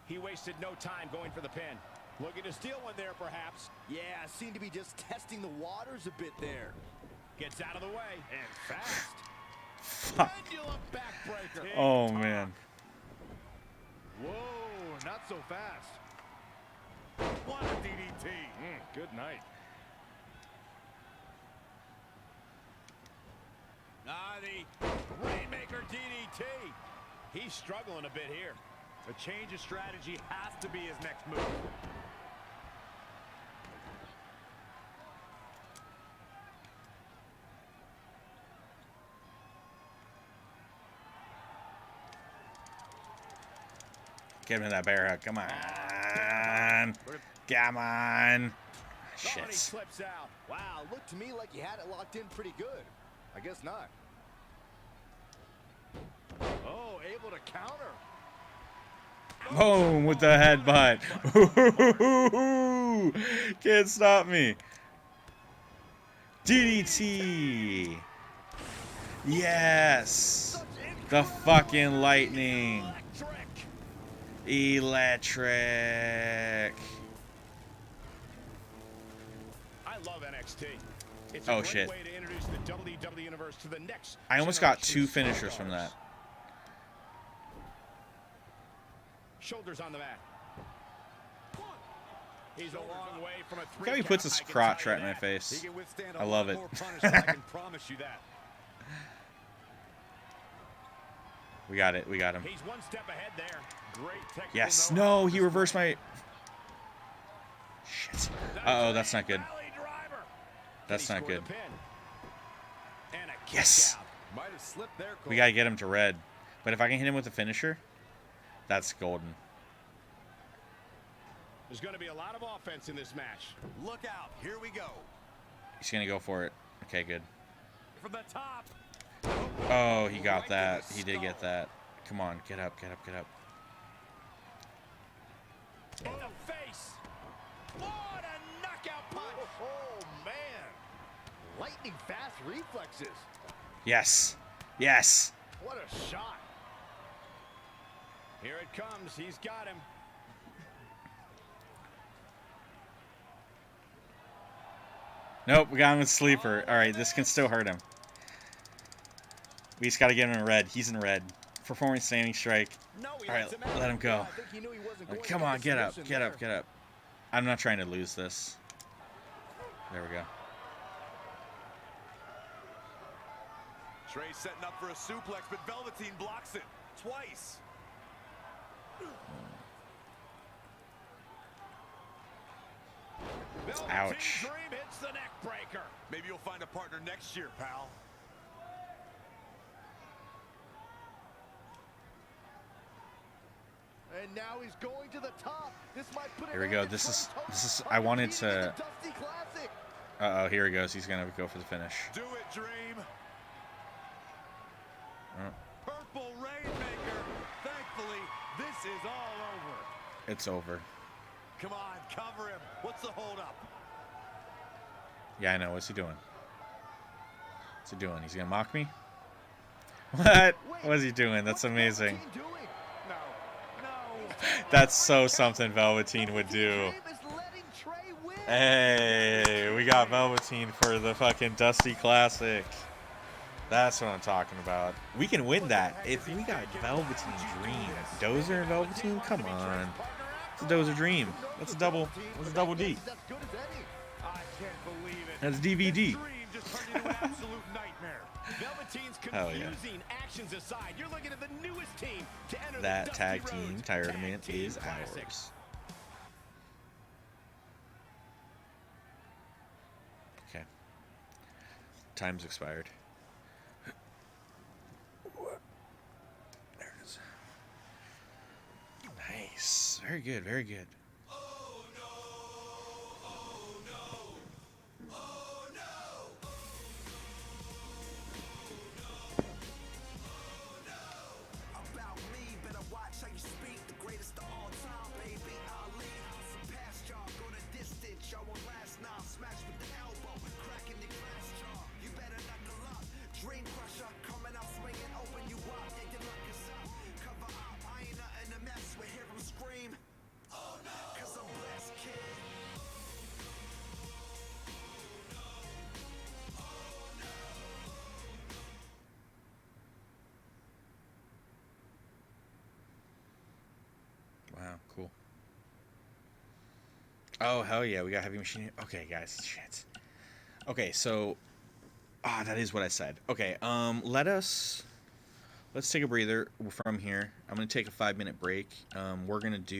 K: He wasted no time going for the pin. Looking to steal one there, perhaps.
T: Yeah, seemed to be just testing the waters a bit there.
K: Gets out of the way. And fast.
A: Fuck. Oh man.
K: Whoa, not so fast. What a DDT. Good night. The Rainmaker DDT. He's struggling a bit here. A change of strategy has to be his next move.
A: Get him in that bear hug. Come on. Come on. Shit.
T: Slips out. Wow, looked to me like you had it locked in pretty good. I guess not.
K: Oh, able to counter.
A: Boom with the headbutt. Can't stop me. DDT. Yes. The fucking lightning. Electric.
K: I love NXT. It's
A: Oh
K: a great
A: shit.
K: way to introduce the WWE universe to the next
A: I almost got
K: generation
A: 2 finishers from
K: stars.
A: that.
K: Shoulders on the mat. He's a long way from a
A: Look how he puts his crotch right in my face. I love it.
K: I can promise you that.
A: We got it. We got him.
K: He's one step ahead there. Great technical
A: Yes.
K: know-how.
A: No, he reversed my... Shit. Uh-oh, that's not good. That's not good. Yes.
T: Might have slipped there,
A: We gotta get him to red. But if I can hit him with a finisher, that's golden.
K: There's going to be a lot of offense in this match.
T: Look out. Here we go.
A: He's gonna go for it. Okay, good.
K: From the top.
A: Oh, he got that. He did get that. Come on, get up, get up, get up.
K: In the face. What a knockout punch.
T: Oh, man. Lightning fast reflexes.
A: Yes. Yes.
T: What a shot.
K: Here it comes. He's got him.
A: Nope, we got him with sleeper. All right, this can still hurt him. We just got to get him in red. He's in red. Performance standing strike. All right, let him go. Come on, get up, get up, get up. I'm not trying to lose this. There we go.
F: Trey setting up for a suplex, but Velveteen blocks it twice.
A: Ouch.
K: Dream hits the neck breaker.
F: Maybe you'll find a partner next year, pal.
T: And now he's going to the top. This might put
A: Here we go. This is I wanted to Uh-oh, here he goes. He's going to go for the finish.
F: Do it, Dream.
A: Oh,
F: Purple Rainmaker. Thankfully, this is all over.
A: it's over.
F: Come on, cover him. What's the holdup?
A: Yeah, I know. What's he doing? What's he doing? He's going to mock me? What? What's he doing? That's amazing. That's so something Velveteen would do. Hey, we got Velveteen for the fucking Dusty Classic. That's what I'm talking about. We can win that if we got Velveteen Dream. Dozer and Velveteen? Come on. It's a Dozer Dream. That's a double D. That's DVD. Hell yeah.
K: Actions aside, you're looking at the newest team to enter
A: That
K: the
A: tag
K: Dusty
A: team
K: Rhodes
A: tournament
K: Tag Team
A: is
K: Classic.
A: ours. Okay. Time's expired. There it is. Nice. Very good, very good. Oh, hell yeah, we got heavy machine. Okay, guys, shit. Okay, so that is what I said. Okay, let's take a breather from here. I'm gonna take a 5-minute break. We're gonna do